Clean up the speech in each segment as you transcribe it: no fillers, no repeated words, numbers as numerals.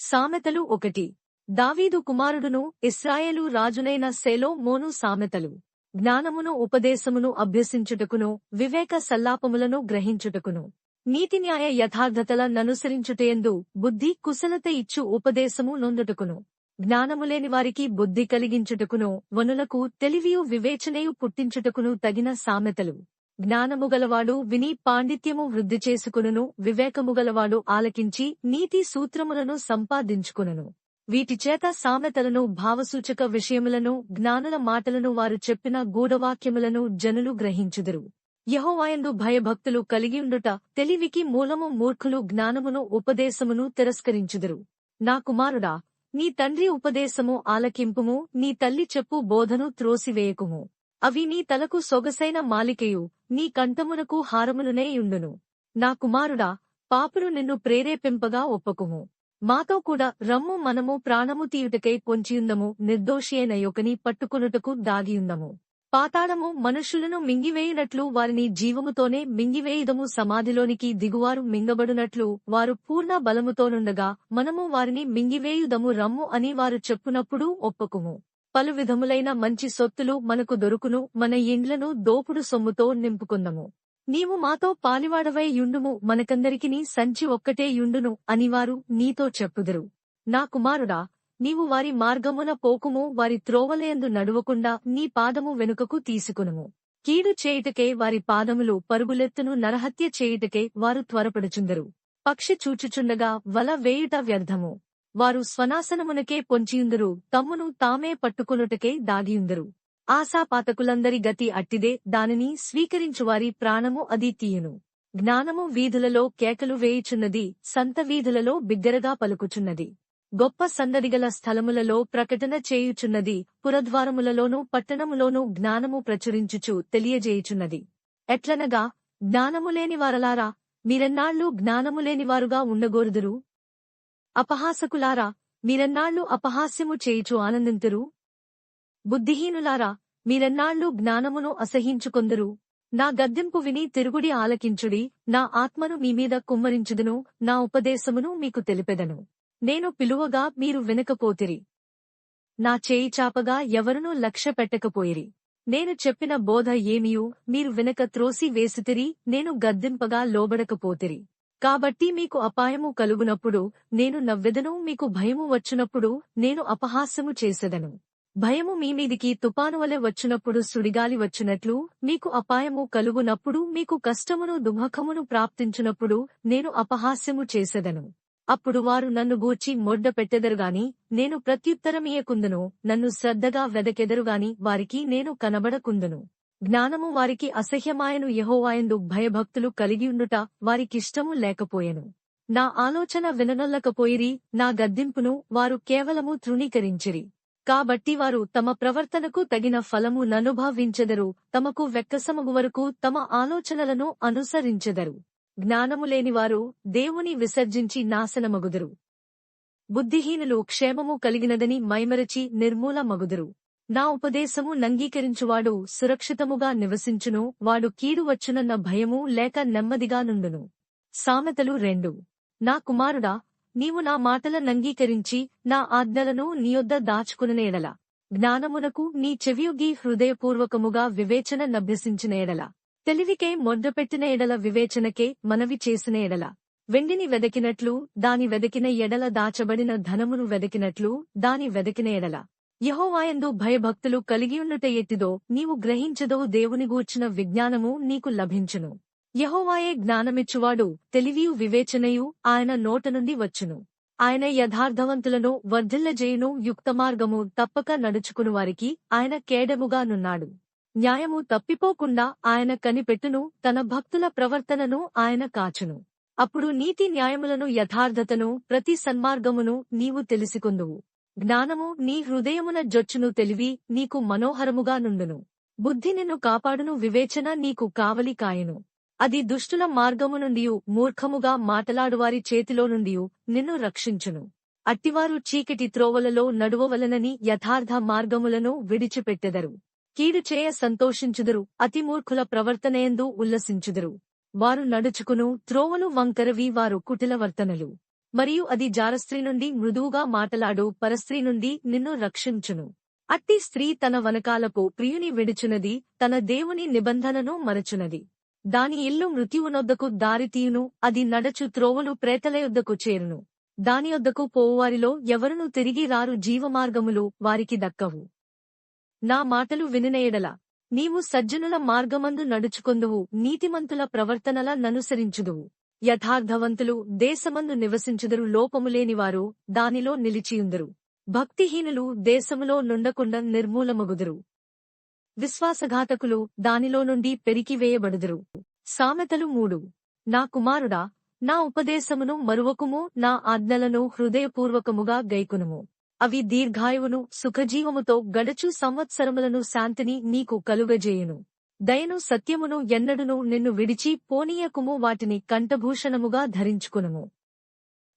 సామెతలు 1. దావీదు కుమారుడును ఇశ్రాయేలు రాజునైన సొలొమోను సామెతలు. జ్ఞానమును ఉపదేశమును అభ్యసించుటకును వివేక సల్లాపములను గ్రహించుటకును నీతిన్యాయ యథార్థతల ననుసరించుటయందు బుద్ధి కుశలత ఇచ్చు ఉపదేశము నొందుటకును జ్ఞానములేని వారికి బుద్ధి కలిగించుటకును వనులకు తెలివియు వివేచనయు పుట్టించుటకును తగిన సామెతలు. జ్ఞానముగలవాడు విని పాండిత్యము వృద్ధి చేసుకును, వివేకముగలవాడు ఆలకించి నీతి సూత్రములను సంపాదించుకును. వీటిచేత సామెతలను భావసూచక విషయములను జ్ఞానుల మాటలను వారు చెప్పిన గూఢవాక్యములను జనులు గ్రహించుదురు. యెహోవాయందు భయభక్తులు కలిగియుండుట తెలివికి మూలము. మూర్ఖులు జ్ఞానమును ఉపదేశమును తిరస్కరించుదురు. నా కుమారుడా, నీ తండ్రి ఉపదేశము ఆలకింపుము, నీ తల్లి చెప్పు బోధను త్రోసివేయకుము. అవి నీ తలకు సొగసైన మాలికయు నీ కంఠమునకు హారములునే యుండును. నా కుమారుడా, పాపులు నిన్ను ప్రేరేపింపగా ఒప్పకుము. మాతో కూడా రమ్ము, మనము ప్రాణము తీయుటకై పొంచియుందము, నిర్దోషియైన యొకని పట్టుకొనుటకు దాగియుందము. పాతాళము మనుష్యులను మింగివేయునట్లు వారిని జీవముతోనే మింగివేయుదము. సమాధిలోనికి దిగువారు మింగబడునట్లు వారు పూర్ణ బలముతోనుండగా మనము వారిని మింగివేయుదము రమ్ము అని వారు చెప్పునప్పుడు ఒప్పకుము. పలు విధములైన మంచి సొత్తులు మనకు దొరుకును, మన ఇండ్లను దోపుడు సొమ్ముతో నింపుకుందము. నీవు మాతో పాలివాడవై యుండుము, మనకందరికిని సంచి ఒక్కటే యుండును అనివారు నీతో చెప్పుదురు. నా కుమారుడా, నీవు వారి మార్గమున పోకుము, వారి త్రోవలయందు నడువకుండా నీ పాదము వెనుకకు తీసుకునుము. కీడు చేయుటకే వారి పాదములు పరుగులెత్తును, నరహత్య చేయుటకే వారు త్వరపడుచుందరు. పక్షి చూచుచుండగా వల వేయుట వ్యర్థము. వారు స్వనాశనమునకే పొంచియుందరు, తమ్మును తామే పట్టుకొనుటకే దాగియుందరు. ఆశాపాతకులందరి గతి అట్టిదే, దానిని స్వీకరించువారి ప్రాణము అది తీయును. జ్ఞానము వీధులలో కేకలు వేయుచున్నది, సంత వీధులలో బిగ్గరగా పలుకుచున్నది. గొప్ప సందడిగల స్థలములలో ప్రకటన చేయుచున్నది, పురద్వారములలోనూ పట్టణములోనూ జ్ఞానము ప్రచురించుచు తెలియజేయుచున్నది. ఎట్లనగా, జ్ఞానములేని వారలారా, మీరెన్నాళ్ళు జ్ఞానములేనివారుగా ఉండగోరుదురు? అపహాసకులారా, మీరెన్నాళ్ళు అపహాస్యము చేయుచు ఆనందింతురు? బుద్ధిహీనులారా, మీరెన్నాళ్ళు జ్ఞానమును అసహించుకొందురు? నా గద్దింపు విని తిరుగుడి, ఆలకించుడి. నా ఆత్మను మీమీద కుమ్మరించుదును, నా ఉపదేశమును మీకు తెలిపెదను. నేను పిలువగా మీరు వినకపోతిరి, నా చేయి చాపగా ఎవరునూ లక్ష్య పెట్టకపోయిరి. నేను చెప్పిన బోధ ఏమియూ మీరు వినక త్రోసి వేసితిరి, నేను గద్దింపగా లోబడకపోతిరి. కాబట్టి మీకు అపాయము కలుగునప్పుడు నేను నవ్వెదను, మీకు భయము వచ్చునప్పుడు నేను అపహాస్యము చేసెదను. భయము మీమీదికి తుపానువలె వచ్చునప్పుడు, సుడిగాలి వచ్చునట్లు మీకు అపాయము కలుగునప్పుడు, మీకు కష్టమును దుఃఖమును ప్రాప్తించునప్పుడు నేను అపహాస్యము చేసెదను. అప్పుడు వారు నన్ను గూర్చి మొడ్డ పెట్టెదరుగాని నేను ప్రత్యుత్తరమియ్యకుందును, నన్ను శ్రద్ధగా వెదకెదరుగాని వారికి నేను కనబడకుందును. జ్ఞానము వారికి అసహ్యమాయను, యెహోవాయందు భయభక్తులు కలిగియుండుట వారికిష్టము లేకపోయెను. నా ఆలోచన విననొల్లకపోయిరి, నా గద్దింపును వారు కేవలము తృణీకరించిరి. కాబట్టి వారు తమ ప్రవర్తనకు తగిన ఫలము ననుభవించెదరు, తమకు వెక్కసమగు వరకు తమ ఆలోచనలను అనుసరించెదరు. జ్ఞానములేనివారు దేవుని విసర్జించి నాశనమగుదురు. బుద్ధిహీనులు క్షేమము కలిగినదని మైమరచి నిర్మూలమగుదురు. నా ఉపదేశము నంగీకరించువాడు సురక్షితముగా నివసించును, వాడు కీడు వచ్చునన్న భయము లేక నెమ్మదిగా నుండును. సామెతలు 2. నా కుమారుడా, నీవు నా మాటల నంగీకరించి నా ఆజ్ఞలను నీయొద్ద దాచుకుని ఎడల, జ్ఞానమునకు నీ చెవియొగ్గి హృదయపూర్వకముగా వివేచన నభ్యసించిన ఎడల, తెలివికై మొడ్డపెట్టిన ఎడల, వివేచనకే మనవి చేసిన ఎడల, వెండిని వెదకినట్లు దాని వెదకిన ఎడల, దాచబడిన ధనమును వెదకినట్లు దాని వెదకిన ఎడల, యెహోవాయందు భయభక్తులు కలిగియుండుట ఎట్టిదో నీవు గ్రహించెదవు. దేవుని గూర్చిన విజ్ఞానము నీకు లభించును. యెహోవాయే జ్ఞానమిచ్చువాడు, తెలివియు వివేచనయు ఆయన నోట నుండి వచ్చును. ఆయన యథార్థవంతులను వర్ధిల్లజేయును, యుక్తమార్గము తప్పక నడుచుకుని వారికి ఆయన కేడముగా నున్నాడు. న్యాయము తప్పిపోకుండా ఆయన కనిపెట్టును, తన భక్తుల ప్రవర్తనను ఆయన కాచును. అప్పుడు నీతి న్యాయములను, యథార్థతను, ప్రతి సన్మార్గమును నీవు తెలిసికొందువు. జ్ఞానము నీ హృదయమున జొచ్చును, తెలివి నీకు మనోహరముగా నుండును. బుద్ధి నిన్ను కాపాడును, వివేచన నీకు కావలి కాయును. అది దుష్టుల మార్గము నుండియు మూర్ఖముగా మాటలాడువారి చేతిలో నుండియు నిన్ను రక్షించును. అట్టివారు చీకటి త్రోవలలో నడువవలనని యథార్థ మార్గములను విడిచిపెట్టెదరు. కీడు చేయ సంతోషించుదురు, అతిమూర్ఖుల ప్రవర్తనయందు ఉల్లసించుదురు. వారు నడుచుకును త్రోవలు వంకరవి, వారు కుటిలవర్తనులు. మరియు అది జారస్త్రీ నుండి మృదువుగా మాటలాడు పరస్త్రీ నుండి నిన్ను రక్షించును. అట్టి స్త్రీ తన వనకాలపు ప్రియుని విడుచునది, తన దేవుని నిబంధనను మరచునది. దాని ఇల్లు మృత్యువునొద్దకు దారితీయును, అది నడచు త్రోవలు ప్రేతల యొద్దకు చేరును. దాని యొద్దకు పోవువారిలో ఎవరునూ తిరిగి రారు, జీవమార్గములు వారికి దక్కవు. నా మాటలు వినినయెడల నీవు సజ్జనుల మార్గమందు నడుచుకొందువు, నీతిమంతుల ప్రవర్తనల ననుసరించుదువు. యథార్థవంతులు దేశమందు నివసించుదురు, లోపములేనివారు దానిలో నిలిచియుందురు. భక్తిహీనులు దేశములో నుండకుండా నిర్మూలమగుదురు. విశ్వాసఘాతకులు దానిలో నుండి పెరికివేయబడుదురు. సామెతలు 3. నా కుమారుడా, నా ఉపదేశమును మరువకుము, నా ఆజ్ఞలను హృదయపూర్వకముగా గైకొనుము. అవి దీర్ఘాయువును సుఖజీవముతో గడచు సంవత్సరములను శాంతిని నీకు కలుగజేయును. దయను సత్యమును ఎన్నడును నిన్ను విడిచి పోనీయకుము, వాటిని కంఠభూషణముగా ధరించుకునుము.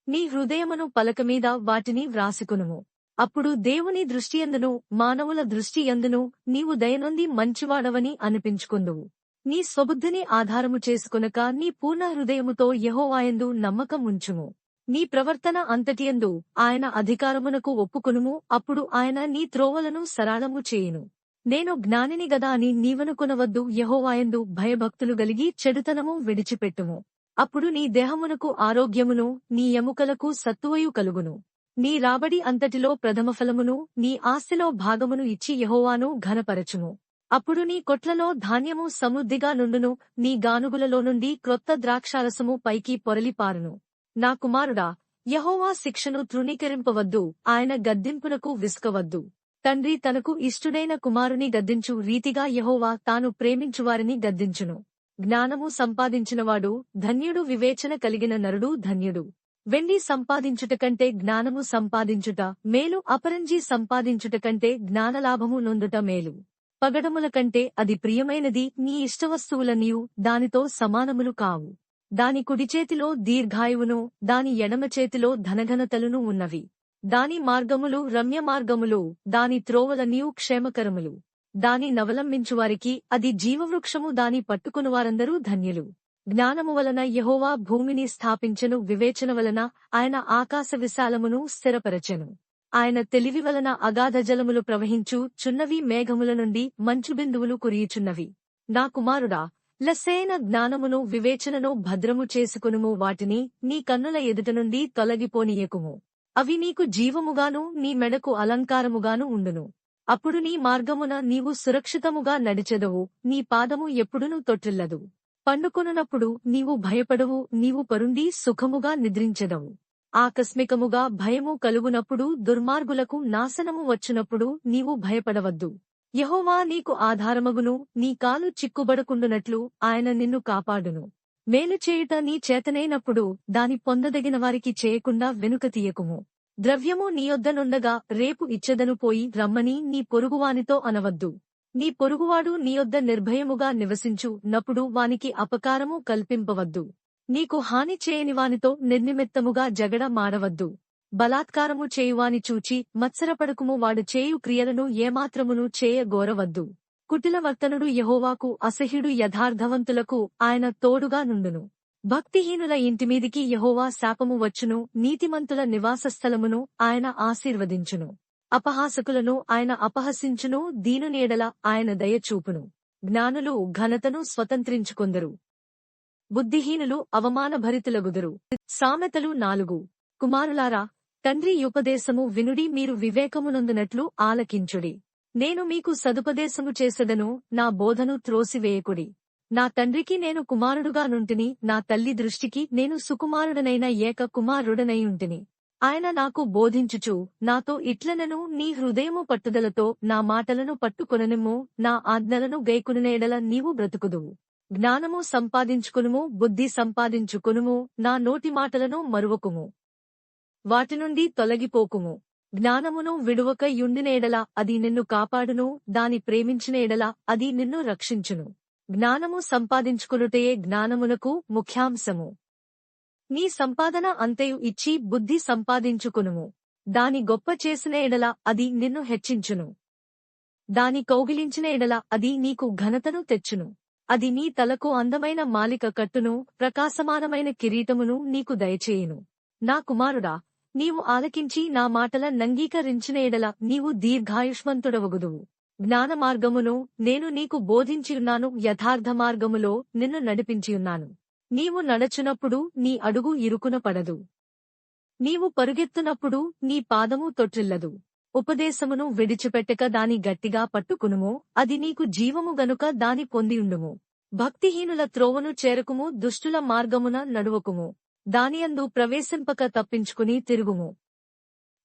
నీ హృదయమును పలకమీద వాటిని వ్రాసికొనుము. అప్పుడు దేవుని దృష్టియందును మానవుల దృష్టియందును నీవు దయనొంది మంచివాడవని అనిపించుకొందువు. నీ స్వబుద్ధిని ఆధారము చేసుకొనక నీ పూర్ణ హృదయముతో యెహోవాయందు నమ్మకం ఉంచుము. నీ ప్రవర్తన అంతటియందు ఆయన అధికారమునకు ఒప్పుకొనుము, అప్పుడు ఆయన నీ త్రోవలను సరళము చేయును. నేను జ్ఞానిని గదా అని నీవనుకొనవద్దు, యెహోవాయందు భయభక్తులు గలిగి చెడుతనము విడిచిపెట్టుము. అప్పుడు నీ దేహమునకు ఆరోగ్యమును, నీ ఎముకలకు సత్తువయు కలుగును. నీ రాబడి అంతటిలో ప్రథమఫలమును, నీ ఆస్తిలో భాగమును ఇచ్చి యెహోవాను ఘనపరచుము. అప్పుడు నీ కొట్లలో ధాన్యము సమృద్ధిగా నుండును, నీ గానుగులలో నుండి క్రొత్త ద్రాక్షారసము పైకి పొరలిపారును. నా కుమారుడా, యెహోవా శిక్షను తృణీకరింపవద్దు, ఆయన గద్దింపునకు విసుకవద్దు. తండ్రి తనకు ఇష్టుడైన కుమారుని గద్దించు రీతిగా యెహోవా తాను ప్రేమించువారిని గద్దించును. జ్ఞానము సంపాదించినవాడు ధన్యుడు, వివేచన కలిగిన నరుడు ధన్యుడు. వెండి సంపాదించుట కంటే జ్ఞానము సంపాదించుట మేలు, అపరంజి సంపాదించుట కంటే జ్ఞానలాభము నొందుట మేలు. పగడముల కంటే అది ప్రియమైనది, నీ ఇష్టవస్తువులనియు దానితో సమానములు కావు. దాని కుడిచేతిలో దీర్ఘాయువును, దాని ఎడమ చేతిలో ధనఘనతలును ఉన్నవి. దాని మార్గములు రమ్యమార్గములు, దాని త్రోవలనియు క్షేమకరములు. దాని నవలంబించువారికి అది జీవవృక్షము, దాని పట్టుకునివారందరూ ధన్యులు. జ్ఞానము వలన యెహోవా భూమిని స్థాపించెను, వివేచన వలన ఆయన ఆకాశ విశాలమును స్థిరపరచెను. ఆయన తెలివి వలన అగాధ జలములు ప్రవహించు చున్నవి, మేఘముల నుండి మంచు బిందువులు కురియుచున్నవి. నా కుమారుడా, లెస్సైన జ్ఞానమును వివేచనను భద్రము చేసుకొనుము, వాటిని నీ కన్నుల ఎదుట నుండి తొలగిపోనీయకుము. అవి నీకు జీవముగాను నీ మెడకు అలంకారముగాను ఉండును. అప్పుడు నీ మార్గమున నీవు సురక్షితముగా నడిచెదవు, నీ పాదము ఎప్పుడునూ తొట్టిల్లదు. పండుకొనున్నప్పుడు నీవు భయపడవు, నీవు పరుండి సుఖముగా నిద్రించెదవు. ఆకస్మికముగా భయము కలుగునప్పుడు, దుర్మార్గులకు నాశనము వచ్చునప్పుడు నీవు భయపడవద్దు. యెహోవా నీకు ఆధారమగును, నీ కాలు చిక్కుబడకుండునట్లు ఆయన నిన్ను కాపాడును. మేలు చేయుట నీ చేతనైనప్పుడు దాని పొందదగిన వారికి చేయకుండా వెనుక తీయకుము. ద్రవ్యము నీ యొద్దనుండగా రేపు ఇచ్చెదను, పోయి రమ్మని నీ పొరుగువానితో అనవద్దు. నీ పొరుగువాడు నీ యొద్ద నిర్భయముగా నివసించు నప్పుడు వానికి అపకారము కల్పింపవద్దు. నీకు హాని చేయని వానితో నిర్నిమిత్తముగా జగడ మాడవద్దు. బలాత్కారము చేయువాని చూచి మత్సరపడకుము, వాడు చేయు క్రియలను ఏమాత్రమును చేయగోరవద్దు. కుటిలవర్తనుడు యెహోవాకు అసహ్యుడు, యథార్థవంతులకు ఆయన తోడుగా నుండును. భక్తిహీనుల ఇంటిమీదికి యెహోవా శాపము వచ్చును, నీతిమంతుల నివాసస్థలమును ఆయన ఆశీర్వదించును. అపహాసకులను ఆయన అపహసించును, దీనుని ఎడల ఆయన దయ చూపును. జ్ఞానులు ఘనతను స్వతంత్రించుకొందరు, బుద్ధిహీనులు అవమానభరితులగుదురు. సామెతలు 4. కుమారులారా, తండ్రి ఉపదేశము వినుడి, మీరు వివేకమునొందునట్లు ఆలకించుడి. నేను మీకు సదుపదేశము చేసెదను, నా బోధను త్రోసివేయకుడి. నా తండ్రికి నేను కుమారుడుగా నుంటిని, నా తల్లి దృష్టికి నేను సుకుమారుడనైన ఏక కుమారుడనైయుంటిని. ఆయన నాకు బోధించుచు నాతో ఇట్లనెను, నీ హృదయము పట్టుదలతో నా మాటలను పట్టుకొననిమ్ము, నా ఆజ్ఞలను గైకొనిన ఎడల నీవు బ్రతుకుదువు. జ్ఞానము సంపాదించుకొనుము, బుద్ధి సంపాదించుకొనుము, నా నోటి మాటలను మరువకుము. వాటి నుండి తొలగిపోకుము. జ్ఞానమును విడువక యుండిన ఎడల అది నిన్ను కాపాడును, దాని ప్రేమించిన ఎడల అది నిన్ను రక్షించును. జ్ఞానము సంపాదించుకొనుటయే జ్ఞానమునకు ముఖ్యాంశము. నీ సంపాదన అంతయు ఇచ్చి బుద్ధి సంపాదించుకొనుము. దాని గొప్ప చేసిన ఎడల అది నిన్ను హెచ్చించును. దాని కౌగిలించిన ఎడల అది నీకు ఘనతను తెచ్చును. అది నీ తలకు అందమైన మాలిక కట్టును, ప్రకాశమానమైన కిరీటమును నీకు దయచేయును. నా కుమారుడా, నీవు ఆలకించి నా మాటల నంగీకరించిన ఎడల నీవు దీర్ఘాయుష్మంతుడవగుదువు. జ్ఞానమార్గమును నేను నీకు బోధించియున్నాను, యథార్థ మార్గములో నిన్ను నడిపించియున్నాను. నీవు నడచునప్పుడు నీ అడుగు ఇరుకున పడదు. నీవు పరుగెత్తునప్పుడు నీ పాదము తొట్రిల్లదు. ఉపదేశమును విడిచిపెట్టక దాని గట్టిగా పట్టుకునుము, అది నీకు జీవము గనుక దాని పొందియుండుము. భక్తిహీనుల త్రోవను చేరకుము, దుష్టుల మార్గమున నడువకుము. దానియందు ప్రవేశింపక తప్పించుకుని తిరుగుము.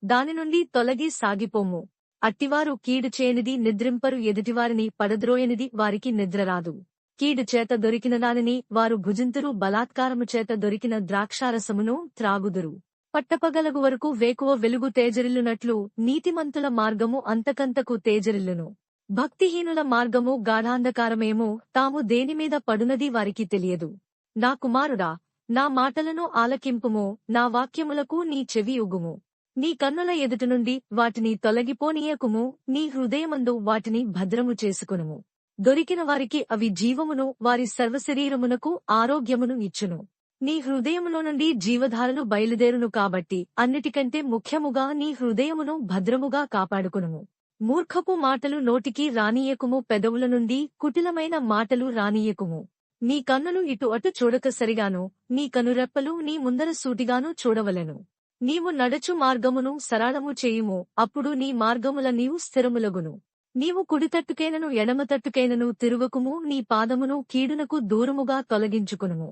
దాని నుండి తొలగి సాగిపోము. అట్టివారు కీడు చేయనిది నిద్రింపరు, ఎదుటివారిని పడద్రోయనిది వారికి నిద్రరాదు. కీడు చేత దొరికిన దానిని వారు భుజింతురు, బలాత్కారము చేత దొరికిన ద్రాక్షారసమును త్రాగుదురు. పట్టపగలగు వరకు వేకువ వెలుగు తేజరిల్లునట్లు నీతిమంతుల మార్గము అంతకంతకు తేజరిల్లును. భక్తిహీనుల మార్గము గాఢాంధకారమేమో, తాము దేనిమీద పడునది వారికి తెలియదు. నా కుమారుడా, నా మాటలను ఆలకింపుము, నా వాక్యములకు నీ చెవి ఉగుము. నీ కన్నుల ఎదుట నుండి వాటిని తొలగిపోనీయకుము, నీ హృదయమందు వాటిని భద్రము చేసుకునుము. దొరికిన వారికి అవి జీవమును, వారి సర్వశరీరమునకు ఆరోగ్యమును ఇచ్చును. నీ హృదయములో నుండి జీవధారలు బయలుదేరును కాబట్టి అన్నిటికంటే ముఖ్యముగా నీ హృదయమును భద్రముగా కాపాడుకునుము. మూర్ఖపు మాటలు నోటికి రానీయకుము, పెదవుల నుండి కుటిలమైన మాటలు రానీయకుము. నీ కన్నులు ఇటు అటు చూడక సరిగాను, నీ కనురెప్పలు నీ ముందర సూటిగాను చూడవలెను. నీవు నడచు మార్గమును సరళము చేయుము, అప్పుడు నీ మార్గముల నీవు స్థిరములగును. నీవు కుడితట్టుకైనను ఎడమతట్టుకైనను తిరుగకుము, నీ పాదమును కీడునకు దూరముగా తొలగించుకునుము.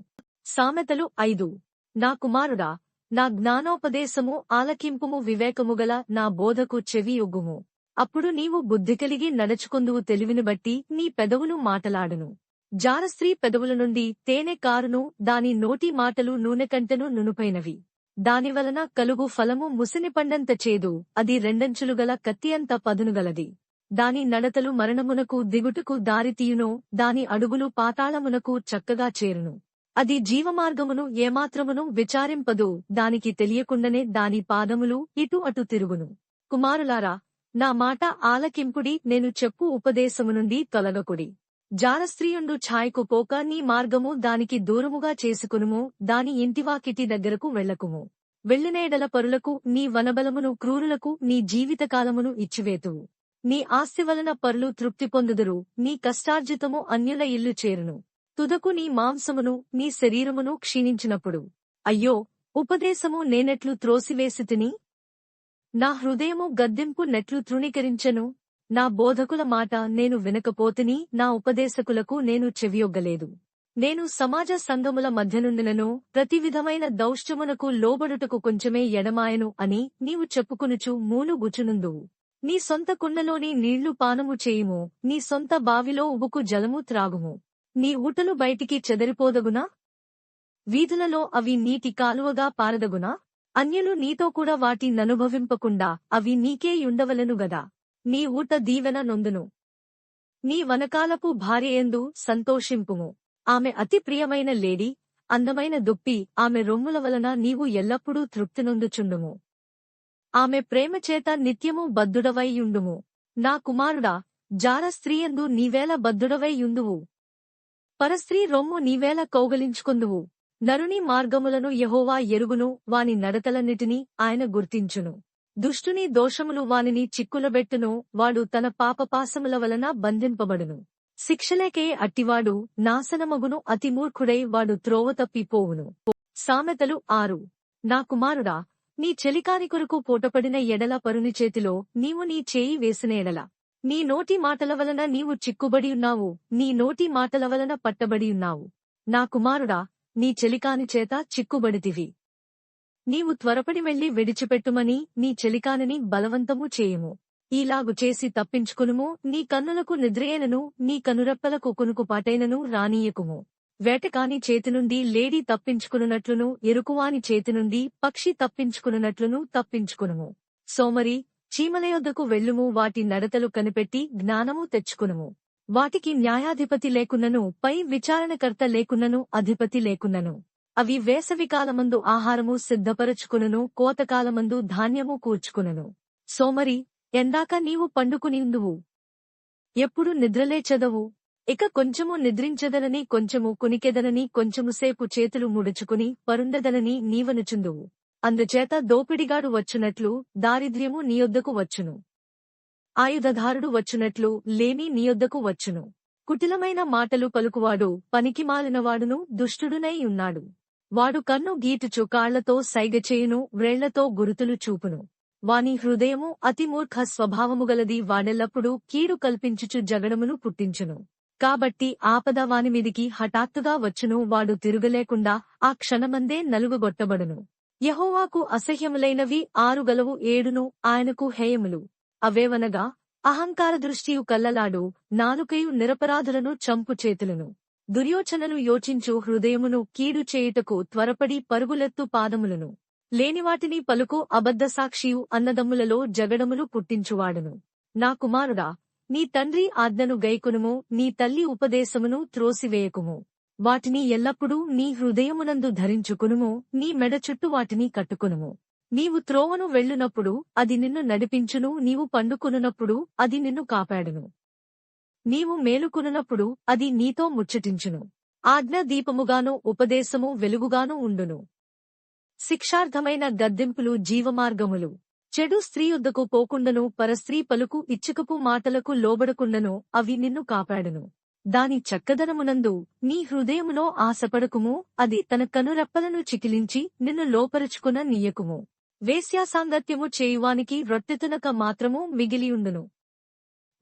సామెతలు 5. నా కుమారుడా, నా జ్ఞానోపదేశము ఆలకింపుము, వివేకముగల నా బోధకు చెవి ఒగ్గుము. అప్పుడు నీవు బుద్ధి కలిగి నడుచుకొందువు, తెలివిని బట్టి నీ పెదవులు మాటలాడును. జారస్త్రీ పెదవుల నుండి తేనె కారును, దాని నోటి మాటలు నూనె కంటెను నునుపైనవి. దానివలన కలుగు ఫలము ముసినిపండంత చేదు, అది రెండంచులుగల కత్తియంత పదునుగలది. దాని నడతలు మరణమునకు దిగుటకు దారితీయును, దాని అడుగులు పాతాళమునకు చక్కగా చేరును. అది జీవమార్గమును ఏమాత్రమును విచారింపదు, దానికి తెలియకుండానే దాని పాదములు ఇటు అటు తిరుగును. కుమారులారా, నా మాట ఆలకింపుడి, నేను చెప్పు ఉపదేశము నుండి తొలగకుడి. జారస్త్రీయుండు ఛాయకు పోక నీ మార్గము దానికి దూరముగా చేసుకునుము, దాని ఇంటివాకిటి దగ్గరకు వెళ్ళకుము. వెళ్ళినేడల పరులకు నీ వనబలమును, క్రూరులకు నీ జీవితకాలమును ఇచ్చివేతువు. నీ ఆస్తి వలన పరులు తృప్తి పొందుదురు, నీ కష్టార్జితము అన్యుల ఇల్లు చేరును. తుదకు నీ మాంసమును, నీ శరీరమును క్షీణించినప్పుడు, అయ్యో, ఉపదేశము నేనెట్లు త్రోసివేసితిని, నా హృదయము గద్దింపు నెట్లు తృణీకరించెను. నా బోధకుల మాట నేను వినకపోతిని, నా ఉపదేశకులకు నేను చెవియొగ్గలేదు. నేను సమాజ సంఘముల మధ్యనుండినను, ప్రతి విధమైన దౌష్ట్యమునకు లోబడుటకు కొంచెమే ఎడమాయను అని నీవు చెప్పుకొనుచు మూలుగుచునుందువు. నీ సొంత కుండలోని నీళ్లు పానము చేయుము, నీ సొంత బావిలో ఉబుకు జలము త్రాగుము. నీ ఊటలు బయటికి చెదరిపోదగునా? వీధులలో అవి నీటి కాలువగా పారదగునా? అన్యులు నీతో కూడా వాటి ననుభవింపకుండా అవి నీకే యుండవలెను గదా. నీ ఊట దీవెన నొందును. నీ వనకాలపు భార్యయందు సంతోషింపుము. ఆమె అతి ప్రియమైన లేడి, అందమైన దుప్పి, ఆమె రొమ్ముల వలన నీవు ఎల్లప్పుడూ తృప్తినొందుచుండుము. ఆమె ప్రేమచేత నిత్యము బద్ధుడవై యుండుము. నా కుమారుడా, జార స్త్రీయందు నీవేళ బద్ధుడవై యుందువు. పరస్త్రీ రొమ్ము నీవేళ కౌగలించుకొందువు. నరుని మార్గములను యెహోవా ఎరుగును, వాని నడతలన్నిటినీ ఆయన గుర్తించును. దుష్టుని దోషములు వానిని చిక్కులబెట్టును, వాడు తన పాపపాసముల వలన బంధింపబడును. శిక్షలేకే అట్టివాడు నాశనమగును, అతిమూర్ఖుడై వాడు త్రోవ తప్పిపోవును. సామెతలు 6. నా కుమారుడా, నీ చెలికాని కొరకు పూటపడిన ఎడల పరుని చేతిలో నీవు నీ చేయి వేసిన ఎడల, నీ నోటి మాటల వలన నీవు చిక్కుబడియున్నావు, నీ నోటి మాటల వలన పట్టబడియున్నావు. నా కుమారుడా, నీ చెలికాని చేత చిక్కుబడితివి. నీవు త్వరపడి వెళ్లి విడిచిపెట్టుమని నీ చెలికానిని బలవంతము చేయుము. ఈలాగు చేసి తప్పించుకునుము. నీ కన్నులకు నిద్రయేనను, నీ కనురెప్పలకు కునుకుపాటైనను రానీయకుము. వేటకాని చేతినుండి లేడి తప్పించుకునున్నట్లును, ఎరుకువాని చేతినుండి పక్షి తప్పించుకునున్నట్లును తప్పించుకునుము. సోమరి, చీమలయొద్దకు వెళ్ళుము, వాటి నడతలు కనిపెట్టి జ్ఞానము తెచ్చుకునుము. వాటికి న్యాయాధిపతి లేకున్నను, పై విచారణకర్త లేకున్నను, అధిపతి లేకున్నను. అవి వేసవికాలమందు ఆహారము సిద్ధపరచుకునును, కోతకాలమందు ధాన్యము కూర్చుకునును. సోమరి, ఎందాక నీవు పండుకునిందువు? ఎప్పుడు నిద్రలేచెదవు? ఇక కొంచెము నిద్రించెదనని, కొంచెము కునికెదనని, కొంచెముసేపు చేతులు ముడుచుకుని పరుండెదనని నీవనుచుందువు. అందుచేత దోపిడిగాడు వచ్చునట్లు దారిద్ర్యము నీయొద్దకు వచ్చును. ఆయుధధారుడు వచ్చునట్లు లేమి నీయొద్దకు వచ్చును. కుటిలమైన మాటలు పలుకువాడు పనికిమాలినవాడును దుష్టుడునై ఉన్నాడు. వాడు కన్ను గీటుచు కాళ్లతో సైగచేయును, వ్రేళ్లతో గురుతులు చూపును. వాని హృదయము అతిమూర్ఖ స్వభావముగలది, వాడెల్లప్పుడూ కీడు కల్పించుచు జగడమును పుట్టించును. కాబట్టి ఆపద వానిమీదికి హఠాత్తుగా వచ్చును, వాడు తిరుగలేకుండా ఆ క్షణమందే నలుగుగొట్టబడును. యెహోవాకు అసహ్యములైనవి 6 గలవు, 7 ఆయనకు హేయములు. అవేవనగా అహంకార దృష్టియు కల్లలాడు, నాలుకయు నిరపరాధులను చంపు చేతులను, దుర్యోచనలు యోచించు హృదయమును, కీడు చేయుటకు త్వరపడి పరుగులెత్తు పాదములను, లేనివాటిని పలుకు అబద్ధసాక్షియు, అన్నదమ్ములలో జగడములు పుట్టించువాడును. నా కుమారుడా, నీ తండ్రి ఆజ్ఞను గైకొనుము, నీ తల్లి ఉపదేశమును త్రోసివేయకుము. వాటిని ఎల్లప్పుడూ నీ హృదయమునందు ధరించుకునుము, నీ మెడ చుట్టూ వాటిని కట్టుకునుము. నీవు త్రోవను వెళ్ళునప్పుడు అది నిన్ను నడిపించును, నీవు పండుకొనున్నప్పుడు అది నిన్ను కాపాడును. నీవు మేలుకొనున్నప్పుడు అది నీతో ముచ్చటించును. ఆజ్ఞ దీపముగాను ఉపదేశము వెలుగుగాను ఉండును. శిక్షార్థమైన గద్దింపులు జీవమార్గములు. చెడు స్త్రీ యొద్దకు పోకుండను, పరస్త్రీ పలుకు ఇచ్చుకపు మాటలకు లోబడకుండను, అవి నిన్ను కాపాడును. దాని చక్కదనమునందు నీ హృదయములో ఆశపడకుము, అది తన కనురెప్పలను చికిలించి నిన్ను లోపరుచుకున నీయకుము. వేశ్యాసాంగత్యము చేయువానికి రొట్టెతునక మాత్రము మిగిలియుండును.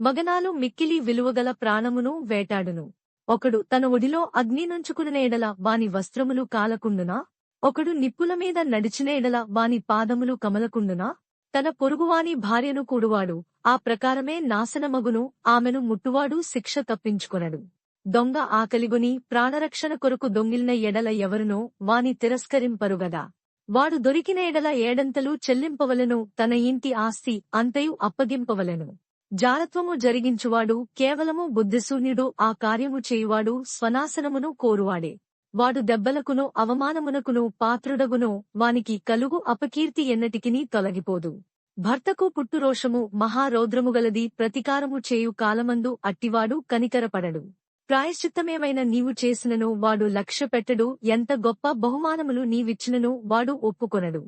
మగనాలు మిక్కిలి విలువగల ప్రాణమును వేటాడును. ఒకడు తన ఒడిలో అగ్ని నుంచుకున్న ఎడల వాని వస్త్రములు కాలకుండునా? ఒకడు నిప్పుల మీద నడిచిన ఎడల వాని పాదములు కమలకుండునా? తన పొరుగువాని భార్యను కూడువాడు ఆ ప్రకారమే నాశనమగును, ఆమెను ముట్టువాడు శిక్ష తప్పించుకొనడు. దొంగ ఆకలిగొని ప్రాణరక్షణ కొరకు దొంగిలిన ఎడల ఎవరునో వాని తిరస్కరింపరుగదా. వాడు దొరికిన ఎడల ఏడంతలు చెల్లింపవలెను, తన ఇంటి ఆస్తి అంతయు అప్పగింపవలెను. జారత్వము జరిగించువాడు కేవలము బుద్ధిశూన్యుడు, ఆ కార్యము చేయువాడు స్వనాశనమును కోరువాడే. వాడు దెబ్బలకును అవమానమునకును పాత్రుడగును, వానికి కలుగు అపకీర్తి ఎన్నటికినీ తొలగిపోదు. భర్తకు పుట్టురోషము మహారౌద్రముగలది, ప్రతికారము చేయు కాలమందు అట్టివాడు కనికరపడడు. ప్రాయశ్చిత్తమేమైన నీవు చేసినను వాడు లక్ష్యపెట్టడు, ఎంత గొప్ప బహుమానములు నీవిచ్చినను వాడు ఒప్పుకొనడు.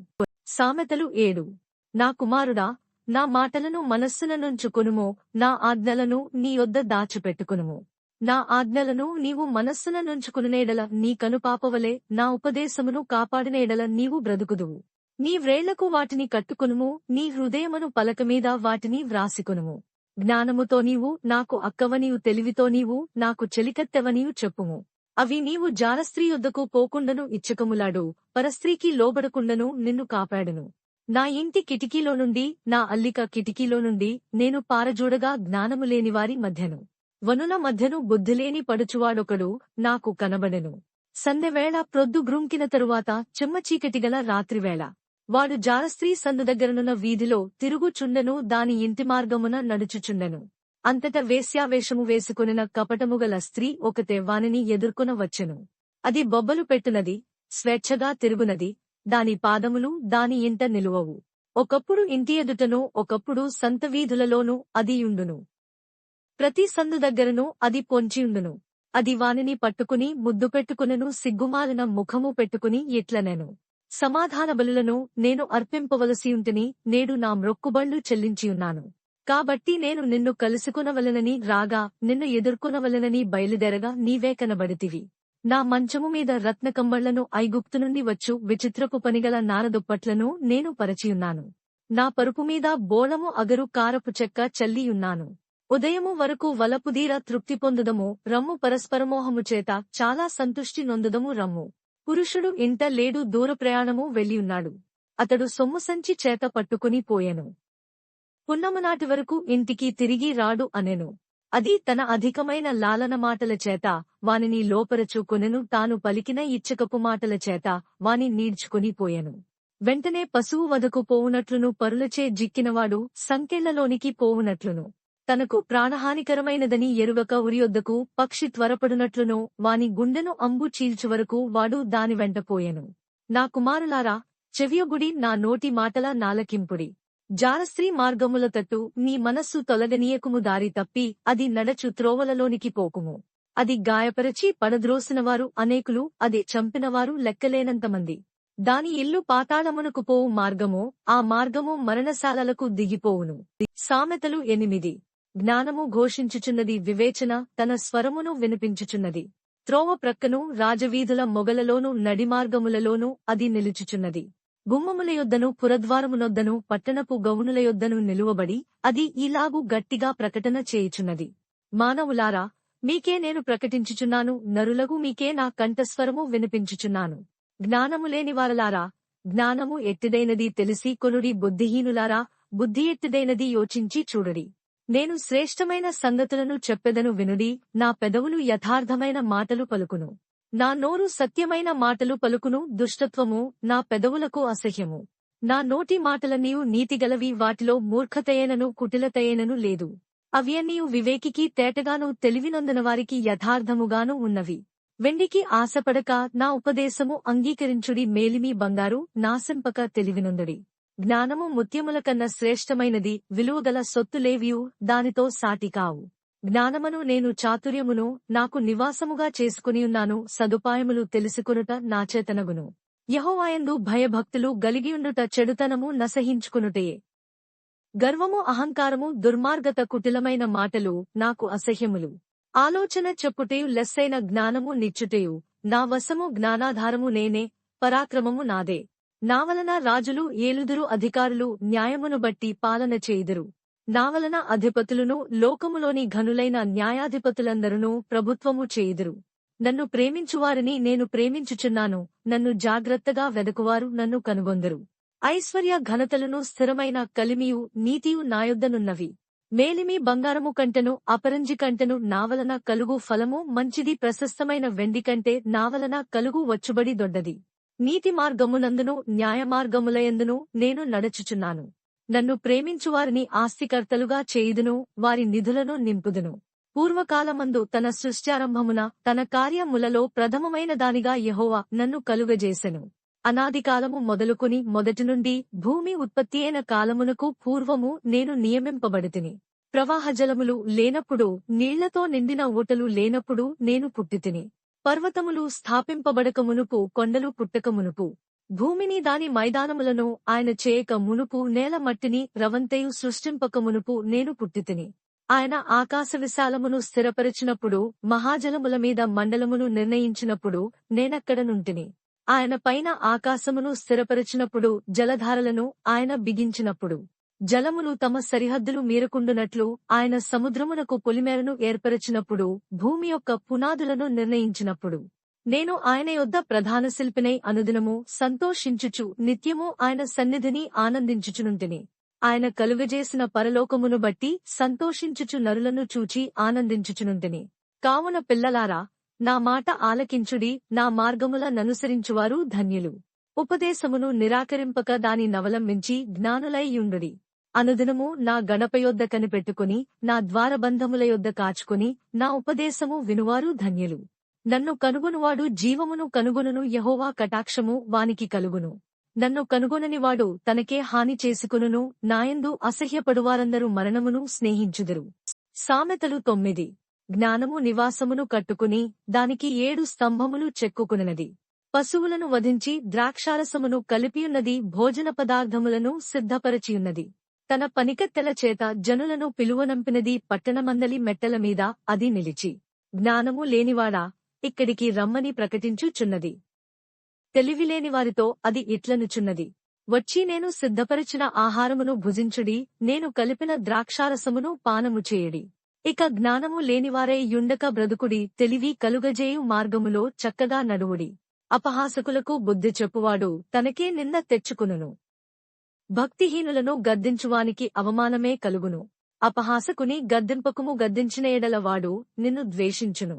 సామెతలు 7. నా కుమారుడా, నా మాటలను మనస్సుననుంచుకొనుము, నా ఆజ్ఞలను నీ యొద్ద దాచిపెట్టుకొనుము. నా ఆజ్ఞలను నీవు మనస్సుననుంచుకొనునేడల నీ కనుపాపవలే, నా ఉపదేశమును కాపాడినేడల నీవు బ్రతుకుదువు. నీ వ్రేళ్లకు వాటిని కట్టుకొనుము, నీ హృదయమును పలకమీద వాటిని వ్రాసికొనుము. జ్ఞానముతో నీవు నాకు అక్కవనియు, తెలివితో నీవు నాకు చెలికత్తెవనియు చెప్పుము. అవి నీవు జారస్త్రీ యొద్దకు పోకుండను, ఇచ్చకములాడు పరస్త్రీకి లోబడకుండను నిన్ను కాపాడును. నా ఇంటి కిటికీలో నుండి, నా అల్లిక కిటికీలో నుండి నేను పారజూడగా జ్ఞానము లేనివారి మధ్యను, వనుల మధ్యను బుద్ధిలేని పడుచువాడొకడు నాకు కనబడెను. సందెవేళ ప్రొద్దు గ్రుంకిన తరువాత చెమ్మచీకటిగల రాత్రివేళ వాడు జారస్త్రీ సందు దగ్గరనున్న వీధిలో తిరుగుచుండెను, దాని ఇంటి మార్గమున నడుచుచుండెను. అంతట వేశ్యావేషము వేసుకొనిన కపటముగల స్త్రీ ఒకతే వానిని ఎదుర్కొన వచ్చెను. అది బొబ్బలు పెట్టునది, స్వేచ్ఛగా తిరుగునది, దాని పాదములు దాని ఇంట నిలువవు. ఒకప్పుడు ఇంటి ఎదుటను, ఒకప్పుడు సంత వీధులలోనూ అది యుండును. ప్రతి సందు దగ్గరను అది పొంచియుండును. అది వానిని పట్టుకుని ముద్దు పెట్టుకునెను, సిగ్గుమాలిన ముఖము పెట్టుకుని ఇట్లనెను: సమాధాన బలులను నేను అర్పింపవలసియుంటిని, నేడు నా మ్రొక్కుబళ్ళు చెల్లించియున్నాను. కాబట్టి నేను నిన్ను కలుసుకొనవలెనని రాగా, నిన్ను ఎదుర్కొనవలెనని బయలుదేరగా నీవే కనబడితివి. నా మంచము మీద రత్నకంబళ్లను, ఐగుప్తు నుండి వచ్చు విచిత్రపు పనిగల నారదుప్పట్లను నేను పరచియున్నాను. నా పరుపు మీద బోళము అగరు కారపు చెక్క చల్లియున్నాను. ఉదయము వరకు వలపుదీర తృప్తి పొందుదము, రమ్ము పరస్పరమోహము చేత చాలా సంతుష్టి నొందుదము రమ్ము. పురుషుడు ఇంట లేడు, దూర ప్రయాణము వెళ్ళియున్నాడు. అతడు సొమ్ము సంచి చేత పట్టుకుని పోయెను. పున్నమనాటి వరకు ఇంటికి తిరిగి రాడు అనెను. అది తన అధికమైన లాలన మాటల చేత వానిని లోపరచుకొనెను, తాను పలికిన ఇచ్చకపు మాటల చేత వాని నీడ్చుకుని పోయెను. వెంటనే పశువు వదకు పోవునట్లును, పరులచే జిక్కినవాడు సంకెళ్లలోనికి పోవునట్లును, తనకు ప్రాణహానికరమైనదని ఎరుగక ఉరియొద్దకు పక్షి త్వరపడునట్లును, వాని గుండెను అంబు చీల్చువరకు వాడు దాని వెంట పోయెను. నా కుమారులారా, చెవియొగుడి, నా నోటి మాటల నాలకింపుడి. జారస్త్రీ మార్గముల తట్టు నీ మనస్సు తొలగనీయకుము, దారి తప్పి అది నడచు త్రోవలలోనికి పోకుము. అది గాయపరచి పడద్రోసినవారు అనేకులు, అది చంపినవారు లెక్కలేనంతమంది. దాని ఇల్లు పాతాళమునకు పోవు మార్గము, ఆ మార్గము మరణశాలలకు దిగిపోవును. సామెతలు 8. జ్ఞానము ఘోషించుచున్నది, వివేచన తన స్వరమును వినిపించుచున్నది. త్రోవ ప్రక్కను రాజవీధుల మొగలలోను నడిమార్గములలోనూ అది నిలుచుచున్నది. గుమ్మముల యొద్దను పురద్వారమునొద్దను పట్టణపు గౌనుల యొద్దను నిలువబడి అది ఇలాగు గట్టిగా ప్రకటన చేయుచున్నది. మానవులారా, మీకే నేను ప్రకటించుచున్నాను, నరులగు మీకే నా కంఠస్వరము వినిపించుచున్నాను. జ్ఞానము లేనివారలారా, జ్ఞానము ఎట్టిదైనది తెలిసి కొనుడి. బుద్ధిహీనులారా, బుద్ధి ఎట్టిదైనది యోచించి చూడుడి. నేను శ్రేష్టమైన సంగతులను చెప్పెదను, వినుడి. నా పెదవులు యథార్థమైన మాటలు పలుకును. నా నోరు సత్యమైన మాటలు పలుకును. దుష్టత్వము నా పెదవులకు అసహ్యము. నా నోటి మాటలన్నీయు నీతిగలవి, వాటిలో మూర్ఖతయేనను కుటిలతయేనను లేదు. అవ్యన్నీయు వివేకికి తేటగాను తెలివినొందనవారికి యథార్థముగాను ఉన్నవి. వెండికి ఆశపడక నా ఉపదేశము అంగీకరించుడి. మేలిమి బంగారు నాశింపక తెలివినొందుడి. జ్ఞానము ముత్యముల కన్నా శ్రేష్టమైనది, విలువగల సొత్తులేవియు దానితో సాటికావు. జ్ఞానమును నేను చాతుర్యమును నాకు నివాసముగా చేసుకునియున్నాను. సదుపాయములు తెలుసుకొనుట నాచేతనగును. యెహోవాయందు భయభక్తులు గలిగియుండుట చెడుతనము నసహించుకొనుటయే. గర్వము అహంకారము దుర్మార్గత కుటిలమైన మాటలు నాకు అసహ్యములు. ఆలోచన చెప్పుటయు లెస్సైన జ్ఞానము నిచ్చుటయు. నా వశము జ్ఞానాధారము నేనే, పరాక్రమము నాదే. నా వలన రాజులు ఏలుదురు, అధికారులు న్యాయమును బట్టి పాలన చేయుదురు. నా వలన అధిపతులును లోకములోని ఘనులైన న్యాయాధిపతులందరునూ ప్రభుత్వము చేయుదురు. నన్ను ప్రేమించువారిని నేను ప్రేమించుచున్నాను. నన్ను జాగ్రత్తగా వెదకువారు నన్ను కనుగొందరు. ఐశ్వర్య ఘనతలను స్థిరమైన కలిమియు నీతియు నాయొద్దనున్నవి. మేలిమి బంగారము కంటెను అపరంజి కంటెను నావలన కలుగు ఫలము మంచిది. ప్రశస్తమైన వెండి కంటే నావలన కలుగు వచ్చుబడి దొడ్డది. నీతి మార్గమునందును న్యాయమార్గములయందును నేను నడచుచున్నాను. నన్ను ప్రేమించువారిని ఆస్తికర్తలుగా చేయుదును, వారి నిధులను నింపుదును. పూర్వకాలమందు తన సృష్ట్యారంభమున తన కార్యములలో ప్రథమమైన దానిగా యెహోవా నన్ను కలుగజేసెను. అనాదికాలము మొదలుకొని మొదటి నుండి భూమి ఉత్పత్తి అయిన కాలమునకు పూర్వము నేను నియమింపబడితిని. ప్రవాహజలములు లేనప్పుడు, నీళ్లతో నిండిన ఊటలు లేనప్పుడు నేను పుట్టితిని. పర్వతములు స్థాపింపబడక మునుపు, కొండలు పుట్టక మునుపు, భూమిని దాని మైదానములను ఆయన చేయక మునుపు, నేల మట్టిని రవంతయు సృష్టింపక మునుపు నేను పుట్టితిని. ఆయన ఆకాశ విశాలమును స్థిరపరిచినప్పుడు, మహాజలముల మీద మండలమును నిర్ణయించినప్పుడు నేనక్కడ నుంటిని. ఆయన పైన ఆకాశమును స్థిరపరిచినప్పుడు, జలధారలను ఆయన బిగించినప్పుడు, జలములు తమ సరిహద్దులు మీరకుండునట్లు ఆయన సముద్రమునకు పొలిమేరను ఏర్పరచినప్పుడు, భూమి యొక్క పునాదులను నిర్ణయించినప్పుడు, నేను ఆయన యొద్ద ప్రధాన శిల్పినై అనుదినము సంతోషించుచు నిత్యము ఆయన సన్నిధిని ఆనందించుచునుంటిని. ఆయన కలుగజేసిన పరలోకమును బట్టి సంతోషించుచు నరులను చూచి ఆనందించుచునుంటిని. కావున పిల్లలారా, నా మాట ఆలకించుడి. నా మార్గముల ననుసరించువారు ధన్యులు. ఉపదేశమును నిరాకరింపక దాని నవలంబించి జ్ఞానులై యుండుడి. అనుదినము నా గడపయొద్ద కనిపెట్టుకుని, నా ద్వారబంధముల యొద్ద కాచుకుని, నా ఉపదేశము వినువారు ధన్యులు. నన్ను కనుగొనువాడు జీవమును కనుగొనును. యెహోవా కటాక్షము వానికి కలుగును. నన్ను కనుగొననివాడు తనకే హాని చేసుకొనును. నాయందు అసహ్యపడువారందరూ మరణమును స్నేహించుదురు. సామెతలు 9. జ్ఞానము నివాసమును కట్టుకుని దానికి 7 స్తంభములు చెక్కుకున్నది. పశువులను వధించి ద్రాక్షారసమును కలిపియున్నది. భోజన పదార్థములను సిద్ధపరచియున్నది. తన పనికత్తెల చేత జనులను పిలువనంపినది. పట్టణమందలి మెట్టల మీద అది నిలిచి, జ్ఞానము లేనివాడా, ఇక్కడికి రమ్మని ప్రకటించుచున్నది. తెలివిలేనివారితో అది ఇట్లనుచున్నది, వచ్చి నేను సిద్ధపరిచిన ఆహారమును భుజించుడి, నేను కలిపిన ద్రాక్షారసమును పానము చేయుడి. ఇక జ్ఞానము లేనివారై యుండక బ్రతుకుడి. తెలివి కలుగజేయు మార్గములో చక్కగా నడువుడి. అపహాసకులకు బుద్ధి చెప్పువాడు తనకే నింద తెచ్చుకునును. భక్తిహీనులను గద్దించువానికి అవమానమే కలుగును. అపహాసకుని గద్దింపకుము. గద్దించిన ఎడల వాడు నిన్ను ద్వేషించును.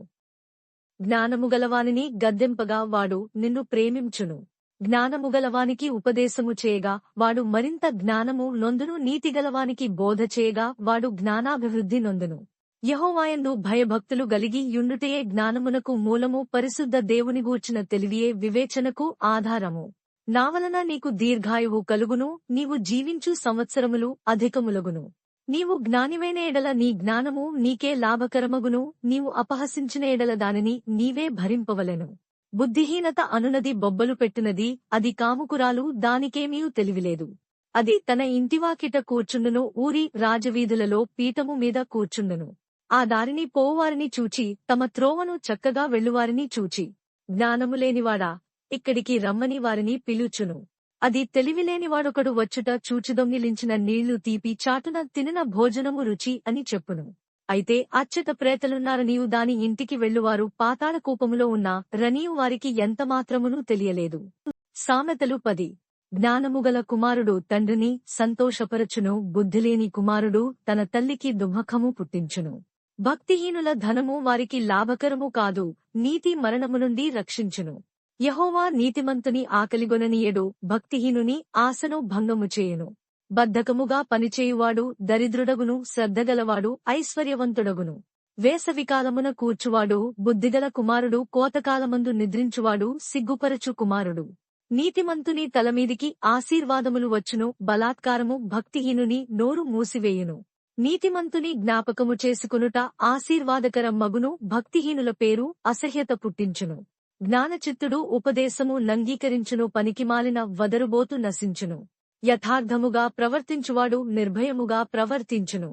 జ్ఞానముగలవానిని గద్దింపగా వాడు నిన్ను ప్రేమించును. జ్ఞానముగలవానికి ఉపదేశము చేయగా వాడు మరింత జ్ఞానము నొందును. నీతిగలవానికి బోధ చేయగా వాడు జ్ఞానాభివృద్ధి నొందును. యెహోవాయందు భయభక్తులు గలిగి యుండుటయే జ్ఞానమునకు మూలము. పరిశుద్ధ దేవుని గూర్చిన తెలివియే వివేచనకు ఆధారము. నావలన నీకు దీర్ఘాయువు కలుగును. నీవు జీవించు సంవత్సరములు అధికములగును. నీవు జ్ఞానివైన ఎడల నీ జ్ఞానము నీకే లాభకరమగును. నీవు అపహసించిన ఎడల దానిని నీవే భరింపవలెను. బుద్ధిహీనత అనునది బొబ్బలు పెట్టినది, అది కాముకురాలు, దానికేమీయూ తెలివిలేదు. అది తన ఇంటివాకిట కూర్చుండును, ఊరి రాజవీధులలో పీఠము మీద కూర్చుండును. ఆ దారిని పోవారిని చూచి, తమ త్రోవను చక్కగా వెళ్ళువారిని చూచి, జ్ఞానములేనివాడా, ఇక్కడికి రమ్మని వారిని పిలుచును. అది తెలివిలేనివాడొకడు వచ్చుట చూచి దొంగిలించిన నీళ్లు తీపి, చాటున తినిన భోజనము రుచి అని చెప్పును. అయితే అచ్చట ప్రేతలున్నారనియు దాని ఇంటికి వెళ్ళువారు పాతాళకూపములో ఉన్న రనియు వారికి ఎంతమాత్రమునూ తెలియలేదు. సామెతలు 10. జ్ఞానముగల కుమారుడు తండ్రిని సంతోషపరచును, బుద్ధిలేని కుమారుడు తన తల్లికి దుఃఖము పుట్టించును. భక్తిహీనుల ధనము వారికి లాభకరము కాదు, నీతి మరణము నుండి రక్షించును. యెహోవా నీతిమంతుని ఆకలిగొననీయడు, భక్తిహీనుని ఆశను భంగము చేయును. బద్ధకముగా పనిచేయువాడు దరిద్రుడగును, శ్రద్ధగలవాడు ఐశ్వర్యవంతుడగును. వేసవికాలమున కూర్చువాడు బుద్ధిగల కుమారుడు, కోతకాలమందు నిద్రించువాడు సిగ్గుపరచు కుమారుడు. నీతిమంతుని తలమీదికి ఆశీర్వాదములు వచ్చును, బలాత్కారము భక్తిహీనుని నోరు మూసివేయును. నీతిమంతుని జ్ఞాపకము చేసుకొనుట ఆశీర్వాదకరం మగును, భక్తిహీనుల పేరు అసహ్యత పుట్టించును. జ్ఞానచిత్తుడు ఉపదేశము నంగీకరించును, పనికిమాలిన వదరుబోతు నశించును. యథార్థముగా ప్రవర్తించువాడు నిర్భయముగా ప్రవర్తించును.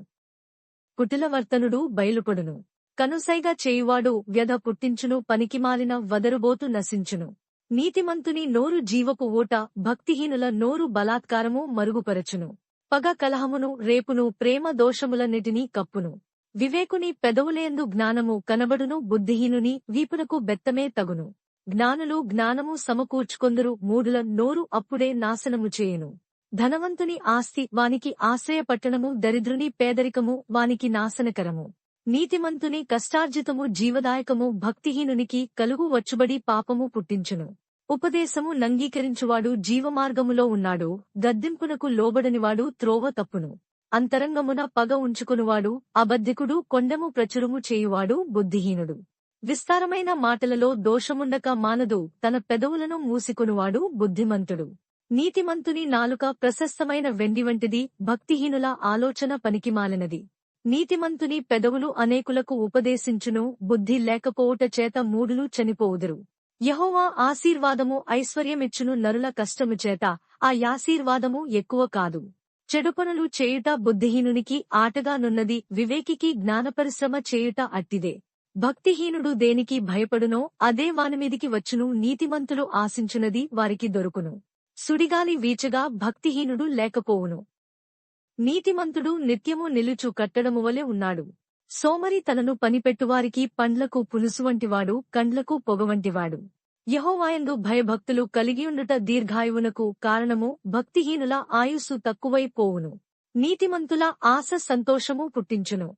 కుటిలవర్తనుడు బయలుపడును, కనుసైగ చేయువాడు వ్యధ పుట్టించును, పనికిమాలిన వదరుబోతు నశించును. నీతిమంతుని నోరు జీవపు ఊట, భక్తిహీనుల నోరు బలాత్కారము మరుగుపరచును. పగ కలహమును రేపును, ప్రేమ దోషములన్నిటినీ కప్పును. వివేకుని పెదవులేందు జ్ఞానము కనబడును, బుద్ధిహీనుని వీపునకు బెత్తమే తగును. జ్ఞానులు జ్ఞానము సమకూర్చుకొందురు, మూఢుల నోరు అప్పుడే నాశనము చేయును. ధనవంతుని ఆస్తి వానికి ఆశ్రయపట్టణము, దరిద్రుని పేదరికము వానికి నాశనకరము. నీతిమంతుని కష్టార్జితము జీవదాయకము, భక్తిహీనునికి కలుగు వచ్చుబడి పాపము పుట్టించును. ఉపదేశము నంగీకరించువాడు జీవమార్గములో ఉన్నాడు, గద్దింపునకు లోబడనివాడు త్రోవ తప్పును. అంతరంగమున పగ ఉంచుకొనువాడు అబద్ధికుడు, కొండెము ప్రచురము చేయువాడు బుద్ధిహీనుడు. విస్తారమైన మాటలలో దోషముండక మానదు, తన పెదవులను మూసికొనువాడు బుద్ధిమంతుడు. నీతిమంతుని నాలుక ప్రశస్తమైన వెండి వంటిది, భక్తిహీనుల ఆలోచన పనికిమాలినది. నీతిమంతుని పెదవులు అనేకులకు ఉపదేశించును, బుద్ధి లేకపోవుట చేత మూఢులు చనిపోవుదురు. యెహోవా ఆశీర్వాదము ఐశ్వర్యమిచ్చును, నరుల కష్టము చేత ఆ యాశీర్వాదము ఎక్కువ కాదు. చెడుపనులు చేయుట బుద్ధిహీనునికి ఆటగానున్నది, వివేకికి జ్ఞానపరిశ్రమ చేయుట అట్టిదే. భక్తిహీనుడు దేనికి భయపడునో అదే వానిమీదికి వచ్చును, నీతిమంతులు ఆశించునది వారికి దొరుకును. సుడిగాలి వీచగా భక్తిహీనుడు లేకపోవును. నీతిమంతుడు నిత్యము నిలుచు కట్టడమువలె ఉన్నాడు. సోమరి తనను పనిపెట్టువారికి పండ్లకు పులుసువంటివాడు, కండ్లకు పొగవంటివాడు. యెహోవాయందు భయభక్తులు కలిగియుండుట దీర్ఘాయువునకు కారణము, భక్తిహీనుల ఆయుస్సు తక్కువై పోవును. నీతిమంతుల ఆశ సంతోషము పుట్టించును,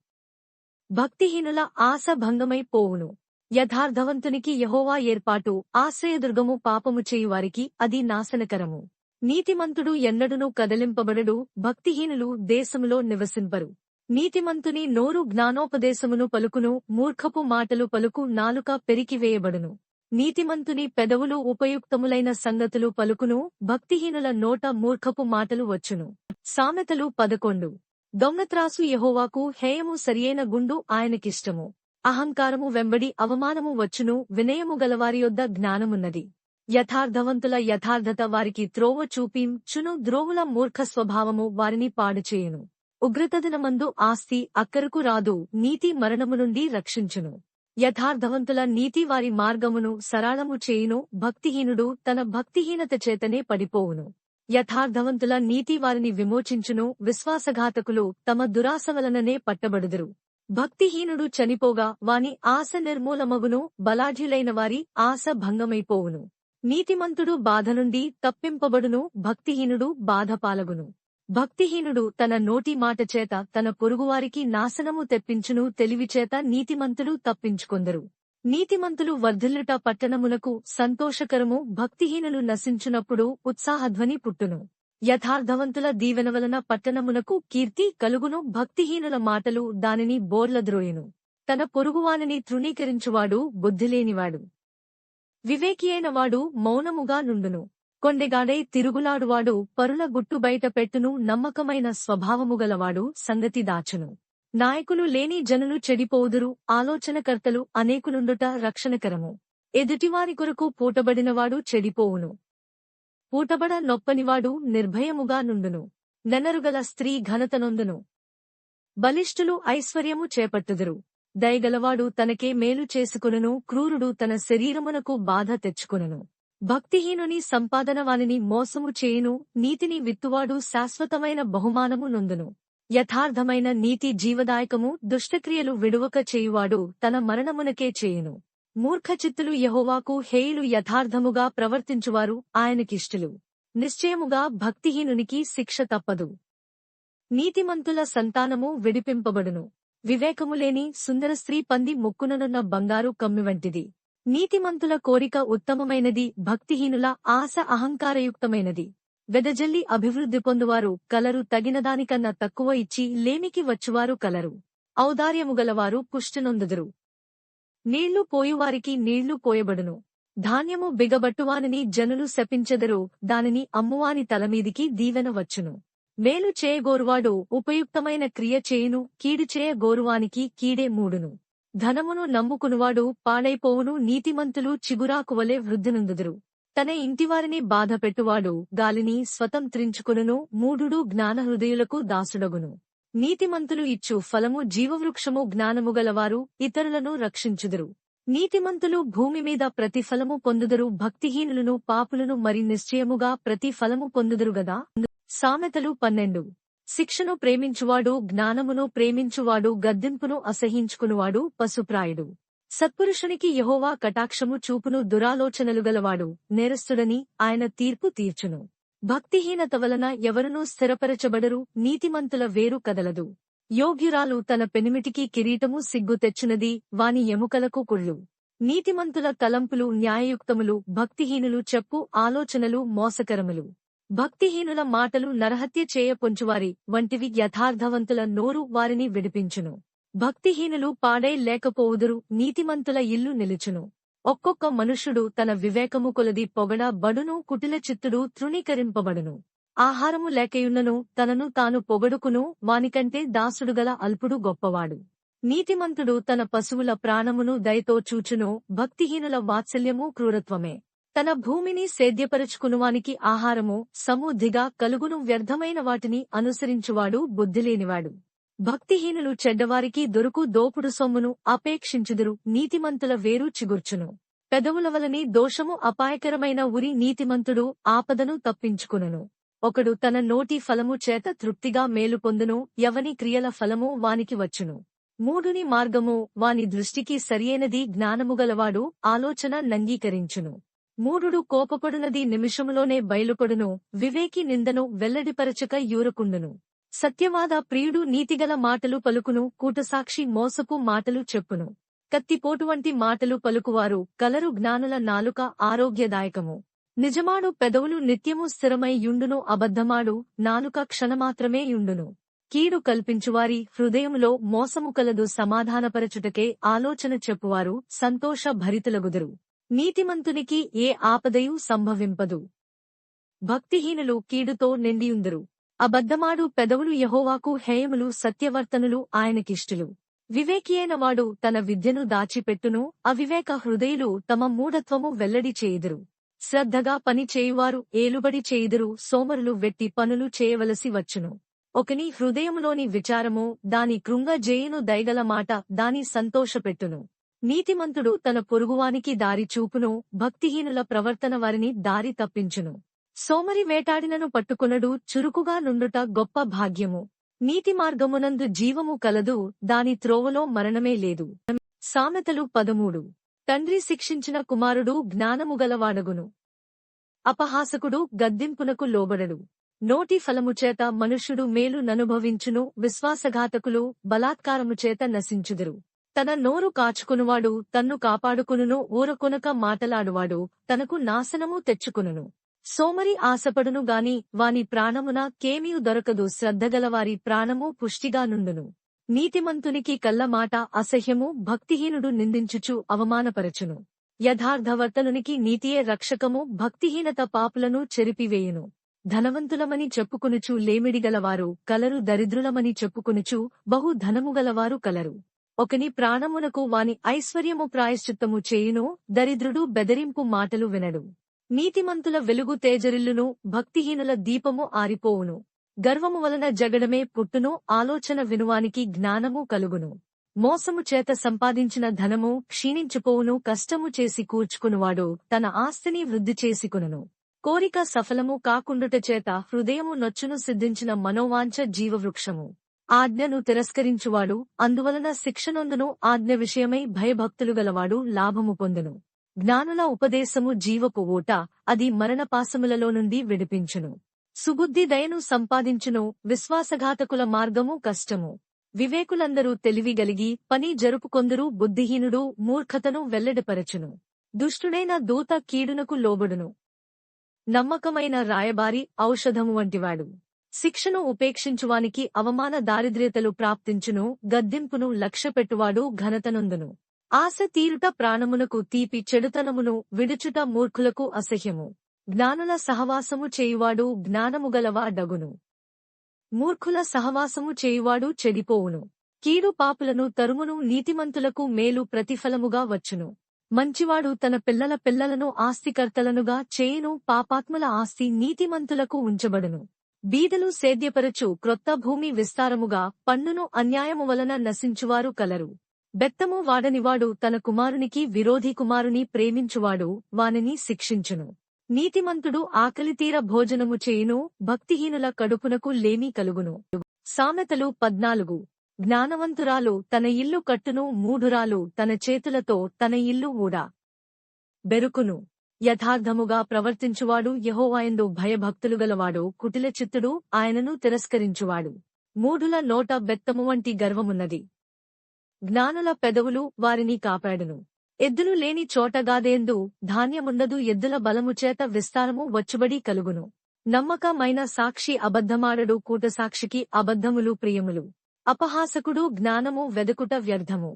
భక్తిహీనుల ఆశ భంగమై పోవును. యథార్థవంతునికి యెహోవా ఏర్పాటు, ఆశ్రయదుర్గము, పాపము చేయువారికి అది నాశనకరము. నీతిమంతుడు ఎన్నడునూ కదలింపబడడు, భక్తిహీనులు దేశములో నివసింపరు. నీతిమంతుని నోరు జ్ఞానోపదేశమును పలుకును, మూర్ఖపు మాటలు పలుకు నాలుక పెరికివేయబడును. నీతిమంతుని పెదవులు ఉపయుక్తములైన సంగతులు పలుకును, భక్తిహీనుల నోట మూర్ఖపు మాటలు వచ్చును. సామెతలు 11. దొంగత్రాసు యెహోవాకు హేయము, సరియైన గుండు ఆయనకిష్టము. అహంకారము వెంబడి అవమానము వచ్చును, వినయము గలవారి యొద్ద జ్ఞానమున్నది. యథార్థవంతుల యథార్థత వారికి త్రోవ చూపించును, ద్రోవుల మూర్ఖ స్వభావము వారిని పాడుచేయును. ఉగ్రతదినమందు ఆస్తి అక్కరకు రాదు, నీతి మరణము నుండి రక్షించును. యథార్థవంతుల నీతి వారి మార్గమును సరళము చేయును, భక్తిహీనుడు తన భక్తిహీనత చేతనే పడిపోవును. యథార్థవంతుల నీతి వారిని విమోచించును, విశ్వాసఘాతకులు తమ దురాశ వలననే పట్టబడుదురు. భక్తిహీనుడు చనిపోగా వాని ఆశ నిర్మూలమగును, బలాఢ్యులైన వారి ఆశ భంగమైపోవును. నీతిమంతుడు బాధ నుండి తప్పింపబడును, భక్తిహీనుడు బాధ పాలగును. భక్తిహీనుడు తన నోటి మాట చేత తన పొరుగువారికి నాశనము తెప్పించును, తెలివిచేత నీతిమంతులు తప్పించుకొందరు. నీతిమంతులు వర్ధిల్లుట పట్టణమునకు సంతోషకరము, భక్తిహీనులు నశించునప్పుడు ఉత్సాహధ్వని పుట్టును. యథార్థవంతుల దీవెన వలన పట్టణమునకు కీర్తి కలుగును, భక్తిహీనుల మాటలు దానిని బోర్లద్రోయును. తన పొరుగువానిని తృణీకరించువాడు బుద్ధిలేనివాడు. వివేకియైనవాడు మౌనముగా నుండును. కొండెగాడై తిరుగులాడువాడు పరుల గుట్టు బయట పెట్టును, నమ్మకమైన స్వభావముగలవాడు సంగతి దాచును. నాయకులు లేని జనులు చెడిపోవుదురు, ఆలోచనకర్తలు అనేకులుండుట రక్షణకరము. ఎదుటివారి కొరకు పూటబడినవాడు చెడిపోవును. పూటబడ నొప్పనివాడు నిర్భయముగా నుండును. నెనరుగల స్త్రీ ఘనతనొందును. బలిష్ఠులు ఐశ్వర్యము చేపట్టుదురు. దయగలవాడు తనకే మేలు చేసుకొనును. క్రూరుడు తన శరీరమునకు బాధ తెచ్చుకొనును. భక్తిహీనుని సంపాదన వానిని మోసము చేయును. నీతిని విత్తువాడు శాశ్వతమైన బహుమానము నొందును. యథార్థమైన నీతి జీవదాయకము. దుష్టక్రియలు విడువక చేయువాడు తన మరణమునకే చేయును. మూర్ఖచిత్తులు యెహోవాకు హేయులు. యథార్థముగా ప్రవర్తించువారు ఆయనకిష్టులు. నిశ్చయముగా భక్తిహీనునికి శిక్ష తప్పదు. నీతిమంతుల సంతానము విడిపింపబడును. వివేకములేని సుందర స్త్రీ పంది ముక్కుననున్న బంగారు కమ్మివంటిది. నీతిమంతుల కోరిక ఉత్తమమైనది. భక్తిహీనుల ఆశ అహంకారయుక్తమైనది. వెదజల్లి అభివృద్ధి పొందువారు కలరు. తగినదానికన్నా తక్కువ ఇచ్చి లేమికి వచ్చువారు కలరు. ఔదార్యముగలవారు పుష్టినొందుదురు. నీళ్లు పోయువారికి నీళ్లు పోయబడును. ధాన్యము బిగబట్టువానిని జనులు శపించెదరు. దానిని అమ్మువాని తలమీదికి దీవెన వచ్చును. మేలు చేయగోరువాడు ఉపయుక్తమైన క్రియ చేయును. కీడు చేయగోరువానికి కీడే మూడును. ధనమును నమ్ముకునువాడు పాడైపోవును. నీతిమంతులు చిగురాకువలే వృద్ధినొందుదురు. తన ఇంటివారిని బాధపెట్టువాడు గాలిని స్వతంత్రించుకొనును. మూఢుడు జ్ఞానహృదయులకు దాసుడగును. నీతిమంతులు ఇచ్చు ఫలము జీవవృక్షము. జ్ఞానముగలవారు ఇతరులను రక్షించుదురు. నీతిమంతులు భూమిమీద ప్రతిఫలము పొందుదురు. భక్తిహీనులను పాపులను మరి నిశ్చయముగా ప్రతిఫలము పొందుదురుగదా. సామెతలు 12. శిక్షను ప్రేమించువాడు జ్ఞానమును ప్రేమించువాడు గద్దింపును అసహించుకునువాడు పశుప్రాయుడు. సత్పురుషునికి యెహోవా కటాక్షము చూపును. దురాలోచనలు గలవాడు నేరస్తుడని ఆయన తీర్పు తీర్చును. భక్తిహీనత వలన ఎవరునూ స్థిరపరచబడరు. నీతిమంతుల వేరు కదలదు. యోగ్యురాలు తన పెనిమిటికి కిరీటము. సిగ్గు తెచ్చునది వాని ఎముకలకు కుళ్ళు. నీతిమంతుల తలంపులు న్యాయయుక్తములు. భక్తిహీనులు చెప్పు ఆలోచనలు మోసకరములు. భక్తిహీనుల మాటలు నరహత్య చేయ పొంచువారి వంటివి. యథార్థవంతుల నోరు వారిని విడిపించును. భక్తిహీనులు పాడై లేకపోవుదురు. నీతిమంతుల ఇల్లు నిలుచును. ఒక్కొక్క మనుష్యుడు తన వివేకము కొలది పొగడ బడును. కుటిల చిత్తుడు తృణీకరింపబడును. ఆహారము లేకయున్నను తనను తాను పొగడుకును. వానికంటే దాసుడుగల అల్పుడు గొప్పవాడు. నీతిమంతుడు తన పశువుల ప్రాణమును దయతో చూచును. భక్తిహీనుల వాత్సల్యము క్రూరత్వమే. తన భూమిని సేద్యపరచుకునువానికి ఆహారము సమృద్ధిగా కలుగును. వ్యర్థమైన వాటిని అనుసరించువాడు బుద్ధిలేనివాడు. భక్తిహీనులు చెడ్డవారికి దొరుకు దోపుడు సొమ్మును అపేక్షించుదురు. నీతిమంతుల వేరు చిగుర్చును. పెదవుల వలని దోషము అపాయకరమైన ఉరి. నీతిమంతుడు ఆపదను తప్పించుకునును. ఒకడు తన నోటి ఫలము చేత తృప్తిగా మేలు పొందును. ఎవని క్రియల ఫలము వానికి వచ్చును. మూఢుని మార్గము వాని దృష్టికి సరియైనది. జ్ఞానముగలవాడు ఆలోచన నంగీకరించును. మూఢుడు కోపపడునది నిమిషములోనే బయలుపడును. వివేకి నిందను వెల్లడిపరచక యూరకుండును. సత్యవాద ప్రియుడు నీతిగల మాటలు పలుకును. కూటసాక్షి మోసపు మాటలు చెప్పును. కత్తిపోటు వంటి మాటలు పలుకువారు కలరు. జ్ఞానుల నాలుక ఆరోగ్యదాయకము. నిజమాడు పెదవులు నిత్యము స్థిరమై యుండును. అబద్ధమాడు నాలుక క్షణమాత్రమే యుండును. కీడు కల్పించువారి హృదయములో మోసము కలదు. సమాధానపరచుటకే ఆలోచన చెప్పువారు సంతోష భరితులగుదురు. నీతిమంతునికి ఏ ఆపదయు సంభవింపదు. భక్తిహీనులు కీడుతో నిండియుందురు. అబద్ధమాడు పెదవులు యెహోవాకు హేయములు. సత్యవర్తనులు ఆయనకిష్టులు. వివేకియైన వాడు తన విద్యను దాచిపెట్టును. అవివేక హృదయులు తమ మూఢత్వము వెల్లడి చేయుదురు. శ్రద్ధగా పని చేయువారు ఏలుబడి చేయుదురు. సోమరులు వెట్టి పనులు చేయవలసి వచ్చును. ఒకని హృదయములోని విచారము దాని కృంగజేయును. దయగల మాట దాని సంతోషపెట్టును. నీతిమంతుడు తన పొరుగువానికి దారి చూపును. భక్తిహీనుల ప్రవర్తన వారిని దారి తప్పించును. సోమరి వేటాడినను పట్టుకొనడు. చురుకుగా నుండుట గొప్ప భాగ్యము. నీతి మార్గమునందు జీవము కలదు. దాని త్రోవలో మరణమే లేదు. సామెతలు 13. తండ్రి శిక్షించిన కుమారుడు జ్ఞానముగలవాడగును. అపహాసకుడు గద్దింపునకు లోబడడు. నోటి ఫలముచేత మనుష్యుడు మేలు ననుభవించును. విశ్వాసఘాతకులు బలాత్కారముచేత నశించుదురు. తన నోరు కాచుకునువాడు తన్ను కాపాడుకునును. ఊరకొనక మాటలాడువాడు తనకు నాశనము తెచ్చుకునును. సోమరి ఆశపడును గాని వాని ప్రాణమున కేమియు దొరకదు. శ్రద్ధగలవారి ప్రాణము పుష్టిగా నుండును. నీతిమంతునికి కల్లమాట అసహ్యము. భక్తిహీనుడు నిందించుచు అవమానపరచును. యథార్థవర్తనునికి నీతియే రక్షకము. భక్తిహీనత పాపులను చెరిపివేయును. ధనవంతులమని చెప్పుకొనుచు లేమిడిగలవారు కలరు. దరిద్రులమని చెప్పుకొనుచు బహు ధనముగలవారు కలరు. ఒకని ప్రాణమునకు వాని ఐశ్వర్యము ప్రాయశ్చిత్తము చేయును, దరిద్రుడు బెదరింపు మాటలు వినడు. నీతిమంతుల వెలుగు తేజరిల్లును, భక్తిహీనుల దీపము ఆరిపోవును. గర్వము వలన జగడమే పుట్టును, ఆలోచన వినువానికి జ్ఞానము కలుగును. మోసము చేత సంపాదించిన ధనము క్షీణించిపోవును, కష్టము చేసి కూర్చుకునివాడు తన ఆస్తిని వృద్ధి చేసుకొనును. కోరిక సఫలము కాకుండుట చేత హృదయము నొచ్చును, సిద్ధించిన మనోవాంఛ జీవవృక్షము. ఆజ్ఞను తిరస్కరించువాడు అందువలన శిక్షనొందును, ఆజ్ఞ విషయమై భయభక్తులు గలవాడు లాభము పొందును. జ్ఞానుల ఉపదేశము జీవపు ఊట, అది మరణపాశములలో నుండి విడిపించును. సుబుద్ధి దయను సంపాదించును, విశ్వాసఘాతకుల మార్గము కష్టము. వివేకులందరూ తెలివిగలిగి పని జరుపుకొందురు, బుద్ధిహీనుడు మూర్ఖతను వెల్లడిపరచును. దుష్టుడైన దూత కీడునకు లోబడును, నమ్మకమైన రాయబారి ఔషధము వంటివాడు. శిక్షను ఉపేక్షించువానికి అవమాన దారిద్ర్యతలు ప్రాప్తించును, గద్దింపును లక్ష్యపెట్టువాడు ఘనతనొందును. ఆశ తీరుట ప్రాణమునకు తీపి, చెడుతనమును విడుచుట మూర్ఖులకు అసహ్యము. జ్ఞానుల సహవాసము చేయువాడు జ్ఞానముగలవాడగును, మూర్ఖుల సహవాసము చేయువాడు చెడిపోవును. కీడు పాపులను తరుమును, నీతిమంతులకు మేలు ప్రతిఫలముగా వచ్చును. మంచివాడు తన పిల్లల పిల్లలను ఆస్తికర్తలనుగా చేయును, పాపాత్ముల ఆస్తి నీతిమంతులకు ఉంచబడును. బీదలు సేద్యపరచు క్రొత్త భూమి విస్తారముగా పన్నును, అన్యాయము వలన నశించువారు కలరు. బెత్తము వాడనివాడు తన కుమారునికి విరోధి, కుమారుని ప్రేమించువాడు వానిని శిక్షించును. నీతిమంతుడు ఆకలితీర భోజనము చేయును, భక్తిహీనుల కడుపునకు లేమి కలుగును. సామెతలు 14. జ్ఞానవంతురాలు తన ఇల్లు కట్టును, మూఢురాలు తన చేతులతో తన ఇల్లు ఊడ బెరుకును. యథార్థముగా ప్రవర్తించువాడు యెహోవాయందు భయభక్తులు గలవాడు కుటిలచిత్తుడు ఆయనను తిరస్కరించువాడు. మూఢుల నోట బెత్తము వంటి గర్వమున్నది, జ్ఞానుల పెదవులు వారిని కాపాడును. ఎద్దులు లేని చోట గాదేందు ధాన్యముండదు, ఎద్దుల బలముచేత విస్తారము వచ్చుబడి కలుగును. నమ్మకమైన సాక్షి అబద్ధమాడడు, కూటసాక్షికి అబద్ధములు ప్రియములు. అపహాసకుడు జ్ఞానము వెదకుట వ్యర్థము,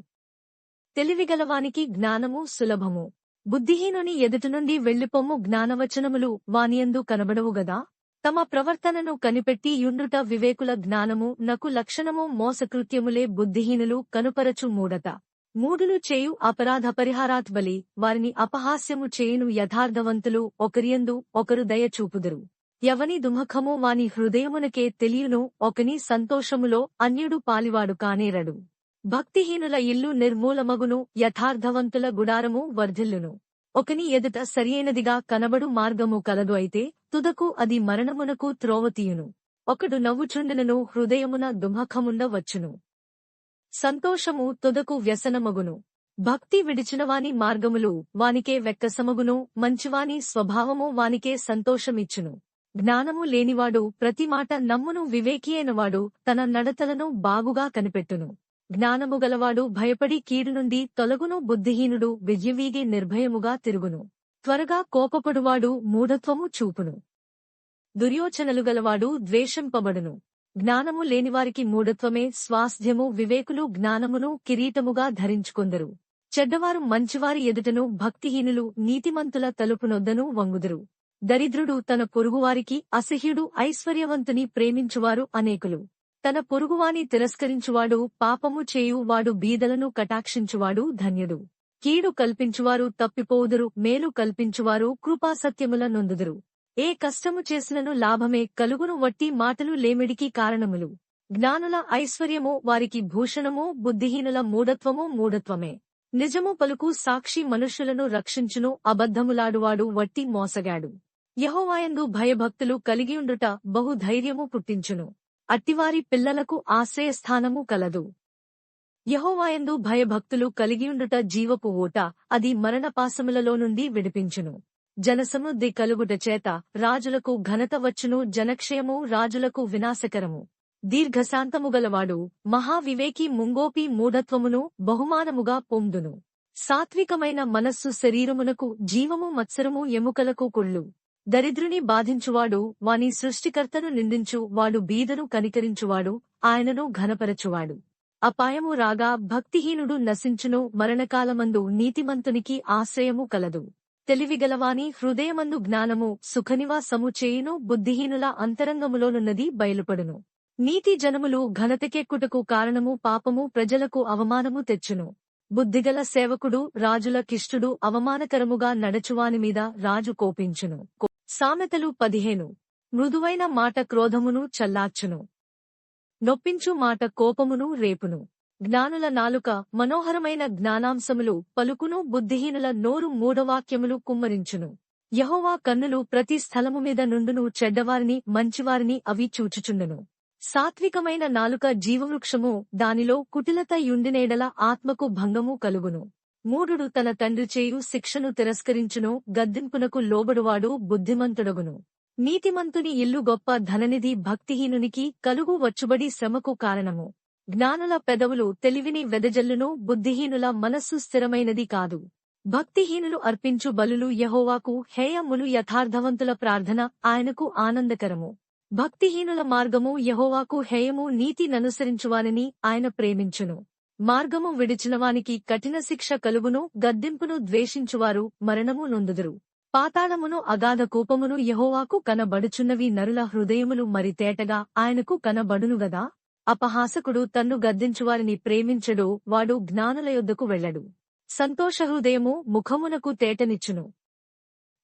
తెలివిగలవానికి జ్ఞానము సులభము. బుద్ధిహీనుని ఎదుటి వెళ్లిపొమ్ము, జ్ఞానవచనములు వానియందు కనబడవుగదా. తమ ప్రవర్తనను కనిపెట్టి యుండుట వివేకుల జ్ఞానము నకు లక్షణము. మోసకృత్యములే బుద్ధిహీనులు కనుపరచు మూఢత. మూఢులు చేయు అపరాధ పరిహారాత్ బలి, వారిని అపహాస్యము చేయును. యథార్థవంతులు ఒకరియందు ఒకరు దయ చూపుదురు. ఎవని దుముఖము వాని హృదయమునకే తెలియును, ఒకని సంతోషములో అన్యుడు పాలివాడు కానేరడు. భక్తిహీనుల ఇల్లు నిర్మూలమగును, యథార్థవంతుల గుడారము వర్ధిల్లును. ఒకని ఎదుట సరియైనదిగా కనబడు మార్గము కలదు, అయితే తుదకు అది మరణమునకు త్రోవతీయును. ఒకడు నవ్వుచుండునను, హృదయమున దుముఖముండవచ్చును. సంతోషము తుదకు వ్యసనమగును. భక్తి విడిచినవాని మార్గములు వానికే వెక్కసమగును, మంచివాని స్వభావము వానికే సంతోషమిచ్చును. జ్ఞానము లేనివాడు ప్రతి మాట నమ్మును, వివేకియైనవాడు తన నడతలను బాగుగా కనిపెట్టును. జ్ఞానము గలవాడు భయపడి కీడు నుండి తొలగును, బుద్ధిహీనుడు విజ్యవీగి నిర్భయముగా తిరుగును. త్వరగా కోపపడువాడు మూఢత్వము చూపును, దుర్యోచనలు గలవాడు ద్వేషింపబడును. జ్ఞానము లేనివారికి మూఢత్వమే స్వాస్థ్యము, వివేకులు జ్ఞానమును కిరీటముగా ధరించుకొందరు. చెడ్డవారు మంచివారి ఎదుటను, భక్తిహీనులు నీతిమంతుల తలుపునొద్దను వంగుదురు. దరిద్రుడు తన పొరుగువారికి అసహ్యుడు, ఐశ్వర్యవంతుని ప్రేమించువారు అనేకులు. తన పొరుగువాని తిరస్కరించువాడు పాపము చేయు, వాడు బీదలను కటాక్షించువాడు ధన్యుడు. కీడు కల్పించువారు తప్పిపోవుదురు, మేలు కల్పించువారు కృపాసత్యముల నొందుదురు. ఏ కష్టము చేసినను లాభమే కలుగును, వట్టి మాటలు లేమిడికి కారణములు. జ్ఞానుల ఐశ్వర్యము వారికి భూషణము, బుద్ధిహీనుల మూఢత్వము మూఢత్వమే. నిజము పలుకు సాక్షి మనుష్యులను రక్షించును, అబద్ధములాడువాడు వట్టి మోసగాడు. యెహోవాయందు భయభక్తులు కలిగియుండుట బహుధైర్యము పుట్టించును, అట్టివారి పిల్లలకు ఆశ్రయస్థానము కలదు. యెహోవాయందు భయభక్తులు కలిగియుండుట జీవపు ఊట, అది మరణపాశములలో నుండి విడిపించును. జనసమృద్ధి కలుగుట చేత రాజులకు ఘనత వచ్చును, జనక్షయము రాజులకు వినాశకరము. దీర్ఘశాంతముగలవాడు మహావివేకి ముంగోపి మూఢత్వమును బహుమానముగా పొందును. సాత్వికమైన మనస్సు శరీరమునకు జీవము, మత్సరము ఎముకలకు కొళ్ళు. దరిద్రుని బాధించువాడు వాని సృష్టికర్తను నిందించు, వాడు బీదను కనికరించువాడు ఆయనను ఘనపరచువాడు. అపాయము రాగా భక్తిహీనుడు నశించును, మరణకాలమందు నీతిమంతునికి ఆశ్రయము కలదు. తెలివిగలవాని హృదయమందు జ్ఞానము సుఖనివాసము చేయును, బుద్ధిహీనుల అంతరంగములోనున్నది బయలుపడును. నీతి జనములు ఘనతకెక్కుటకు కారణము పాపము ప్రజలకు అవమానము తెచ్చును. బుద్ధిగల సేవకుడు రాజుల కిష్టుడు అవమానకరముగా నడచువానిమీద రాజు కోపించును. సామెతలు 15. మృదువైన మాట క్రోధమును చల్లార్చును. నొప్పించు మాట కోపమును రేపును. జ్ఞానుల నాలుక మనోహరమైన జ్ఞానాంశములు పలుకును. బుద్ధిహీనుల నోరు మూఢవాక్యములు కుమ్మరించును. యెహోవా కన్నులు ప్రతి స్థలము మీద నుండును. చెడ్డవారిని మంచివారిని అవి చూచుచుండును. సాత్వికమైన నాలుక జీవవృక్షము, దానిలో కుటిలత యుండినేడల ఆత్మకు భంగము కలుగును. మూఢుడు తన తండ్రి చేయు శిక్షను తిరస్కరించును. గద్దింపునకు లోబడువాడు బుద్ధిమంతుడగును. నీతిమంతుని ఇల్లు గొప్ప ధననిధి. భక్తిహీనునికి కలుగు వచ్చుబడి శ్రమకు కారణము. జ్ఞానుల పెదవులు తెలివిని వెదజల్లును. బుద్ధిహీనుల మనస్సు స్థిరమైనది కాదు. భక్తిహీనులు అర్పించు బలులు యెహోవాకు హేయములు. యథార్థవంతుల ప్రార్థన ఆయనకు ఆనందకరము. భక్తిహీనుల మార్గము యెహోవాకు హేయము. నీతి ననుసరించువానిని ఆయన ప్రేమించును. మార్గము విడిచినవానికి కఠిన శిక్ష కలుగును. గద్దింపును ద్వేషించువారు మరణము నొందుదురు. పాతాళమును అగాధ కూపమును యెహోవాకు కనబడుచున్నవి. నరుల హృదయములు మరి తేటగా ఆయనకు కనబడునుగదా. అపహాసకుడు తన్ను గద్దించువారిని ప్రేమించడు. వాడు జ్ఞానుల యొద్దకు వెళ్ళడు. సంతోషహృదయము ముఖమునకు తేటనిచ్చును.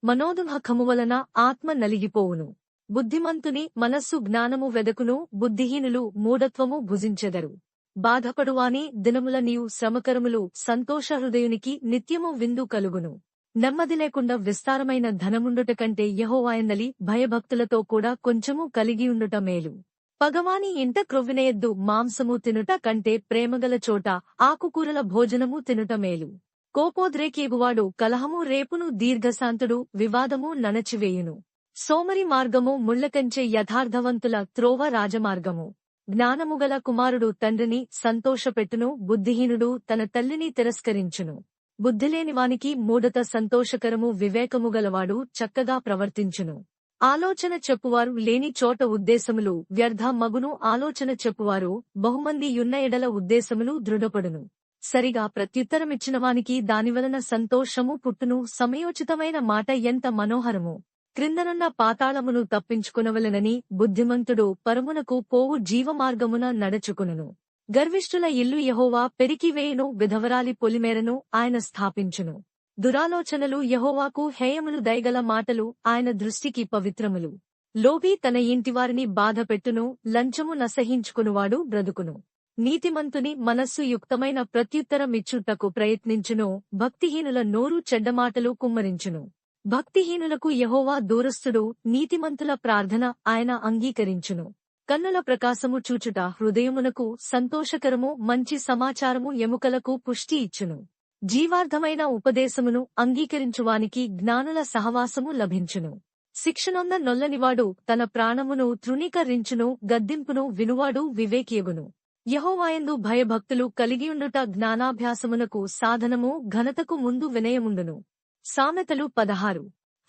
మనోదుఃఖము వలన ఆత్మ నలిగిపోవును. బుద్ధిమంతుని మనస్సు జ్ఞానము వెదకును. బుద్ధిహీనులు మూఢత్వము భుజించెదరు. బాధపడువాని దినముల నీవు శ్రమకరములు. సంతోషహృదయునికి నిత్యము విందు కలుగును. నెమ్మది లేకుండా విస్తారమైన ధనముండుట కంటే యెహోవాయందలి భయభక్తులతో కూడా కొంచెము కలిగియుండుట మేలు. పగవాని ఇంట క్రొవ్విన ఎద్దు మాంసము తినుట కంటే ప్రేమగల చోట ఆకుకూరల భోజనము తినుట మేలు. కోపోద్రేకియగువాడు కలహము రేపును. దీర్ఘశాంతుడు వివాదము నణచివేయును. సోమరి మార్గము ముళ్లకంచె. యథార్థవంతుల త్రోవ రాజమార్గము. జ్ఞానముగల కుమారుడు తండ్రిని సంతోషపెట్టును. బుద్ధిహీనుడు తన తల్లిని తిరస్కరించును. బుద్ధిలేనివానికి మూఢత సంతోషకరము. వివేకముగలవాడు చక్కగా ప్రవర్తించును. ఆలోచన చెప్పువారు లేని చోట ఉద్దేశములు వ్యర్థ మగును. ఆలోచన చెప్పువారు బహుమంది యున్న ఎడల ఉద్దేశములు దృఢపడును. సరిగా ప్రత్యుత్తరమిచ్చినవానికి దానివలన సంతోషము పుట్టును. సమయోచితమైన మాట ఎంత మనోహరము. క్రిందనున్న పాతాళమును తప్పించుకునవలెనని బుద్ధిమంతుడు పరమునకు పోవు జీవమార్గమున నడచుకునును. గర్విష్ఠుల ఇల్లు యెహోవా పెరికివేయును. విధవరాలి పొలిమేరను ఆయన స్థాపించును. దురాలోచనలు యెహోవాకు హేయములు. దయగల మాటలు ఆయన దృష్టికి పవిత్రములు. లోభి తన ఇంటివారిని బాధపెట్టును. లంచము నసహించుకునువాడు బ్రతుకును. నీతిమంతుని మనస్సు యుక్తమైన ప్రత్యుత్తరమిచ్చుటకు ప్రయత్నించును. భక్తిహీనుల నోరు చెడ్డమాటలు కుమ్మరించును. భక్తిహీనులకు యెహోవా దూరస్థుడు. నీతిమంతుల ప్రార్థన ఆయన అంగీకరించును. కన్నుల ప్రకాశము చూచుట హృదయమునకు సంతోషకరము. మంచి సమాచారము ఎముకలకు పుష్టి ఇచ్చును. జీవార్థమైన ఉపదేశమును అంగీకరించువానికి జ్ఞానుల సహవాసము లభించును. శిక్షనొంద నొల్లనివాడు తన ప్రాణమును తృణీకరించును. గద్దింపును వినువాడు వివేకియగును. యెహోవాయందు భయభక్తులు కలిగియుండుట జ్ఞానాభ్యాసమునకు సాధనము. ఘనతకు ముందు వినయముండును. సామెతలు 16.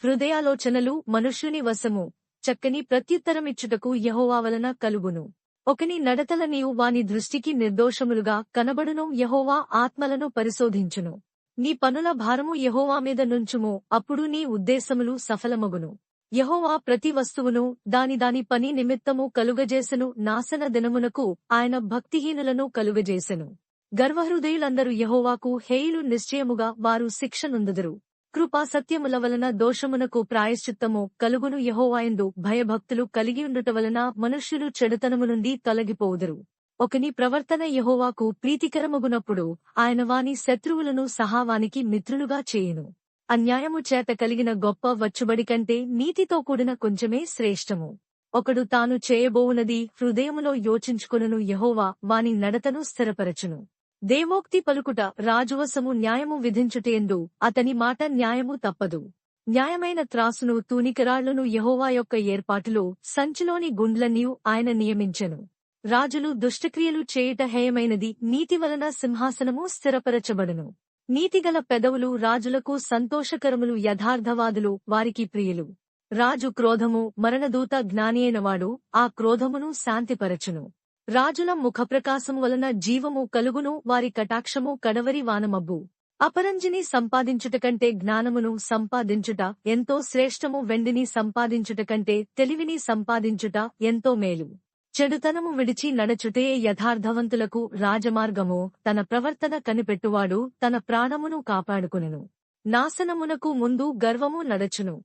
హృదయాలోచనలు మనుష్యుని వశము. చక్కని ప్రత్యుత్తరమిచ్చుటకు యెహోవా వలన కలుగును. ఒకని నడతల నీవు వాని దృష్టికి నిర్దోషములుగా కనబడును. యెహోవా ఆత్మలను పరిశోధించును. నీ పనుల భారము యెహోవా మీద నుంచుము. అప్పుడు నీ ఉద్దేశములు సఫలమగును. యెహోవా ప్రతి వస్తువును దాని పని నిమిత్తము కలుగజేసెను. నాశన దినమునకు ఆయన భక్తిహీనులను కలుగజేసెను. గర్వహృదయులందరూ యెహోవాకు హేయులు. నిశ్చయముగా వారు శిక్ష నొందుదురు. కృపాసత్యముల వలన దోషమునకు ప్రాయశ్చిత్తము కలుగును. యెహోవాయందు భయభక్తులు కలిగియుండుట వలన మనుష్యులు చెడుతనము నుండి తొలగిపోవుదురు. ఒకని ప్రవర్తన యెహోవాకు ప్రీతికరమగునప్పుడు ఆయన వాని శత్రువులను సహావానికి మిత్రులుగా చేయును. అన్యాయము చేత కలిగిన గొప్ప వచ్చుబడి కంటే నీతితో కూడిన కొంచెమే శ్రేష్టము. ఒకడు తాను చేయబోవునది హృదయములో యోచించుకొనును. యెహోవా వాని నడతను స్థిరపరచును. దేవోక్తి పలుకుట రాజువశము. న్యాయము విధించుటయందు అతని మాట న్యాయము తప్పదు. న్యాయమైన త్రాసును తూనికరాళ్లను యెహోవా యొక్క ఏర్పాటులో. సంచిలోని గుండ్లన్నీయు ఆయన నియమించెను. రాజులు దుష్టక్రియలు చేయుట హేయమైనది. నీతి వలన సింహాసనము స్థిరపరచబడును. నీతిగల పెదవులు రాజులకు సంతోషకరములు. యథార్థవాదులు వారికి ప్రియులు. రాజు క్రోధము మరణదూత. జ్ఞానియైనవాడు ఆ క్రోధమును శాంతిపరచును. రాజుల ముఖప్రకాశము వలన జీవము కలుగును. వారి కటాక్షము కడవరి వానమబ్బు. అపరంజిని సంపాదించుట కంటే జ్ఞానమును సంపాదించుట ఎంతో శ్రేష్టము. వెండిని సంపాదించుట కంటే తెలివిని సంపాదించుట ఎంతో మేలు. చెడుతనము విడిచి నడచుటే యథార్థవంతులకు రాజమార్గము. తన ప్రవర్తన కనిపెట్టువాడు తన ప్రాణమును కాపాడుకొనెను. నాశనమునకు ముందు గర్వము నడచును.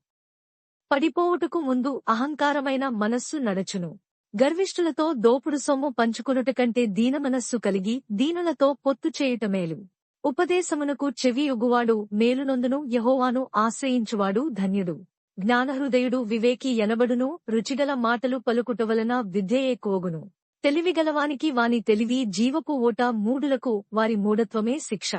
పడిపోవుటకు ముందు అహంకారమైన మనస్సు నడచును. గర్విష్ఠులతో దోపుడు సొమ్ము పంచుకొనుట కంటే దీనమనస్సు కలిగి దీనులతో పొత్తు చేయుట మేలు. ఉపదేశమునకు చెవియొగ్గువాడు మేలునొందును. యెహోవాను ఆశ్రయించువాడు ధన్యుడు. జ్ఞానహృదయుడు వివేకి ఎనబడును. రుచిగల మాటలు పలుకుట వలన విద్యయే కోగును. తెలివిగలవానికి వాని తెలివి జీవపు ఓట. మూఢులకు వారి మూఢత్వమే శిక్ష.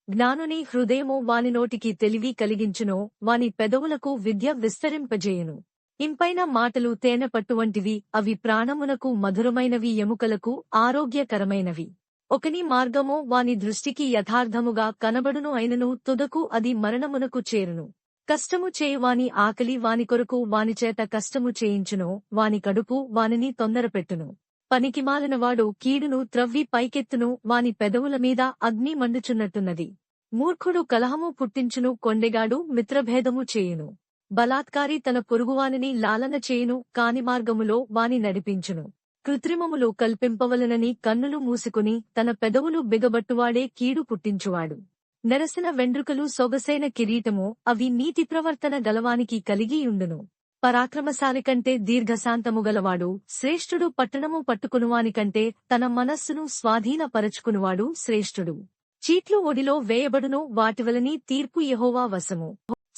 జ్ఞానుని హృదయము వాని నోటికి తెలివి కలిగించును. వాని పెదవులకు విద్య విస్తరింపజేయును. ఇంపైన మాటలు తేనె పట్టువంటివి. అవి ప్రాణమునకు మధురమైనవి, ఎముకలకు ఆరోగ్యకరమైనవి. ఒకని మార్గము వాని దృష్టికి యథార్థముగా కనబడును. అయినను తుదకు అది మరణమునకు చేరును. కష్టము చేయువాని ఆకలి వాని కొరకు వానిచేత కష్టము చేయించును. వాని కడుపు వానిని తొందరపెట్టును. పనికిమాలినవాడు కీడును త్రవ్వి పైకెత్తును. వాని పెదవుల మీద అగ్ని మండుచున్నట్టున్నది. మూర్ఖుడు కలహము పుట్టించును. కొండెగాడు మిత్రభేదము చేయును. బలాత్కారి తన పొరుగువానిని లాలన చేయును. కాని మార్గములో వాని నడిపించును. కృత్రిమములు కల్పింపవలనని కన్నులు మూసుకుని తన పెదవులు బిగబట్టువాడే కీడు పుట్టించువాడు. నెరసిన వెండ్రుకలు సొగసైన కిరీటము. అవి నీతి ప్రవర్తన గలవానికి కలిగియుండును. పరాక్రమశాలి కంటే దీర్ఘశాంతము గలవాడు శ్రేష్ఠుడు. పట్టణము పట్టుకునువానికంటే తన మనస్సును స్వాధీనపరచుకునువాడు శ్రేష్ఠుడు. చీట్లు ఒడిలో వేయబడును. వాటివలని తీర్పు యెహోవా వశము.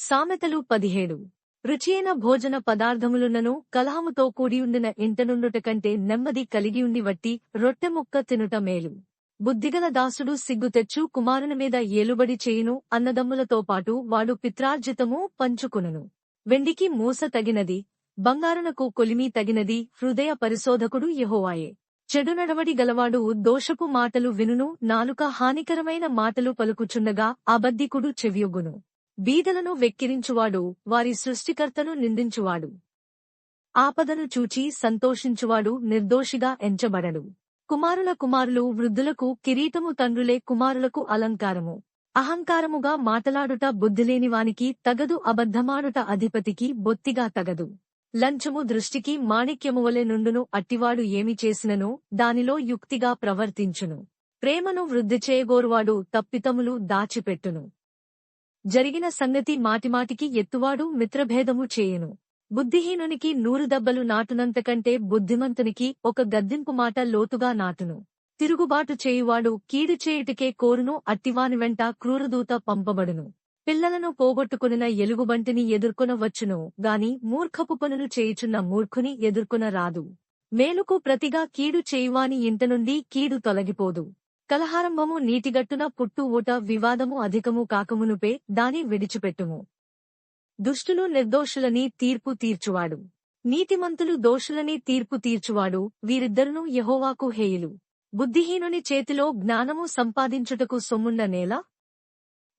సామెతలు 17. రుచియైన భోజన పదార్థములున్నను కలహముతో కూడియుండిన ఇంటనుండుట కంటే నెమ్మది కలిగియుండి వట్టి రొట్టె ముక్క తినుట మేలు. బుద్ధిగల దాసుడు సిగ్గు తెచ్చు కుమారుని మీద ఏలుబడి చేయును. అన్నదమ్ములతో పాటు వాడు పిత్రార్జితము పంచుకునును. వెండికి మూస తగినది, బంగారునకు కొలిమి తగినది. హృదయ పరిశోధకుడు యెహోవాయే. చెడు నడవడి గలవాడు దోషపు మాటలు వినును. నాలుక హానికరమైన మాటలు పలుకుచుండగా అబద్ధికుడు చెవియొగ్గును. బీదలను వెక్కిరించువాడు వారి సృష్టికర్తను నిందించువాడు. ఆపదను చూచి సంతోషించువాడు నిర్దోషిగా ఎంచబడడు. కుమారుల కుమారులు వృద్ధులకు కిరీటము. తండ్రులే కుమారులకు అలంకారము. అహంకారముగా మాటలాడుట బుద్ధిలేనివానికి తగదు. అబద్ధమాడుట అధిపతికి బొత్తిగా తగదు. లంచము దృష్టికి మాణిక్యము వలె నుండును. అట్టివాడు ఏమి చేసినను దానిలో యుక్తిగా ప్రవర్తించును. ప్రేమను వృద్ధి చేయగోరువాడు తప్పితములు దాచిపెట్టును. జరిగిన సంగతి మాటిమాటికి ఎత్తువాడు మిత్రభేదము చేయును. బుద్ధిహీనునికి 100 దెబ్బలు నాటునంతకంటే బుద్ధిమంతునికి ఒక గద్దింపు మాట లోతుగా నాటును. తిరుగుబాటు చేయువాడు కీడు చేయుటకే కోరును. అట్టివాని వెంట క్రూరదూత పంపబడును. పిల్లలను పోగొట్టుకునిన ఎలుగుబంటిని ఎదుర్కొనవచ్చును గాని మూర్ఖపు పనులు చేయుచున్న మూర్ఖుని ఎదుర్కొన రాదు. మేలుకు ప్రతిగా కీడు చేయువాని ఇంట నుండి కీడు తొలగిపోదు. కలహారంభము నీటిగట్టున పుట్టు ఊట. వివాదము అధికము కాకమునుపే దాని విడిచిపెట్టుము. దుష్టులు నిర్దోషులని తీర్పు తీర్చువాడు. నీతిమంతులు దోషులని తీర్పు తీర్చువాడు. వీరిద్దరును యెహోవాకు హేయులు. బుద్ధిహీనుని చేతిలో జ్ఞానము సంపాదించుటకు సొమ్మున్న నేల.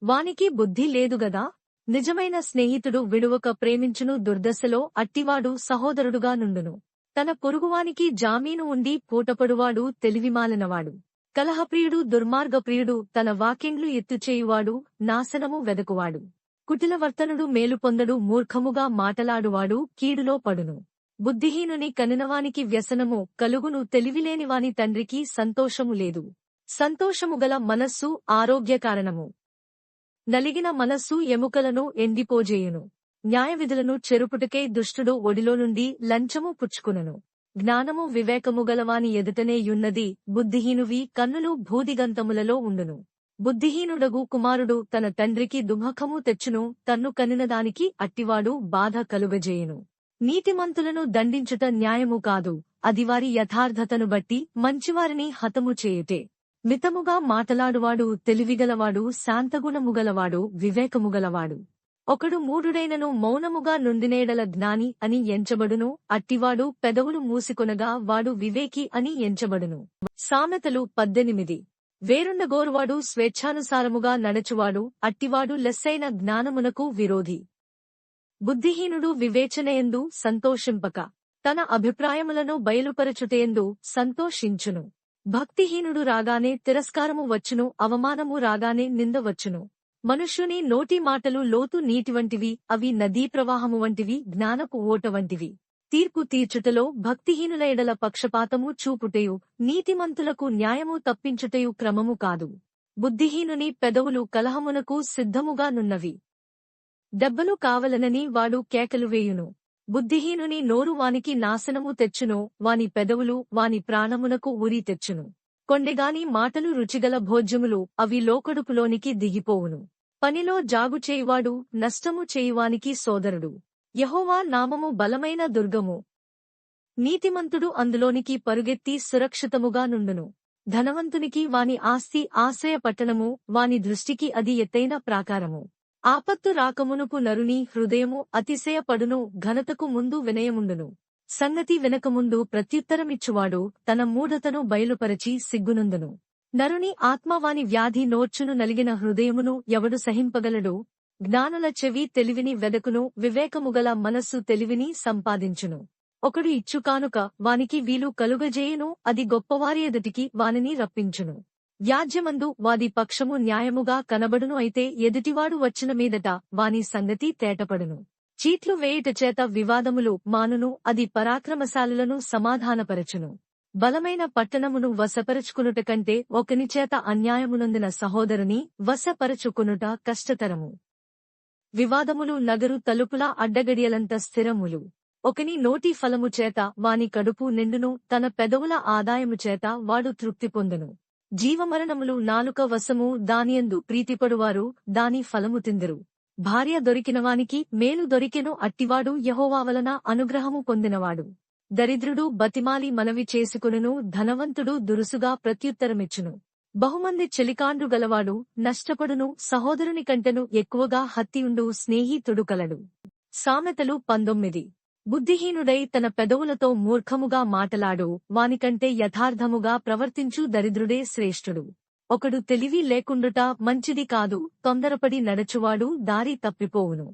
వానికి బుద్ధి లేదుగదా. నిజమైన స్నేహితుడు విడువక ప్రేమించును. దుర్దశలో అట్టివాడు సహోదరుడుగా నుండును. తన పొరుగువానికి జామీను ఉండి పూటపడువాడు తెలివిమాలినవాడు. కలహప్రియుడు దుర్మార్గప్రియుడు. తన వాక్యండ్లు ఎత్తుచేయువాడు నాశనము వెదకువాడు. కుటిలవర్తనుడు మేలు పొందడు. మూర్ఖముగా మాటలాడువాడు కీడులో పడును. బుద్ధిహీనుని కనినవానికి వ్యసనము కలుగును. తెలివిలేనివాని తండ్రికి సంతోషము లేదు. సంతోషముగల మనస్సు ఆరోగ్యకారణము. నలిగిన మనస్సు ఎముకలను ఎండిపోజేయును. న్యాయవిధులను చెరుపుటకై దుష్టుడు ఒడిలో నుండి లంచము పుచ్చుకునను. జ్ఞానము వివేకము గలవాని ఎదుటనే యున్నది. బుద్ధిహీనువి కన్నులు భూదిగంతములలో ఉండును. బుద్ధిహీనుడగు కుమారుడు తన తండ్రికి దుఃఖము తెచ్చును. తన్ను కనినదానికి అట్టివాడు బాధ కలుగజేయును. నీతిమంతులను దండించుట న్యాయము కాదు. అది వారి యథార్థతను బట్టి మంచివారిని హతము చేయుటే. మితముగా మాటలాడువాడు తెలివిగలవాడు. శాంతగుణముగలవాడు వివేకముగలవాడు. ఒకడు మూఢుడైనను మౌనముగా నుండినేడల జ్ఞాని అని ఎంచబడును. అట్టివాడు పెదవులు మూసికొనగా వాడు వివేకి అని ఎంచబడును. సామెతలు 18. వేరుండగోరువాడు స్వేచ్ఛానుసారముగా నడచువాడు. అట్టివాడు లెస్సైన జ్ఞానమునకు విరోధి. బుద్ధిహీనుడు వివేచనయందు సంతోషింపక తన అభిప్రాయములను బయలుపరచుటయందు సంతోషించును. భక్తిహీనుడు రాగానే తిరస్కారము వచ్చును. అవమానము రాగానే నింద వచ్చును. మనుష్యుని నోటి మాటలు లోతు నీటి వంటివి. అవి నదీ ప్రవాహము వంటివి. జ్ఞానపు ఓట వంటివి. తీర్పు తీర్చుటలో భక్తిహీనుల ఎడల పక్షపాతము చూపుటయు నీతిమంతులకు న్యాయము తప్పించుటయు క్రమము కాదు. బుద్ధిహీనుని పెదవులు కలహమునకు సిద్ధముగా నున్నవి. దెబ్బలు కావలనని వాడు కేకలు వేయును. బుద్ధిహీనుని నోరు వానికి నాశనము తెచ్చును, వాని పెదవులు వాని ప్రాణమునకు ఉరి తెచ్చును. కొండెగాని మాటలు రుచిగల భోజ్యములు, అవి లోకడుపులోనికి దిగిపోవును. పనిలో జాగు చేయువాడు నష్టము చేయువానికి సోదరుడు. యెహోవా నామము బలమైన దుర్గము. నీతిమంతుడు అందులోనికి పరుగెత్తి సురక్షితముగా నుండును. ధనవంతునికి వాని ఆస్తి ఆశ్రయ పట్టణము, వాని దృష్టికి అది ఎత్తైన ప్రాకారము. ఆపత్తు రాకమునుపు నరుని హృదయము అతిశయపడును, ఘనతకు ముందు వినయముండును. సంగతి వినకముందు ప్రత్యుత్తరమిచ్చువాడు తన మూఢతను బయలుపరచి సిగ్గునందును. నరుని ఆత్మవాని వ్యాధి నోర్చును, నలిగిన హృదయమును ఎవడు సహింపగలడు? జ్ఞానుల చెవి తెలివిని వెదకును, వివేకముగల మనస్సు తెలివిని సంపాదించును. ఒకడు ఇచ్చు కానుక వానికి వీలు కలుగజేయును, అది గొప్పవారి ఎదుటికి వానిని రప్పించును. వ్యాజ్యమందు వాది పక్షము న్యాయముగా కనబడును, అయితే ఎదుటివాడు వచ్చిన మీదట వాని సంగతి తేటపడును. చీట్లు వేయుట చేత వివాదములు మానును, అది పరాక్రమశాలులను సమాధానపరచును. బలమైన పట్టణమును వశపరచుకునుట కంటే ఒకనిచేత అన్యాయమునొందిన సహోదరుని వశపరచుకునుట కష్టతరము. వివాదములు నగరు తలుపుల అడ్డగడియలంత స్థిరములు. ఒకని నోటి ఫలము చేత వాని కడుపు నిండును, తన పెదవుల ఆదాయము చేత వాడు తృప్తి పొందును. జీవమరణములు నాలుక వశము, దానియందు ప్రీతిపడువారు దాని ఫలము తిందురు. భార్య దొరికినవానికి మేలు దొరికెను, అట్టివాడు యెహోవా వలన అనుగ్రహము పొందినవాడు. దరిద్రుడు బతిమాలి మనవి చేసుకునును, ధనవంతుడు దురుసుగా ప్రత్యుత్తరమిచ్చును. బహుమంది చెలికాండ్రు గలవాడు నష్టపడును, సహోదరుని కంటెను ఎక్కువగా హత్తియుండు స్నేహితుడు కలడు. సామెతలు 19. బుద్ధిహీనుడై తన పెదవులతో మూర్ఖముగా మాటలాడు, వానికంటే యథార్థముగా ప్రవర్తించు దరిద్రుడే శ్రేష్ఠుడు. ఒకడు తెలివి లేకుండుట మంచిది కాదు, తొందరపడి నడచువాడు దారి తప్పిపోవును.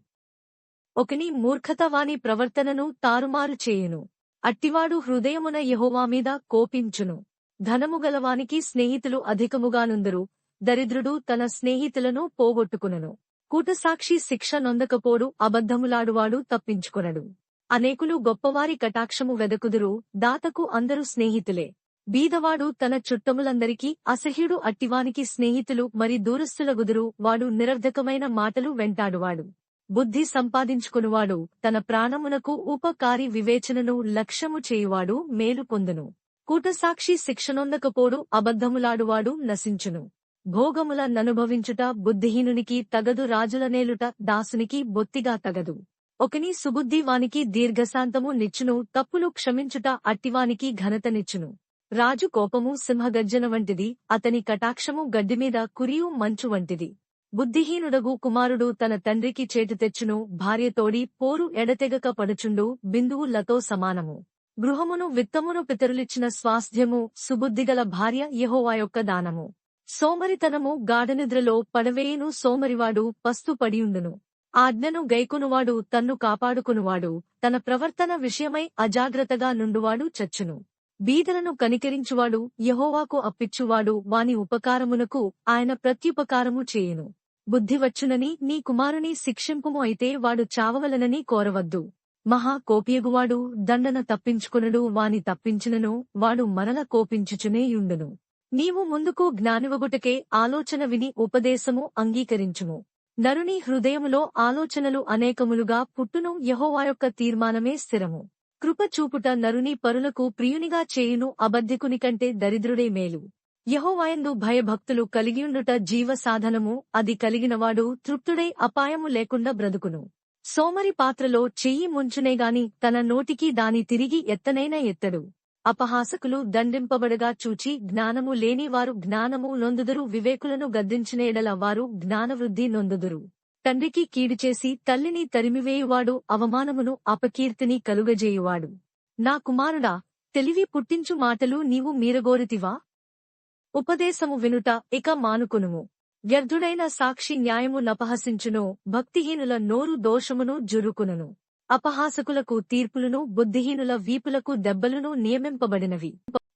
ఒకని మూర్ఖత వాని ప్రవర్తనను తారుమారు చేయును, అట్టివాడు హృదయమున యెహోవా మీద కోపించును. ధనముగలవానికి స్నేహితులు అధికముగానుందురు, దరిద్రుడు తన స్నేహితులను పోగొట్టుకునను. కూటసాక్షి శిక్ష నొందకపోడు, అబద్ధములాడువాడు తప్పించుకొనడు. అనేకులు గొప్పవారి కటాక్షము వెదకుదురు, దాతకు అందరు స్నేహితులే. బీదవాడు తన చుట్టములందరికీ అసహ్యుడు, అట్టివానికి స్నేహితులు మరి దూరస్థులగుదురు, వాడు నిరర్ధకమైన మాటలు వెంటాడువాడు. బుద్ధి సంపాదించుకునివాడు తన ప్రాణమునకు ఉపకారి, వివేచనను లక్ష్యము చేయువాడు మేలు పొందును. కూటసాక్షి శిక్షనొందకపోడు, అబద్ధములాడువాడు నశించును. భోగముల ననుభవించుట బుద్ధిహీనునికి తగదు, రాజులనేలుట దాసునికి బొత్తిగా తగదు. ఒకని సుబుద్ధి వానికి దీర్ఘశాంతము నిచ్చును, తప్పులు క్షమించుట అట్టివానికి ఘనతనిచ్చును. రాజు కోపము సింహగర్జన వంటిది, అతని కటాక్షము గడ్డిమీద కురియు మంచు వంటిది. బుద్ధిహీనుడగు కుమారుడు తన తండ్రికి చేటు తెచ్చును, భార్యతోడి పోరు ఎడతెగక పడుచుండు బిందువులతో సమానము. గృహమును విత్తమును పితరులిచ్చిన స్వాస్థ్యము, సుబుద్ధిగల భార్య యెహోవా యొక్క దానము. సోమరితనము గాఢనిద్రలో పడవేయును, సోమరివాడు పస్తు పడియుండును. ఆజ్ఞను గైకొనువాడు తన్ను కాపాడుకునువాడు, తన ప్రవర్తన విషయమై అజాగ్రత్తగా నుండువాడు చచ్చును. బీదలను కనికరించువాడు యెహోవాకు అప్పిచ్చువాడు, వాని ఉపకారమునకు ఆయన ప్రత్యుపకారము చేయును. బుద్ధివచ్చునని నీ కుమారుని శిక్షింపుము, అయితే వాడు చావవలనని కోరవద్దు. మహా కోపియగువాడు దండన తప్పించుకొనడు, వాని తప్పించినను వాడు మరల కోపించుచునేయుండును. నీవు ముందుకు జ్ఞానివగుటకే ఆలోచన విని ఉపదేశము అంగీకరించుము. నరుని హృదయములో ఆలోచనలు అనేకములుగా పుట్టును, యెహోవా యొక్క తీర్మానమే స్థిరము. కృప చూపుట నరుని పరులకు ప్రియునిగా చేయును, అబద్ధికుని కంటే దరిద్రుడే మేలు. యెహోవాయందు భయభక్తులు కలిగియుండుట జీవ సాధనము, అది కలిగినవాడు తృప్తుడై అపాయము లేకుండా బ్రతుకును. సోమరి పాత్రలో చెయ్యి ముంచునేగాని తన నోటికి దాని తిరిగి ఎత్తనైన ఎత్తడు. అపహాసకులు దండింపబడగా చూచి జ్ఞానము లేని వారు జ్ఞానము నొందుదురు, వివేకులను గద్దించిన ఎడల వారు జ్ఞానవృద్ధి నొందుదురు. తండ్రికి కీడుచేసి తల్లిని తరిమివేయువాడు అవమానమును అపకీర్తిని కలుగజేయువాడు. నా కుమారుడా, తెలివి పుట్టించు మాటలు నీవు మీరగోరితివా? ఉపదేశము వినుట ఇక మానుకొనుము. వ్యర్థుడైన సాక్షి న్యాయము నపహసించును, భక్తిహీనుల నోరు దోషమును జురుకునును. అపహాసకులకు తీర్పులను, బుద్ధిహీనుల వీపులకు దెబ్బలును నియమింపబడినవి.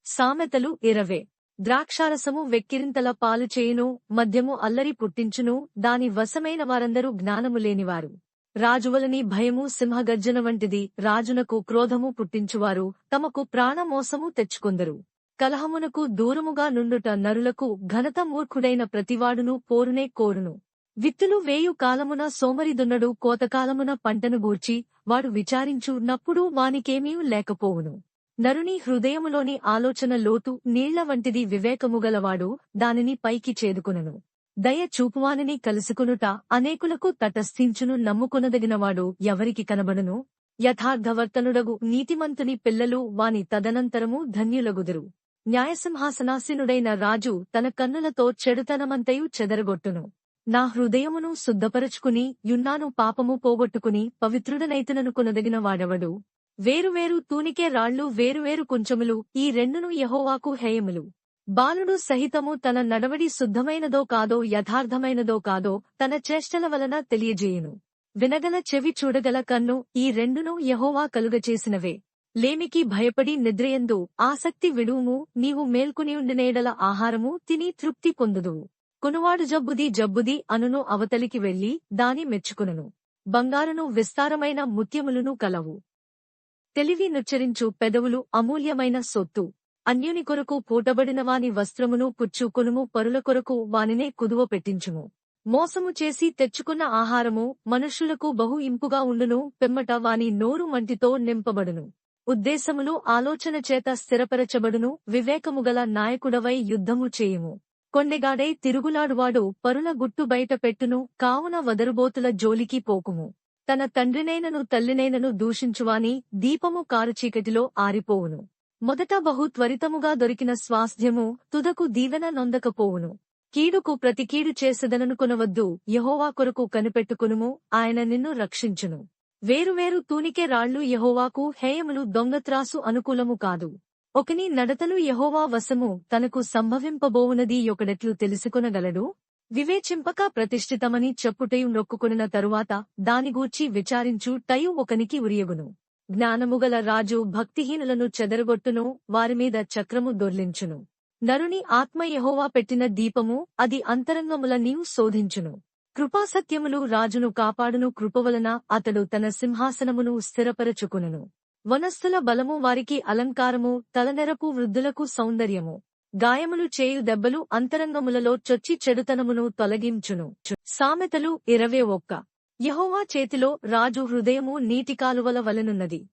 సామెతలు 20. ద్రాక్షారసము వెక్కిరింతల పాలు చేయును, మద్యము అల్లరి పుట్టించును, దాని వశమైన వారందరూ జ్ఞానము లేనివారు. రాజువలని భయము సింహగర్జన వంటిది. రాజునకు క్రోధము పుట్టించువారు తమకు ప్రాణమోసము తెచ్చుకొందరు. కలహమునకు దూరముగా నుండుట నరులకు ఘనత. మూర్ఖుడైన ప్రతివాడును పోరునే కోరును. విత్తులు వేయు కాలమున సోమరిదున్నడు కోతకాలమున పంటను గూర్చి వాడు విచారించున్నప్పుడు వానికేమీ లేకపోవును. నరుని హృదయములోని ఆలోచన లోతు నీళ్ల వంటిది. వివేకముగలవాడు దానిని పైకి చేదుకొనను. దయ చూపువానిని కలుసుకొనుట అనేకులకు తటస్థించును. నమ్ముకొనదగినవాడు ఎవరికి కనబడును. యథార్థవర్తనుడగు నీతిమంతుని పిల్లలు వాని తదనంతరము ధన్యులగుదురు. న్యాయసింహాసనాసీనుడైన రాజు తన కన్నులతో చెడుతనమంతయు చెదరగొట్టును. నా హృదయమును శుద్ధపరచుకుని యున్నాను, పాపము పోగొట్టుకుని పవిత్రుడనైతుననుకొనదగిన వాడెవడు. వేరువేరు తూనికే రాళ్లు, వేరువేరు కుంచములు, ఈ రెండును యెహోవాకు హేయములు. బాలుడు సహితము తన నడవడి శుద్ధమైనదో కాదో, యథార్థమైనదో కాదో తన చేష్టల వలన తెలియజేయును. వినగల చెవి, చూడగల కన్ను, ఈ రెండును యెహోవా కలుగచేసినవే. లేమికి భయపడి నిద్రయందు ఆసక్తి విడువుము. నీవు మేల్కొనియుండినేడల ఆహారము తిని తృప్తి పొందుదువు. కొనువాడు జబ్బుది అనును అవతలికి వెళ్లి దాని మెచ్చుకొనును. బంగారును విస్తారమైన ముత్యములును కలవు. తెలివి నుచ్చరించు పెదవులు అమూల్యమైన సొత్తు. అన్యుని కొరకు పూటబడినవాని వస్త్రమును పుచ్చుకొనుము. పరుల కొరకు వానినే కుదువ పెట్టించుము. మోసము చేసి తెచ్చుకున్న ఆహారము మనుష్యులకు బహు ఇంపుగా ఉండును. పిమ్మట వాని నోరు మంటితో నింపబడును. ఉద్దేశములు ఆలోచన చేత స్థిరపరచబడును. వివేకముగల నాయకుడవై యుద్ధము చేయుము. కొండెగాడై తిరుగులాడువాడు పరుల గుట్టు బయట పెట్టును. కావున వదరుబోతుల జోలికి పోకుము. తన తండ్రినైనను తల్లినైనను దూషించువాని దీపము కారుచీకటిలో ఆరిపోవును. మొదట బహు త్వరితముగా దొరికిన స్వాస్థ్యము తుదకు దీవెన నొందకపోవును. కీడుకు ప్రతి కీడు చేసెదననుకొనవద్దు. యెహోవా కొరకు కనిపెట్టుకొనుము, ఆయన నిన్ను రక్షించును. వేరువేరు తూనికే రాళ్లు యెహోవాకు హేయములు. దొంగత్రాసు అనుకూలము కాదు. ఒకని నడతలు యెహోవా వశము. తనకు సంభవింపబోవునది యొకడెట్లు తెలుసుకొనగలడు. వివేచింపక ప్రతిష్ఠితమని చెప్పుటయు నొక్కుకొనిన తరువాత దానిగూర్చి విచారించు టయు ఒకనికి ఉరియగును. జ్ఞానముగల రాజు భక్తిహీనులను చెదరగొట్టును. వారిమీద చక్రము దొర్లించును. నరుని ఆత్మ యెహోవా పెట్టిన దీపము, అది అంతరంగములనియు శోధించును. కృపాసత్యములు రాజును కాపాడును. కృపవలన అతడు తన సింహాసనమును స్థిరపరచుకొనును. వనస్థుల బలము వారికి అలంకారము. తలనెరపు వృద్ధులకు సౌందర్యము. గాయములు చేయు దెబ్బలు అంతరంగములలో చొచ్చి చెడుతనమును తొలగించును. సామెతలు 21. యెహోవా చేతిలో రాజు హృదయము నీటికాలువల వలెనున్నది.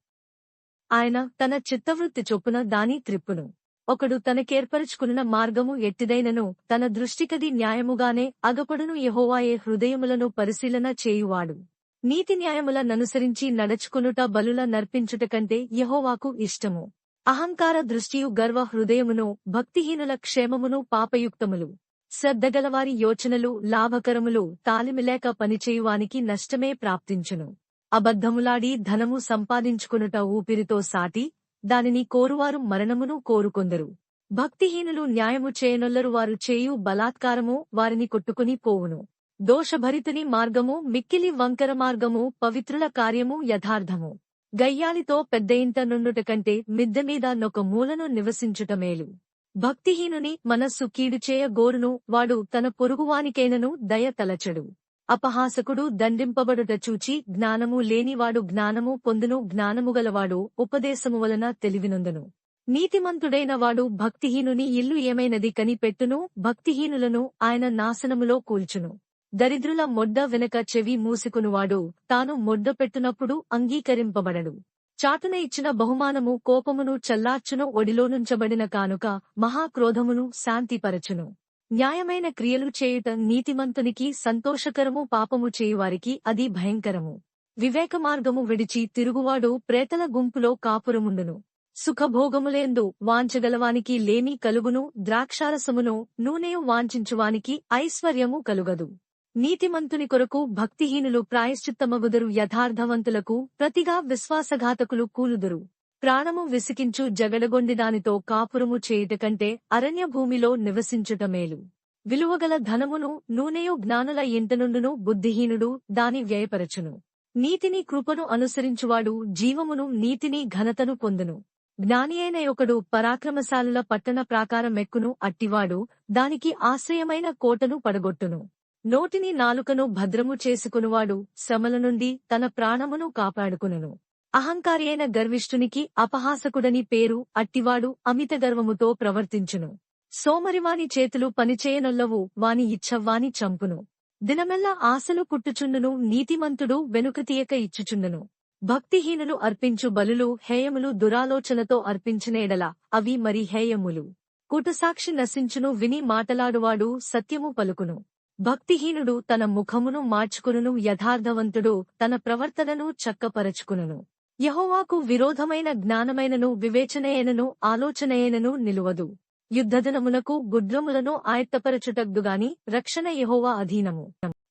ఆయన తన చిత్తవృత్తి చొప్పున దాని త్రిప్పును. ఒకడు తనకేర్పరచుకున్న మార్గము ఎట్టిదైనను తన దృష్టికది న్యాయముగానే అగపడును. యెహోవాయే హృదయములను పరిశీలన చేయువాడు. నీతి న్యాయముల ననుసరించి నడచుకొనుట బలుల నర్పించుట కంటే యెహోవాకు ఇష్టము. అహంకార దృష్టియు గర్వ హృదయమును, భక్తిహీనుల క్షేమమును పాపయుక్తములు. శ్రద్ధగలవారి యోచనలు లాభకరములు. తాలిమిలేక పనిచేయువానికి నష్టమే ప్రాప్తించును. అబద్ధములాడి ధనము సంపాదించుకొనుట ఊపిరితో సాటి. దానిని కోరువారు మరణమును కోరుకొందరు. భక్తిహీనులు న్యాయము చేయనొల్లరు. వారు చేయు బలాత్కారము వారిని కొట్టుకుని పోవును. దోషభరితుని మార్గము మిక్కిలి వంకర మార్గము. పవిత్రుల కార్యము యథార్థము. గయ్యాలితో పెద్ద ఇంట నుండుట కంటే మిద్దెమీద నొక మూలను నివసించుట మేలు. భక్తిహీనుని మనస్సు కీడుచేయ గోరును. వాడు తన పొరుగువానికైనను దయ తలచడు. అపహాసకుడు దండింపబడుట చూచి జ్ఞానము లేనివాడు జ్ఞానము పొందును. జ్ఞానముగలవాడు ఉపదేశము వలన తెలివినొందును. నీతిమంతుడైన వాడు భక్తిహీనుని ఇల్లు ఏమైనది కనిపెట్టును. భక్తిహీనులను ఆయన నాశనములో కూల్చును. దరిద్రుల మొడ్డ వెనక చెవి మూసుకునువాడు తాను మొడ్డ పెట్టునప్పుడు అంగీకరింపబడడు. చాటున ఇచ్చిన బహుమానము కోపమును చల్లార్చును. ఒడిలోనుంచబడిన కానుక మహాక్రోధమును శాంతిపరచును. న్యాయమైన క్రియలు చేయుట నీతిమంతునికి సంతోషకరము. పాపము చేయువారికి అది భయంకరము. వివేక మార్గము విడిచి తిరుగువాడు ప్రేతల గుంపులో కాపురముండును. సుఖభోగములేందు వాంఛగలవానికి లేమి కలుగును. ద్రాక్షారసమును నూనెయు వాంఛించువానికి ఐశ్వర్యము కలుగదు. నీతిమంతుని కొరకు భక్తిహీనులు ప్రాయశ్చిత్తమగుదురు. యథార్థవంతులకు ప్రతిగా విశ్వాసఘాతకులు కూలుదురు. ప్రాణము విసికించు జగడగొండిదానితో కాపురము చేయుట కంటే అరణ్య భూమిలో నివసించుట మేలు. విలువగల ధనమును నూనెయు జ్ఞానుల ఇంటనుండును. బుద్ధిహీనుడు దాని వ్యయపరచును. నీతిని కృపను అనుసరించువాడు జీవమును నీతిని ఘనతను పొందును. జ్ఞానియైన ఒకడు పరాక్రమశాలుల పట్టణ ప్రాకారమెక్కును. అట్టివాడు దానికి ఆశ్రయమైన కోటను పడగొట్టును. నోటిని నాలుకను భద్రము చేసుకునువాడు శ్రమల నుండి తన ప్రాణమును కాపాడుకునును. అహంకారి అయిన గర్విష్ఠునికి అపహాసకుడని పేరు, అట్టివాడు అమిత గర్వముతో ప్రవర్తించును. సోమరివాని చేతులు పనిచేయనొల్లవు, వాని ఇచ్ఛ వాని చంపును. దినమెల్లా ఆశలు పుట్టుచుండును, నీతిమంతుడు వెనుకతీయక ఇచ్చుచుండును. భక్తిహీనులు అర్పించు బలులు హేయములు, దురాలోచనతో అర్పించిన ఎడల అవి మరి హేయములు. కుటసాక్షి నశించును, విని మాటలాడువాడు సత్యము పలుకును. భక్తిహీనుడు తన ముఖమును మార్చుకును, యథార్థవంతుడు తన ప్రవర్తనను చక్కపరచుకును. యెహోవాకు విరోధమైన జ్ఞానమైనను వివేచనయైనను ఆలోచనయైనను నిలువదు. యుద్ధదినమునకు గుడ్రములను ఆయత్తపరచుటగ్దుగాని రక్షణ యెహోవా అధీనము.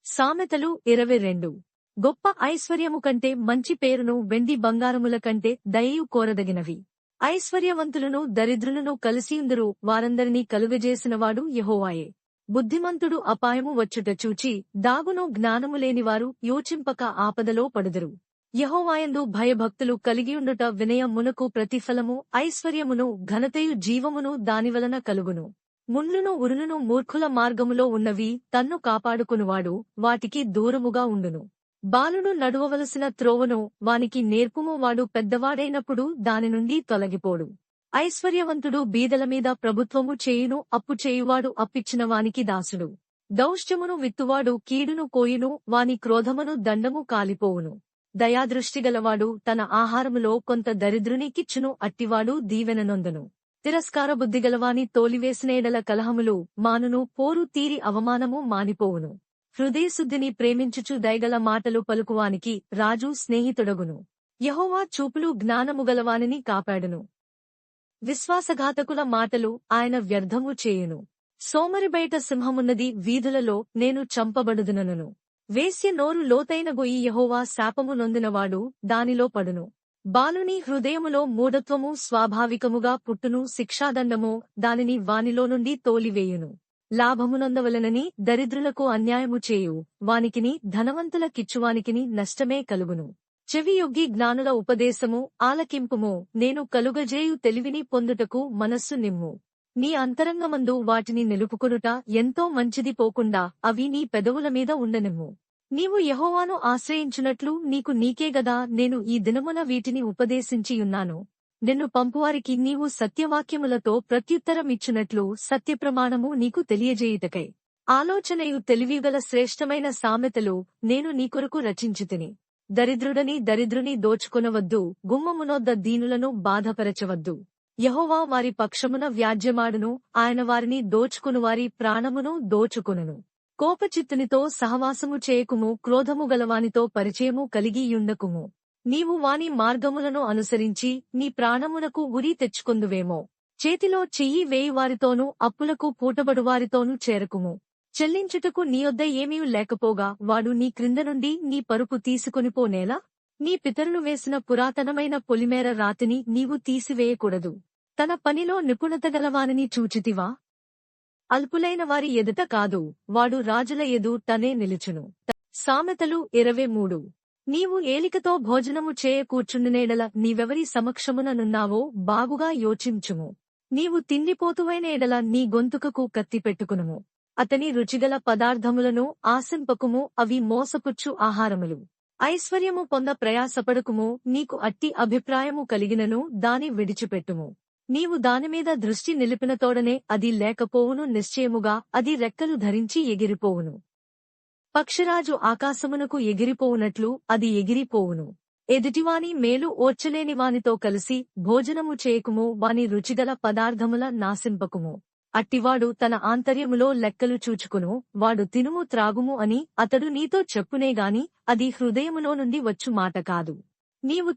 సామెతలు 22. గొప్ప ఐశ్వర్యము కంటే మంచి పేరును వెండి బంగారముల కంటే దయయు కోరదగినవి. ఐశ్వర్యవంతులను దరిద్రులను కలిసియుందురు, వారందరినీ కలుగజేసినవాడు యెహోవాయే. బుద్ధిమంతుడు అపాయము వచ్చుట చూచి దాగును, జ్ఞానము లేనివారు యోచింపక ఆపదలో పడుదురు. యెహోవాయందు భయభక్తులు కలిగియుండుట వినయమునకు ప్రతిఫలము, ఐశ్వర్యమును ఘనతయు జీవమును దానివలన కలుగును. ముండ్లును ఉరులును మూర్ఖుల మార్గములో ఉన్నవి, తన్ను కాపాడుకునువాడు వాటికి దూరముగా ఉండును. బాలుడు నడువవలసిన త్రోవను వానికి నేర్పుము, వాడు పెద్దవాడైనప్పుడు దాని నుండి తొలగిపోడు. ఐశ్వర్యవంతుడు బీదల మీద ప్రభుత్వము చేయును, అప్పు చేయువాడు అప్పిచ్చిన వానికి దాసుడు. దౌష్ట్యమును విత్తువాడు కీడును కోయును, వాని క్రోధమును దండము కాలిపోవును. దయాదృష్టిగలవాడు తన ఆహారములో కొంత దరిద్రునికిచ్చును, అట్టివాడు దీవెననొందును. తిరస్కార బుద్ధిగలవాని తోలివేసిన ఎడల కలహములు మానును, పోరు తీరి అవమానము మానిపోవును. హృదయశుద్ధిని ప్రేమించుచు దయగల మాటలు పలుకువానికి రాజు స్నేహితుడగును. యెహోవా చూపులు జ్ఞానముగలవానిని కాపాడును. విశ్వాసఘాతకుల మాటలు ఆయన వ్యర్థము చేయును. సోమరి బయట సింహమున్నది, వీధులలో నేను చంపబడుదునను. వేశ్య నోరు లోతైన గొయ్యి, యెహోవా శాపము నొందినవాడు దానిలో పడును. బాలుని హృదయములో మూఢత్వము స్వాభావికముగా పుట్టును, శిక్షాదండము దానిని వానిలో నుండి తోలివేయును. లాభమునొందవలనని దరిద్రులకు అన్యాయము చేయు, వానికిని ధనవంతులకిచ్చువానికిని నష్టమే కలుగును. చెవియొగ్గి జ్ఞానుల ఉపదేశము ఆలకింపుము, నేను కలుగజేయు తెలివిని పొందుటకు మనస్సు నిమ్ము. నీ అంతరంగమందు వాటిని నిలుపుకొనుట ఎంతో మంచిది, పోకుండా అవి నీ పెదవుల మీద ఉండనిమ్ము. నీవు యెహోవాను ఆశ్రయించునట్లు నీకు నీకే గదా నేను ఈ దినమున వీటిని ఉపదేశించియున్నాను. నిన్ను పంపువారికి నీవు సత్యవాక్యములతో ప్రత్యుత్తరమిచ్చునట్లు సత్యప్రమాణము నీకు తెలియజేయుటకై ఆలోచనయు తెలివిగల శ్రేష్టమైన సామెతలు నేను నీకొరకు రచించితిని. దరిద్రుడని దరిద్రుని దోచుకొనవద్దు, గుమ్మమునొద్ద దీనులను బాధపరచవద్దు. యెహోవా వారి పక్షమున వ్యాజ్యమాడును, ఆయన వారిని దోచుకునువారి ప్రాణమును దోచుకొనును. కోపచిత్తునితో సహవాసము చేయకుము, క్రోధము గలవానితో పరిచయము కలిగియుండకుము. నీవు వాని మార్గములను అనుసరించి నీ ప్రాణమునకు ఉరి తెచ్చుకొందువేమో. చేతిలో చెయ్యి వేయువారితోనూ అప్పులకు పూటబడువారితోనూ చేరకుము. చెల్లించుటకు నీయొద్ద ఏమీ లేకపోగా వాడు నీ క్రింద నుండి నీ పరుపు తీసుకొనిపోనేలా? నీ పితరులు వేసిన పురాతనమైన పొలిమేర రాతిని నీవు తీసివేయకూడదు. తన పనిలో నిపుణత గలవానిని చూచితివా? అల్పులైన వారి ఎదుట కాదు, వాడు రాజుల ఎదుటనే నిలుచును. సామెతలు 23. నీవు ఏలికతో భోజనము చేయ కూర్చుండునేడల నీవెవరి సమక్షమున నున్నావో బాగుగా యోచించుము. నీవు తిండిపోతువైన ఎడల నీ గొంతుకకు కత్తి పెట్టుకునుము. అతని రుచిగల పదార్థములను ఆశింపకుము, అవి మోసపుచ్చు ఆహారములు. ఐశ్వర్యము పొంద ప్రయాసపడకుము, నీకు అట్టి అభిప్రాయము కలిగినను దాని విడిచిపెట్టుము. నీవు దానిమీద దృష్టి నిలిపిన తోడనే అది లేకపోవును, నిశ్చయముగా అది రెక్కలు ధరించి ఎగిరిపోవును. పక్షిరాజు ఆకాశమునకు ఎగిరిపోవునట్లు అది ఎగిరిపోవును. ఎదుటివాని మేలు ఓర్చలేని వానితో కలిసి భోజనము చేయకుము, వాని రుచిగల పదార్థముల నాశింపకుము. అట్టివాడు తన ఆంతర్యములో లెక్కలు చూచుకును, వాడు తినుము త్రాగుము అని అతడు నీతో చెప్పునేగాని అది హృదయములో నుండి వచ్చు మాట కాదు. నీవు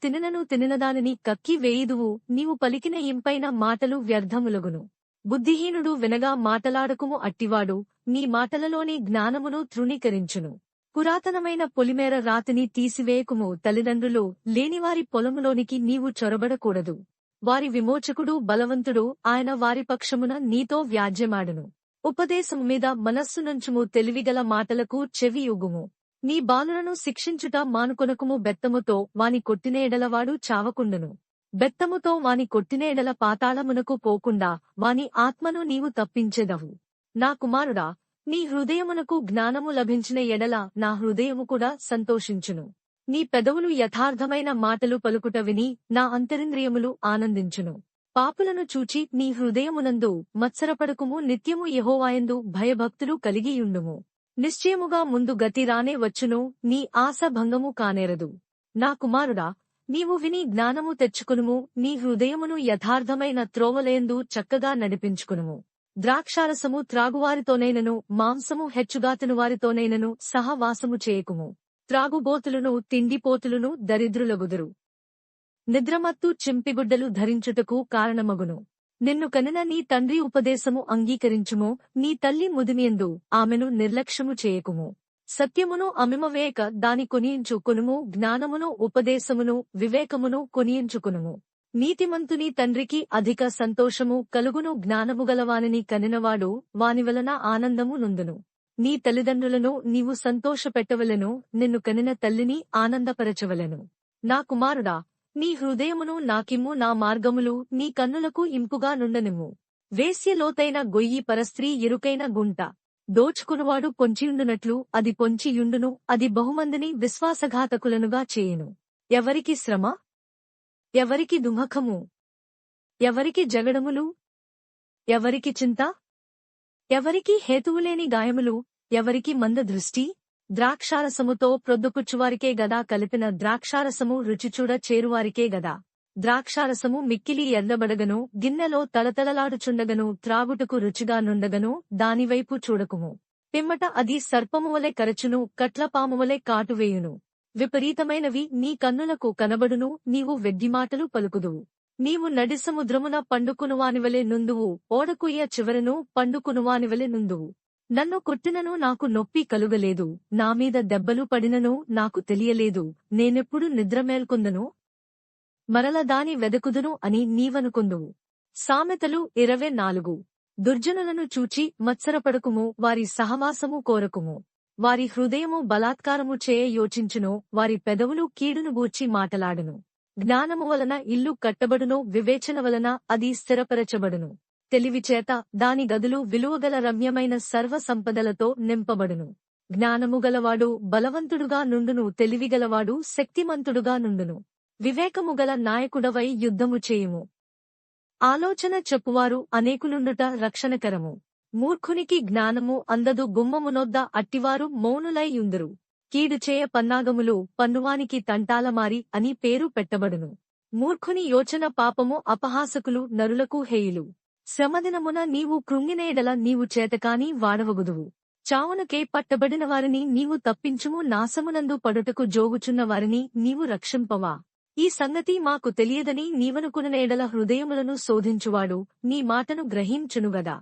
తినినదానిని కక్కి వేయుదువు, నీవు పలికిన ఇంపైన మాటలు వ్యర్థములగును. బుద్ధిహీనుడు వినగా మాటలాడకుము, అట్టివాడు నీ మాటలలోని జ్ఞానమును తృణీకరించును. పురాతనమైన పొలిమేర రాతిని తీసివేయకుము, తల్లిదండ్రులు లేనివారి పొలములోనికి నీవు చొరబడకూడదు. వారి విమోచకుడు బలవంతుడు, ఆయన వారి పక్షమున నీతో వ్యాజ్యమాడును. ఉపదేశము మీద మనస్సునుంచుము, తెలివిగల మాటలకు చెవియొగ్గుము. నీ బాలులను శిక్షించుట మానుకొనకుము, బెత్తముతో వాని కొట్టినేడలవాడు చావకుండును. బెత్తముతో వాని కొట్టినేడల పాతాళమునకు పోకుండా వాని ఆత్మను నీవు తప్పించెదవు. నా కుమారుడా, నీ హృదయమునకు జ్ఞానము లభించిన ఎడల నా హృదయము కూడా సంతోషించును. నీ పెదవులు యథార్థమైన మాటలు పలుకుట విని నా అంతరింద్రియములు ఆనందించును. పాపులను చూచి నీ హృదయమునందు మత్సరపడకుము. నిత్యము యెహోవాయందు భయభక్తులు కలిగియుండుము. నిశ్చయముగా ముందు గతి రానే వచ్చును, నీ ఆశ భంగము కానేరదు. నా కుమారుడా, నీవు విని జ్ఞానము తెచ్చుకునుము. నీ హృదయమును యథార్థమైన త్రోవలయందు చక్కగా నడిపించుకునుము. ద్రాక్షారసము త్రాగువారితోనైనను మాంసము హెచ్చుగా తినువారితోనైనను సహవాసము చేయకుము. త్రాగుబోతులను తిండిపోతులను దరిద్రులగుదురు. నిద్రమత్తు చింపిగుడ్డలు ధరించుటకు కారణమగును. నిన్ను కనిన నీ తండ్రి ఉపదేశము అంగీకరించుము. నీ తల్లి ముదిమియందు ఆమెను నిర్లక్ష్యము చేయకుము. సత్యమును అమిమవేక దాని కొనియించుకొనుము. జ్ఞానమును ఉపదేశమును వివేకమును కొనియించుకొనుము. నీతిమంతుని తండ్రికి అధిక సంతోషము కలుగును. జ్ఞానము గలవానిని కనినవాడు వానివలన ఆనందము నొందును. నీ తల్లిదండ్రులను నీవు సంతోషపెట్టవలెను. నిన్ను కనిన తల్లిని ఆనందపరచవలెను. నా కుమారుడా, నీ హృదయమును నాకిమ్ము. నా మార్గములు నీ కన్నులకు ఇంపుగా నుండనిమ్ము. వేశ్య లోతైన గొయ్యి పరస్త్రీ ఇరుకైన గుంట. దోచుకునువాడు పొంచియుండునట్లు అది పొంచియుండును. అది బహుమందిని విశ్వాసఘాతకులనుగా చేయును. ఎవరికి శ్రమ? ఎవరికి దుఃఖము? ఎవరికి జగడములు? ఎవరికి చింత? ఎవరికి హేతువులేని గాయములు? ఎవరికి మంద దృష్టి? ద్రాక్షారసముతో ప్రొద్దుపుచ్చువారికే గదా కలిపిన ద్రాక్షారసము రుచిచూడ చేరువారికే గదా. ద్రాక్షారసము మిక్కిలి ఎర్రబడగను, గిన్నెలో తళతళలాడుచుండగను, త్రాగుటకు రుచిగా నుండగను, దానివైపు చూడకుము. పిమ్మట అది సర్పమువలె కరచును, కట్లపామువలె కాటువేయును. విపరీతమైనవి నీ కన్నులకు కనబడును. నీవు వెడ్డిమాటలు పలుకుదువు. నీవు నడి సముద్రమున పండుకునువానివలె నుందువు. ఓడకుయ్య చివరను పండుకునువానివలె నుందువు. నన్ను కొట్టినను నాకు నొప్పి కలుగలేదు. నామీద దెబ్బలు పడినను నాకు తెలియలేదు. నేనెప్పుడు నిద్రమేల్కొందును? మరల దాని వెదకుదును అని నీవనుకొందువు. సామెతలు 24. దుర్జనులను చూచి మత్సరపడకుము. వారి సహవాసము కోరకుము. వారి హృదయము బలాత్కారము చేయ యోచించును. వారి పెదవులు కీడును గూర్చి మాటలాడును. జ్ఞానము వలన ఇల్లు కట్టబడును. వివేచన వలన అది స్థిరపరచబడును. తెలివిచేత దాని గదులు విలువగల రమ్యమైన సర్వ సంపదలతో నింపబడును. జ్ఞానము గలవాడు బలవంతుడుగా నుండును. తెలివిగలవాడు శక్తిమంతుడుగా నుండును. వివేకము గల నాయకుడవై యుద్ధము చేయుము. ఆలోచన చెప్పువారు అనేకులుండుట రక్షణకరము. మూర్ఖునికి జ్ఞానము అందదు. గుమ్మమునొద్ద అట్టివారు మౌనులై యుందురు. కీడు చేయ పన్నాగములు పన్నువానికి తంటాలమారి అని పేరు పెట్టబడును. మూర్ఖుని యోచన పాపము. అపహాసకులు నరులకు హేయులు. శ్రమదినమున నీవు కృంగినేడల నీవు చేతకాని వాడవగుదువు. చావునకే పట్టబడిన వారిని నీవు తప్పించుము. నాశమునందు పడుటకు జోగుచున్న వారిని నీవు రక్షింపవా? ఈ సంగతి మాకు తెలియదని నీవనుకునేడల హృదయములను శోధించువాడు నీ మాటను గ్రహించునుగదా.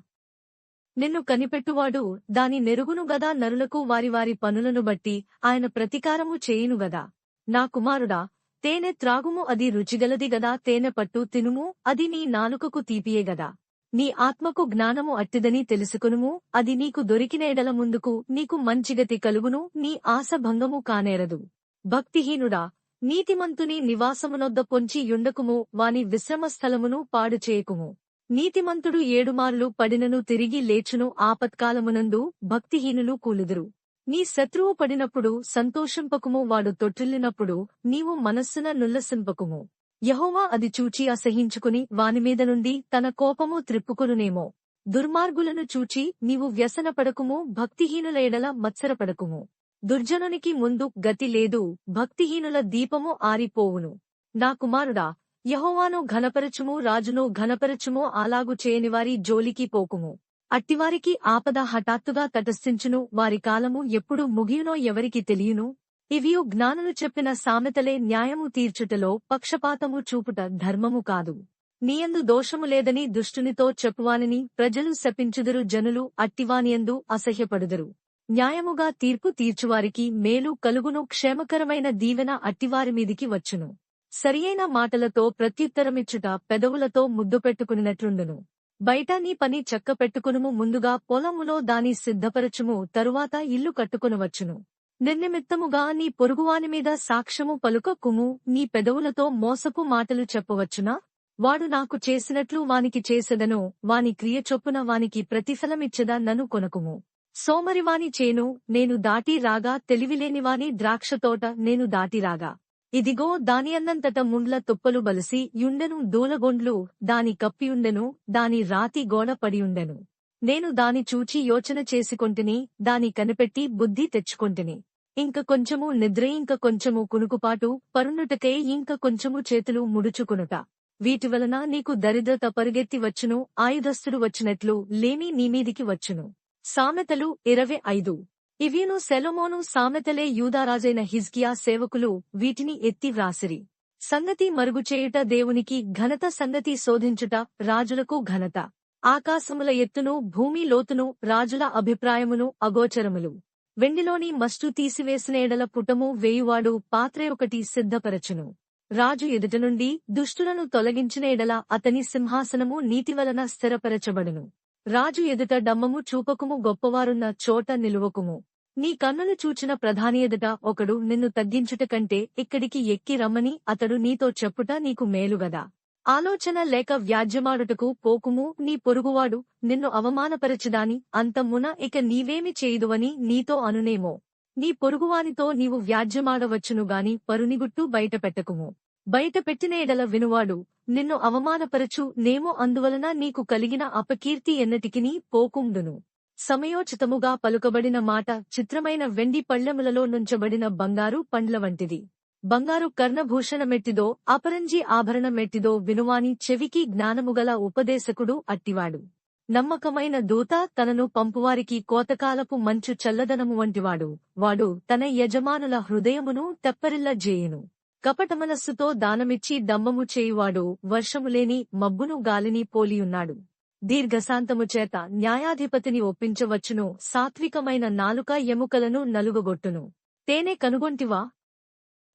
నిన్ను కనిపెట్టువాడు దాని నెరుగునుగదా. నరులకు వారి వారి పనులను బట్టి ఆయన ప్రతికారము చేయునుగదా. నా కుమారుడా, తేనె త్రాగుము. అది రుచిగలది గదా. తేనె పట్టు తినుము. అది నీ నాలుకకు తీపియే గదా. నీ ఆత్మకు జ్ఞానము అట్టిదని తెలుసుకొనుము. అది నీకు దొరికినేడల ముందుకు నీకు మంచిగతి కలుగును. నీ ఆశ భంగము కానేరదు. భక్తిహీనుడా, నీతిమంతుని నివాసమునొద్ద పొంచి యుండకుము. వాని విశ్రమస్థలమును పాడు చేయకుము. నీతిమంతుడు 7 మార్లు పడినను తిరిగి లేచును. ఆపత్కాలమునందు భక్తిహీనులు కూలుదురు. నీ శత్రువు పడినప్పుడు సంతోషింపకుము. వాడు తొట్టిల్లినప్పుడు నీవు మనస్సున నుల్లసింపకుము. యెహోవా అది చూచి అసహించుకుని వానిమీద నుండి తన కోపము త్రిప్పుకొనునేమో. దుర్మార్గులను చూచి నీవు వ్యసనపడకుము. భక్తిహీనుల ఎడల మత్సరపడకుము. దుర్జనునికి ముందు గతి లేదు. భక్తిహీనుల దీపము ఆరిపోవును. నా కుమారుడా, యెహోవాను ఘనపరచుము. రాజును ఘనపరచుము. అలాగు చేయనివారి జోలికి పోకుము. అట్టివారికి ఆపద హఠాత్తుగా తటస్థించును. వారి కాలము ఎప్పుడు ముగియునో ఎవరికి తెలియును? ఇవియు జ్ఞానులు చెప్పిన సామెతలే. న్యాయము తీర్చుటలో పక్షపాతము చూపుట ధర్మము కాదు. నీయందు దోషము లేదని దుష్టునితో చెప్పువానిని ప్రజలు శపించుదురు. జనులు అట్టివానియందు అసహ్యపడుదురు. న్యాయముగా తీర్పు తీర్చువారికి మేలు కలుగును. క్షేమకరమైన దీవెన అట్టివారి మీదికి వచ్చును. సరియైన మాటలతో ప్రత్యుత్తరమిచ్చుట పెదవులతో ముద్దు పెట్టుకునినట్లుండును. బయట నీ పని చక్క పెట్టుకునుము. ముందుగా పొలములో దాని సిద్ధపరచుము. తరువాత ఇల్లు కట్టుకొనవచ్చును. నిర్నిమిత్తముగా నీ పొరుగువాని మీద సాక్ష్యము పలుకకుము. నీ పెదవులతో మోసపు మాటలు చెప్పవచ్చునా? వాడు నాకు చేసినట్లు వానికి చేసెదను. వాని క్రియ చొప్పున వానికి ప్రతిఫలమిచ్చదా. నన్ను కొనకుము. సోమరివాని చేను నేను దాటి రాగా, తెలివిలేనివాని ద్రాక్షతోట నేను దాటిరాగా. ఇదిగో దాని అన్నంతట ముండ్ల తుప్పలు బలిసి యుండెను, దూలగొండ్లు దాని కప్పియుండెను, దాని రాతి గోడ పడియుండెను. నేను దాని చూచి యోచన చేసికొంటిని, దాని కనిపెట్టి బుద్ధి తెచ్చుకొంటిని. ఇంక కొంచెము నిద్ర, ఇంక కొంచెము కునుకుపాటు, పరుండుటకై ఇంక కొంచెము చేతులు ముడుచుకునుట. వీటివలన నీకు దరిద్రత పరుగెత్తి వచ్చును, ఆయుధస్థుడు వచ్చినట్లు లేమి నీమీదికి వచ్చును. సామెతలు 25. ఇవిను సొలొమోను సామెతలే. యూదారాజైన హిజ్కియా సేవకులు వీటిని ఎత్తి వ్రాసిరి. సంగతి మరుగుచేయుట దేవునికి ఘనత, సంగతి శోధించుట రాజులకు ఘనత. ఆకాశముల ఎత్తును, భూమి లోతును, రాజుల అభిప్రాయమును అగోచరములు. వెండిలోని మస్టు తీసివేసిన ఎడల పుటము వేయువాడు పాత్ర ఒకటి సిద్ధపరచును. రాజు ఎదుట నుండి దుష్టులను తొలగించిన ఎడల అతని సింహాసనము నీతివలన స్థిరపరచబడును. రాజు ఎదుట డమ్మము చూపకుము, గొప్పవారున్న చోట నిలువకుము. నీ కన్నులు చూచిన ప్రధాని ఎదుట ఒకడు నిన్ను తగ్గించుట కంటే ఇక్కడికి ఎక్కి రమ్మని అతడు నీతో చెప్పుట నీకు మేలుగదా. ఆలోచన లేక వ్యాజ్యమాడుటకు పోకుము. నీ పొరుగువాడు నిన్ను అవమానపరచుదాని అంతమున ఇక నీవేమి చేయుదువని నీతో అనునేమో. నీ పొరుగువానితో నీవు వ్యాజ్యమాడవచ్చునుగాని పరునిగుట్టు బయటపెట్టకుము. బయటపెట్టిన ఎడల వినువాడు నిన్ను అవమానపరచు నేమో, అందువలన నీకు కలిగిన అపకీర్తి ఎన్నటికినీ పోకుండును. సమయోచితముగా పలుకబడిన మాట చిత్రమైన వెండి పళ్ళెములలో నుంచబడిన బంగారు పండ్ల వంటిది. బంగారు కర్ణభూషణమెట్టిదో, అపరంజి ఆభరణమెట్టిదో వినువాని చెవికి జ్ఞానముగల ఉపదేశకుడు అట్టివాడు. నమ్మకమైన దూత తనను పంపువారికి కోతకాలపు మంచు చల్లదనము వంటివాడు. వాడు తన యజమానుల హృదయమును తెప్పరిల్ల జేయును. కపటమనస్సుతో దానమిచ్చి దంభము చేయువాడు వర్షములేని మబ్బును గాలిని పోలియున్నాడు. దీర్ఘశాంతము చేత న్యాయాధిపతిని ఒప్పించవచ్చును, సాత్వికమైన నాలుక ఎముకలను నలుగగొట్టును. తేనె కనుగొంటివా?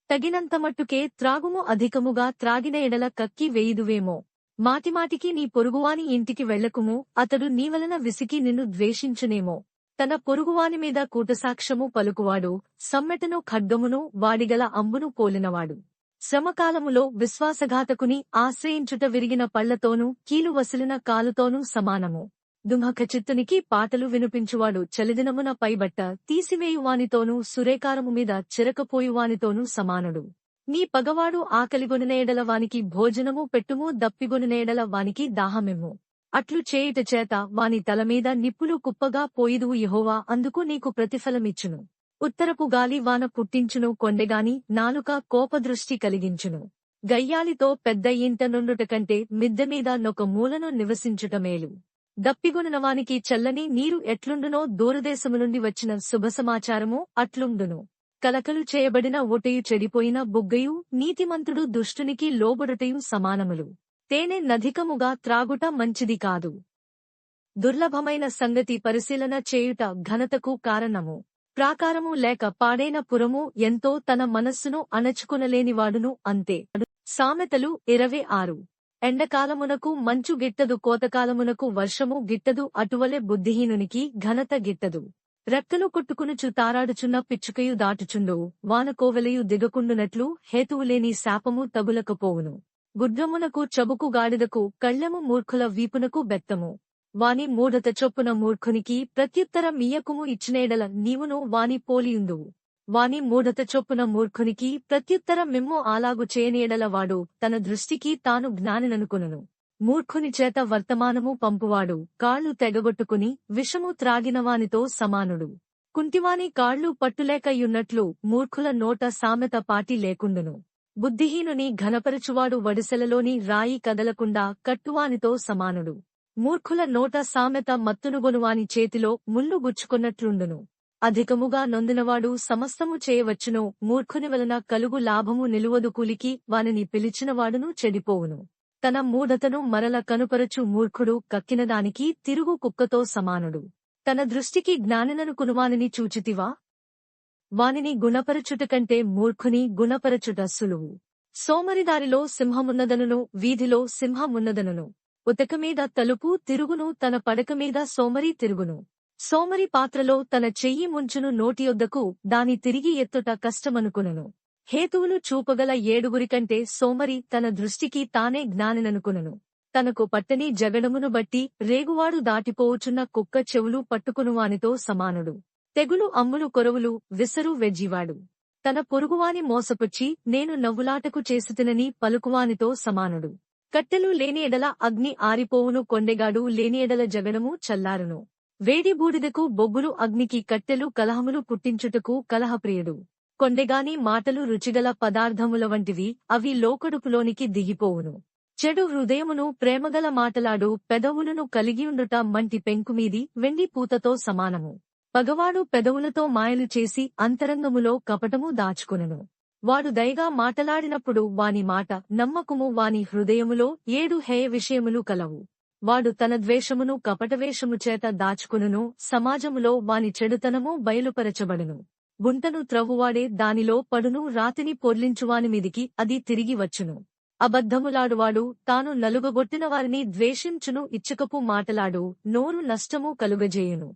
తగినంత మట్టుకే త్రాగుము, అధికముగా త్రాగిన ఎడల కక్కి వేయుదువేమో. మాటిమాటికి నీ పొరుగువాని ఇంటికి వెళ్లకుము, అతడు నీవలన విసికి నిన్ను ద్వేషించునేమో. తన పొరుగువాని మీద కూటసాక్ష్యము పలుకువాడు సమ్మెటను ఖడ్గమును వాడిగల అంబును పోలినవాడు. శ్రమకాలములో విశ్వాసఘాతకుని ఆశ్రయించుట విరిగిన పళ్లతోనూ కీలు వసిలిన కాలుతోనూ సమానము. దుఃఖచిత్తునికి పాటలు వినిపించువాడు చలిదినమున పైబట్ట తీసివేయువానితోనూ సురేకారము మీద చిరకపోయువానితోనూ సమానుడు. నీ పగవాడు ఆకలిగొనిన ఎడల వానికి భోజనము పెట్టుము, దప్పిగొనిన ఎడల వానికి దాహమిమ్ము. అట్లు చేయుట చేత వాని తలమీద నిప్పులు కుప్పగా పోయిదువు, యెహోవా అందుకు నీకు ప్రతిఫలమిచ్చును. ఉత్తరపు గాలి వాన పుట్టించును, కొండెగాని నాలుక కోపదృష్టి కలిగించును. గయ్యాలితో పెద్ద ఇంట నుండుట కంటే మిద్దెమీద నొక మూలను నివసించుట మేలు. దప్పిగొనినవానికి చల్లని నీరు ఎట్లుండునో, దూరదేశము నుండి వచ్చిన శుభసమాచారము అట్లుండును. కలకలు చేయబడిన ఒటయు చెడిపోయిన బుగ్గయు, నీతిమంతుడు దుష్టునికి లోబడుటయు సమానములు. తేనె నధికముగా త్రాగుట మంచిది కాదు. దుర్లభమైన సంగతి పరిశీలన చేయుట ఘనతకు కారణము. ప్రాకారము లేక పాడైన పురము ఎంతో తన మనస్సును అణచుకునలేనివాడును అంతే. సామెతలు 26. ఎండకాలమునకు మంచు గిట్టదు, కోతకాలమునకు వర్షము గిట్టదు, అటువలే బుద్ధిహీనునికి ఘనత గిట్టదు. రెక్కలు కొట్టుకునుచు తారాడుచున్న పిచ్చుకయు దాటుచుండు, వానకోవెలయు దిగకుండునట్లు హేతువులేని శాపము తగులకపోవును. గుడ్రమునకు చబుకు గాడిదకు కళ్ళెము మూర్ఖుల వీపునకు బెత్తము. వాని మూఢత చొప్పున మూర్ఖునికి ప్రత్యుత్తరం ఇయ్యకుము, ఇచ్చినేడల నీవును వాని పోలియుందువు. వాని మూఢత చొప్పున మూర్ఖునికి ప్రత్యుత్తరం మిమ్ము అలాగు చేయనియడల వాడు తన దృష్టికి తాను జ్ఞానిననుకొనును. మూర్ఖుని చేత వర్తమానము పంపువాడు కాళ్లు తెగగొట్టుకుని విషము త్రాగినవానితో సమానుడు. కుంటివాని కాళ్లు పట్టులేకయున్నట్లు మూర్ఖుల నోట సామెత పాటి లేకుండును. బుద్ధిహీనుని ఘనపరచువాడు వడిసెలలోని రాయి కదలకుండా కట్టువానితో సమానుడు. మూర్ఖుల నోట సామెత మత్తునుగొనువాని చేతిలో ముళ్ళు గుచ్చుకొన్నట్లుండును. అధికముగా నొందినవాడు సమస్తము చేయవచ్చును, మూర్ఖుని వలన కలుగు లాభము నిలువదు. కూలికి వానిని పిలిచినవాడును చెడిపోవును. తన మూఢతను మరల కనుపరచు మూర్ఖుడు కక్కినదానికి తిరుగు కుక్కతో సమానుడు. తన దృష్టికి జ్ఞానిననుకునువానిని చూచితివా? వానిని గుణపరచుట కంటే మూర్ఖుని గుణపరచుట సులువు. సోమరిదారిలో సింహమున్నదనును, వీధిలో సింహమున్నదనును. ఉతకమీద తలుపు తిరుగును, తన పడకమీద సోమరి తిరుగును. సోమరి పాత్రలో తన చెయ్యి ముంచును, నోటియొద్దకు దాని తిరిగి ఎత్తుట కష్టమనుకునును. హేతువులు చూపగల 7 కంటే సోమరి తన దృష్టికి తానే జ్ఞానిననుకునును. తనకు పట్టని జగడమును బట్టి రేగువాడు దాటిపోవుచున్న కుక్క చెవులు పట్టుకునువానితో సమానుడు. తెగులు అమ్ములు కొరవులు విసరు వెజ్జివాడు. తన పొరుగువాని మోసపుచ్చి నేను నవ్వులాటకు చేసితినని పలుకువానితో సమానుడు. కట్టెలు లేని ఎడల అగ్ని ఆరిపోవును, కొండెగాడు లేని ఎడల జగడము చల్లారును. వేడి బూడిదకు బొగ్గులు, అగ్నికి కట్టెలు, కలహములు పుట్టించుటకు కలహప్రియుడు. కొండెగాని మాటలు రుచిగల పదార్థముల వంటివి, అవి లోకడుపులోనికి దిగిపోవును. చెడు హృదయమును ప్రేమగల మాటలాడు పెదవులను కలిగియుండుట మంటి పెంకుమీది వెండి పూతతో సమానము. పగవాడు పెదవులతో మాయలు చేసి అంతరంగములో కపటము దాచుకొనును. వాడు దయగా మాటలాడినప్పుడు వాని మాట నమ్మకము. వాని హృదయములో 7 హేయ విషయములు కలవు. వాడు తన ద్వేషమును కపటవేషము చేత దాచుకొనును. సమాజములో వాని చెడుతనము బయలుపరచబడును. గుంటను త్రవ్వువాడే దానిలో పడును. రాతిని పొర్లించువాని మీదికి అది తిరిగి వచ్చును. అబద్ధములాడువాడు తాను నలుగగొట్టిన వారిని ద్వేషించును. ఇచ్చకపు మాటలాడు నోరు నష్టము కలుగజేయును.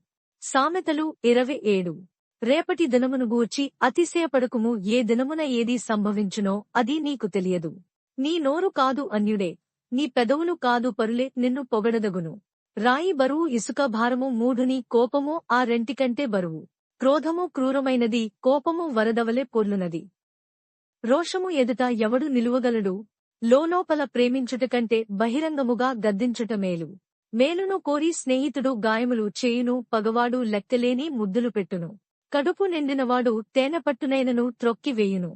సామెతలు 27. రేపటి దినమును గూర్చి అతిశయపడకుము. ఏ దినమున ఏది సంభవించునో అది నీకు తెలియదు. నీ నోరు కాదు అన్యుడే, నీ పెదవులు కాదు పరులే నిన్ను పొగడదగును. రాయి బరువు, ఇసుక భారము, మూఢుని కోపము ఆ రెంటికంటే బరువు. క్రోధము క్రూరమైనది, కోపము వరదవలె పొర్లునది. రోషము ఎదుట ఎవడు నిలువగలడు? లోలోపల ప్రేమించుట కంటే బహిరంగముగా గద్దించుట మేలు. మేలును కోరి స్నేహితుడు గాయములు చేయును. పగవాడు లెక్కలేని ముద్దులు పెట్టును. కడుపు నిండినవాడు తేనెపట్టునైనను త్రొక్కివేయును.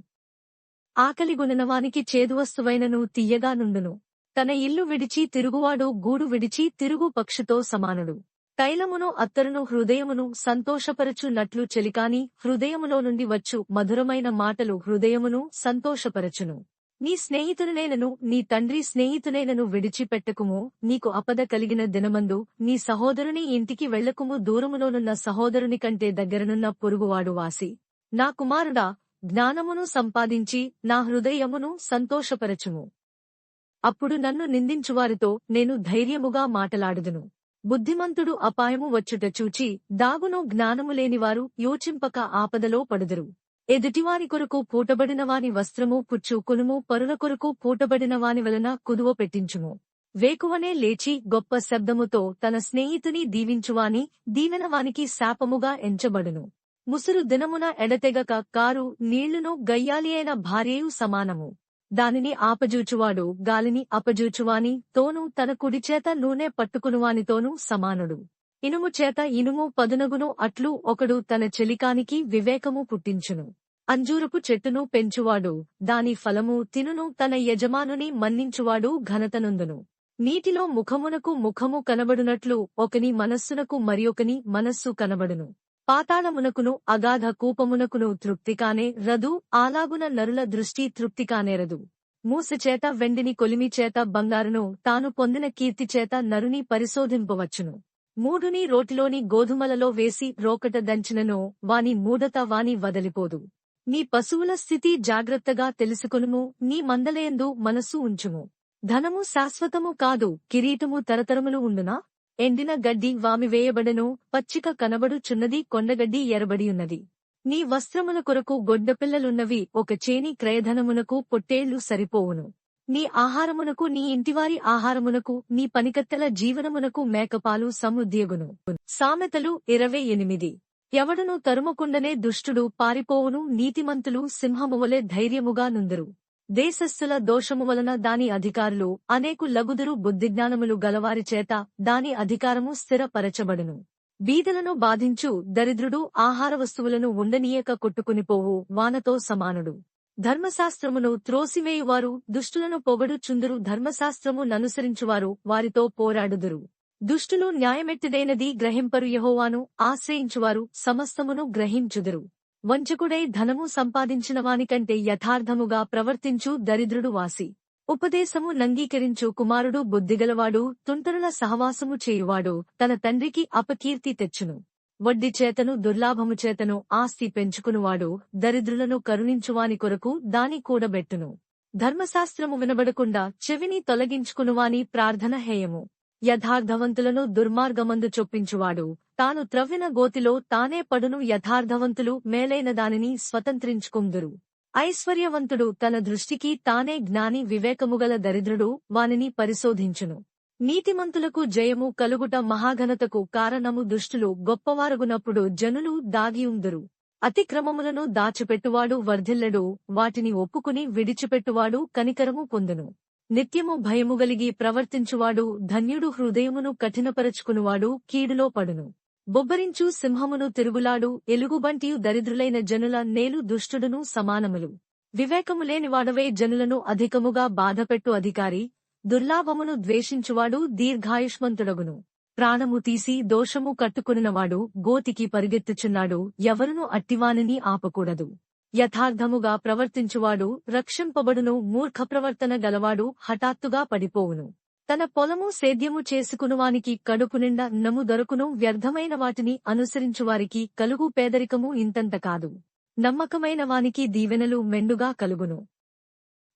ఆకలిగొనినవానికి చేదువస్తువైనను తియ్యగా నుండును. తన ఇల్లు విడిచి తిరుగువాడు గూడు విడిచి తిరుగు పక్షితో సమానుడు. తైలమును అత్తరును హృదయమును సంతోషపరచునట్లు చెలికాని హృదయములో నుండి వచ్చు మధురమైన మాటలు హృదయమును సంతోషపరచును. నీ స్నేహితునినైనను నీ తండ్రి స్నేహితునైనను విడిచిపెట్టకుము. నీకు అపద కలిగిన దినమందు నీ సహోదరుని ఇంటికి వెళ్ళకుము. దూరములోనున్న సహోదరుని కంటే దగ్గరనున్న పొరుగువాడు వాసి. నా కుమారుడా, జ్ఞానమును సంపాదించి నా హృదయమును సంతోషపరచుము. అప్పుడు నన్ను నిందించువారితో నేను ధైర్యముగా మాటలాడుదును. బుద్ధిమంతుడు అపాయము వచ్చుట చూచి దాగును. జ్ఞానము లేనివారు యోచింపక ఆపదలో పడుదురు. ఎదుటివాని కొరకు పూటబడినవాని వస్త్రము పుచ్చుకొనుము. పరుల కొరకు పూటబడినవాని వలన కుదువ పెట్టించుము. వేకువనే లేచి గొప్ప శబ్దముతో తన స్నేహితుని దీవించువాని దీవెనవానికి శాపముగా ఎంచబడును. ముసురు దినమున ఎడతెగక కారు నీళ్లును గయ్యాలియైన భార్యయు సమానము. దానిని ఆపజూచువాడు గాలిని అపజూచువాని తోనూ తన కుడిచేత నూనె పట్టుకునువానితోనూ సమానుడు. ఇనుము చేత ఇనుము పదునగును అట్లు ఒకడు తన చెలికానికి వివేకము పుట్టించును. అంజూరపు చెట్టును పెంచువాడు దాని ఫలము తినును. తన యజమానుని మన్నించువాడు ఘనతనొందును. నీటిలో ముఖమునకు ముఖము కనబడునట్లు ఒకని మనస్సునకు మరియొకని మనస్సు కనబడును. పాతాళమునకును అగాధ కూపమునకును తృప్తికానే రదు. అలాగున నరుల దృష్టి తృప్తికానేరదు. మూసచేత వెండిని కొలిమి చేత బంగారును తాను పొందిన కీర్తి చేత నరుని పరిశోధింపవచ్చును. మూఢుని రోటిలోని గోధుమలలో వేసి రోకట దంచిననో వాని మూఢత వాని వదలిపోదు. నీ పశువుల స్థితి జాగ్రత్తగా తెలుసుకొనుము. నీ మందలయందు మనస్సు ఉంచుము. ధనము శాశ్వతము కాదు, కిరీటము తరతరములు ఉండునా? ఎండిన గడ్డి వామివేయబడెను, పచ్చిక కనబడుచున్నది, కొండగడ్డి ఎరబడియున్నది. నీ వస్త్రముల కొరకు గొడ్డపిల్లలున్నవి, ఒక చేని క్రయధనమునకు పొట్టేళ్లు సరిపోవును. నీ ఆహారమునకు నీ ఇంటివారి ఆహారమునకు నీ పనికత్తెల జీవనమునకు మేకపాలు సమృద్ధియగును. సామెతలు 28. ఎవడును తరుమకుండనే దుష్టుడు పారిపోవును. నీతిమంతులు సింహమువలె ధైర్యముగా నుందురు. దేశస్థుల దోషము వలన దాని అధికారులు అనేకు లగుదురు. బుద్ధిజ్ఞానములు గలవారి చేత దాని అధికారము స్థిరపరచబడును. బీదలను బాధించు దరిద్రుడు ఆహార వస్తువులను ఉండనీయక కొట్టుకునిపోవు వానతో సమానుడు. ధర్మశాస్త్రమును త్రోసివేయువారు దుష్టులను పొగడుచుందురు. ధర్మశాస్త్రము ననుసరించువారు వారితో పోరాడుదురు. దుష్టులు న్యాయమెట్టిదైనది గ్రహింపరు. యెహోవాను ఆశ్రయించువారు సమస్తమును గ్రహించుదురు. వంచకుడై ధనము సంపాదించిన వానికంటే యథార్థముగా ప్రవర్తించు దరిద్రుడు వాసి. ఉపదేశము నంగీకరించు కుమారుడు బుద్ధిగలవాడు. తుంటరుల సహవాసము చేయువాడు తన తండ్రికి అపకీర్తి తెచ్చును. వడ్డీ చేతను దుర్లాభము చేతను ఆస్తి పెంచుకునువాడు దరిద్రులను కరుణించువాని కొరకు దాని కూడబెట్టును. ధర్మశాస్త్రము వినబడకుండా చెవిని తొలగించుకునువాని ప్రార్థన హేయము. యథార్థవంతులను దుర్మార్గమందు చొప్పించువాడు తాను త్రవ్విన గోతిలో తానే పడును. యథార్థవంతులు మేలైన దానిని స్వతంత్రించుకుందురు. ఐశ్వర్యవంతుడు తన దృష్టికి తానే జ్ఞాని. వివేకముగల దరిద్రుడు వానిని పరిశోధించును. నీతిమంతులకు జయము కలుగుట మహాఘనతకు కారణము. దుష్టులు గొప్పవారగునప్పుడు జనులు దాగియుందురు. అతిక్రమములను దాచిపెట్టువాడు వర్ధిల్లడు, వాటిని ఒప్పుకుని విడిచిపెట్టువాడు కనికరము పొందును. నిత్యము భయముగలిగి ప్రవర్తించువాడు ధన్యుడు. హృదయమును కఠినపరచుకునివాడు కీడులో పడును. బొబ్బరించు సింహమును తిరుగులాడు ఎలుగుబంటియు దరిద్రులైన జనుల నేలు దుష్టుడును సమానములు. వివేకము లేనివాడవే జనులను అధికముగా బాధపెట్టు అధికారి. దుర్లాభమును ద్వేషించువాడు దీర్ఘాయుష్మంతుడగును. ప్రాణము తీసి దోషము కట్టుకునినవాడు గోతికి పరిగెత్తుచున్నాడు, ఎవరును అట్టివానిని ఆపకూడదు. యథార్థముగా ప్రవర్తించువాడు రక్షింపబడును, మూర్ఖ ప్రవర్తన గలవాడు హఠాత్తుగా పడిపోవును. తన పొలము సేద్యము చేసుకునువానికి కడుపునిండా నము దొరకును. వ్యర్థమైన వాటిని అనుసరించువారికి కలుగు పేదరికము ఇంతంత కాదు. నమ్మకమైన వానికి దీవెనలు మెండుగా కలుగును.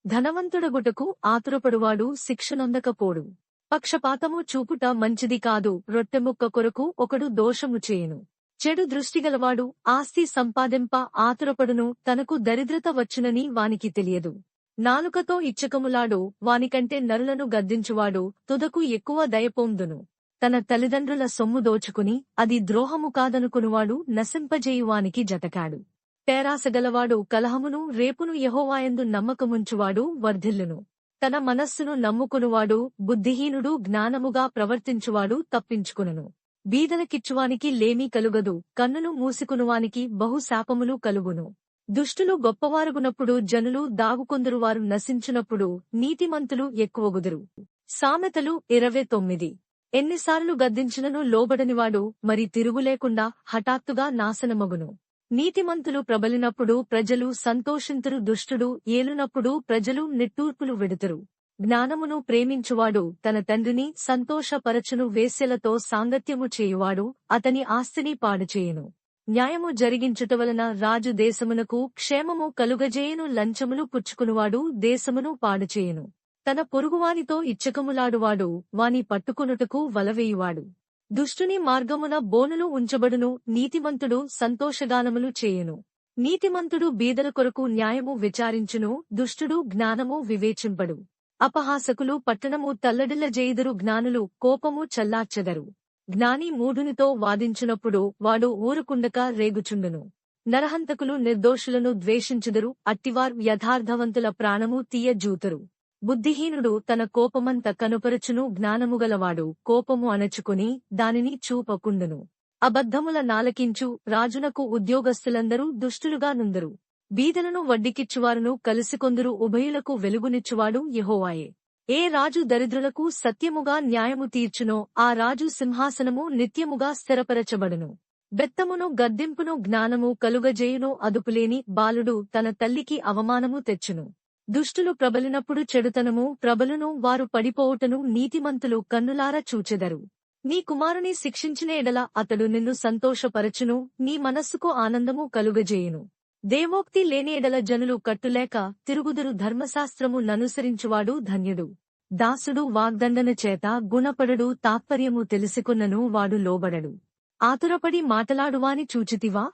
ధనవంతుడగుటకు ఆతురపడువాడు శిక్షనొందకపోడు. పక్షపాతము చూపుట మంచిది కాదు. రొట్టెముక్క కొరకు ఒకడు దోషము చేయును. చెడు దృష్టిగలవాడు ఆస్తి సంపాదింప ఆతురపడును, తనకు దరిద్రత వచ్చునని వానికి తెలియదు. నాలుకతో ఇచ్చకములాడు వానికంటే నరులను గద్దించువాడు తుదకు ఎక్కువ దయపొందును. తన తల్లిదండ్రుల సొమ్ము దోచుకుని అది ద్రోహము కాదనుకునువాడు నశింపజేయువానికి జతకాడు. పేరాసగలవాడు కలహమును రేపును. యెహోవాయందు నమ్మకముంచువాడు వర్ధిల్లును. తన మనస్సును నమ్ముకునువాడు బుద్ధిహీనుడు. జ్ఞానముగా ప్రవర్తించువాడు తప్పించుకునును. బీదలకిచ్చువానికి లేమీ కలుగదు, కన్నును మూసుకునువానికి బహుశాపములు కలుగును. దుష్టులు గొప్పవారుగునప్పుడు జనులు దాగుకొందురు, వారు నశించునప్పుడు నీతిమంతులు ఎక్కువగుదురు. సామెతలు 29. ఎన్నిసార్లు గద్దించినను లోబడనివాడు మరి తిరుగులేకుండా హఠాత్తుగా నాశనమగును. నీతిమంతులు ప్రబలినప్పుడు ప్రజలు సంతోషింతురు, దుష్టుడు ఏలునప్పుడు ప్రజలు నిట్టూర్పులు విడుతురు. జ్ఞానమును ప్రేమించువాడు తన తండ్రిని సంతోషపరచును. వేశ్యలతో సాంగత్యము చేయువాడు అతని ఆస్తిని పాడుచేయును. న్యాయము జరిగించుట వలన రాజు దేశమునకు క్షేమము కలుగజేయును. లంచములు పుచ్చుకునువాడు దేశమును పాడుచేయును. తన పొరుగువానితో ఇచ్చకములాడువాడు వాని పట్టుకొనుటకు వలవేయువాడు. దుష్టుని మార్గమున బోనులు ఉంచబడును, నీతిమంతుడు సంతోషగానములు చేయును. నీతిమంతుడు బీదల కొరకు న్యాయము విచారించును, దుష్టుడు జ్ఞానము వివేచింపడు. అపహాసకులు పట్టణము తల్లడిల్లజేయుదురు, జ్ఞానులు కోపము చల్లార్చెదరు. జ్ఞాని మూఢునితో వాదించునప్పుడు వాడు ఊరుకుండక రేగుచుండును. నరహంతకులు నిర్దోషులను ద్వేషించుదురు, అట్టివారు యథార్థవంతుల ప్రాణము తీయజూతురు. బుద్ధిహీనుడు తన కోపమంత కనుపరచును, జ్ఞానముగలవాడు కోపము అణచుకుని దానిని చూపకుండును. అబద్ధముల నాలకించు రాజునకు ఉద్యోగస్తులందరూ దుష్టులుగా నుందురు. బీదలను వడ్డీకిచ్చువారును కలిసికొందురు, ఉభయులకు వెలుగునిచ్చువాడు యెహోవాయే. ఏ రాజు దరిద్రులకు సత్యముగా న్యాయము తీర్చునో ఆ రాజు సింహాసనము నిత్యముగా స్థిరపరచబడును. బెత్తమును గద్దింపును జ్ఞానము కలుగజేయును, అదుపులేని బాలుడు తన తల్లికి అవమానము తెచ్చును. దుష్టులు ప్రబలినప్పుడు చెడుతనము ప్రబలును, వారు పడిపోవుటను నీతిమంతులు కన్నులారా చూచెదరు. నీ కుమారుని శిక్షించిన ఎడల అతడు నిన్ను సంతోషపరచును, నీ మనస్సుకు ఆనందము కలుగజేయును. దేవోక్తి లేని ఎడల జనులు కట్టులేక తిరుగుదురు, ధర్మశాస్త్రము ననుసరించువాడు ధన్యుడు. దాసుడు వాగ్దండన చేత గుణపడడు, తాత్పర్యము తెలిసికొన్నను వాడు లోబడడు. ఆతురపడి మాటలాడువాని చూచితివా?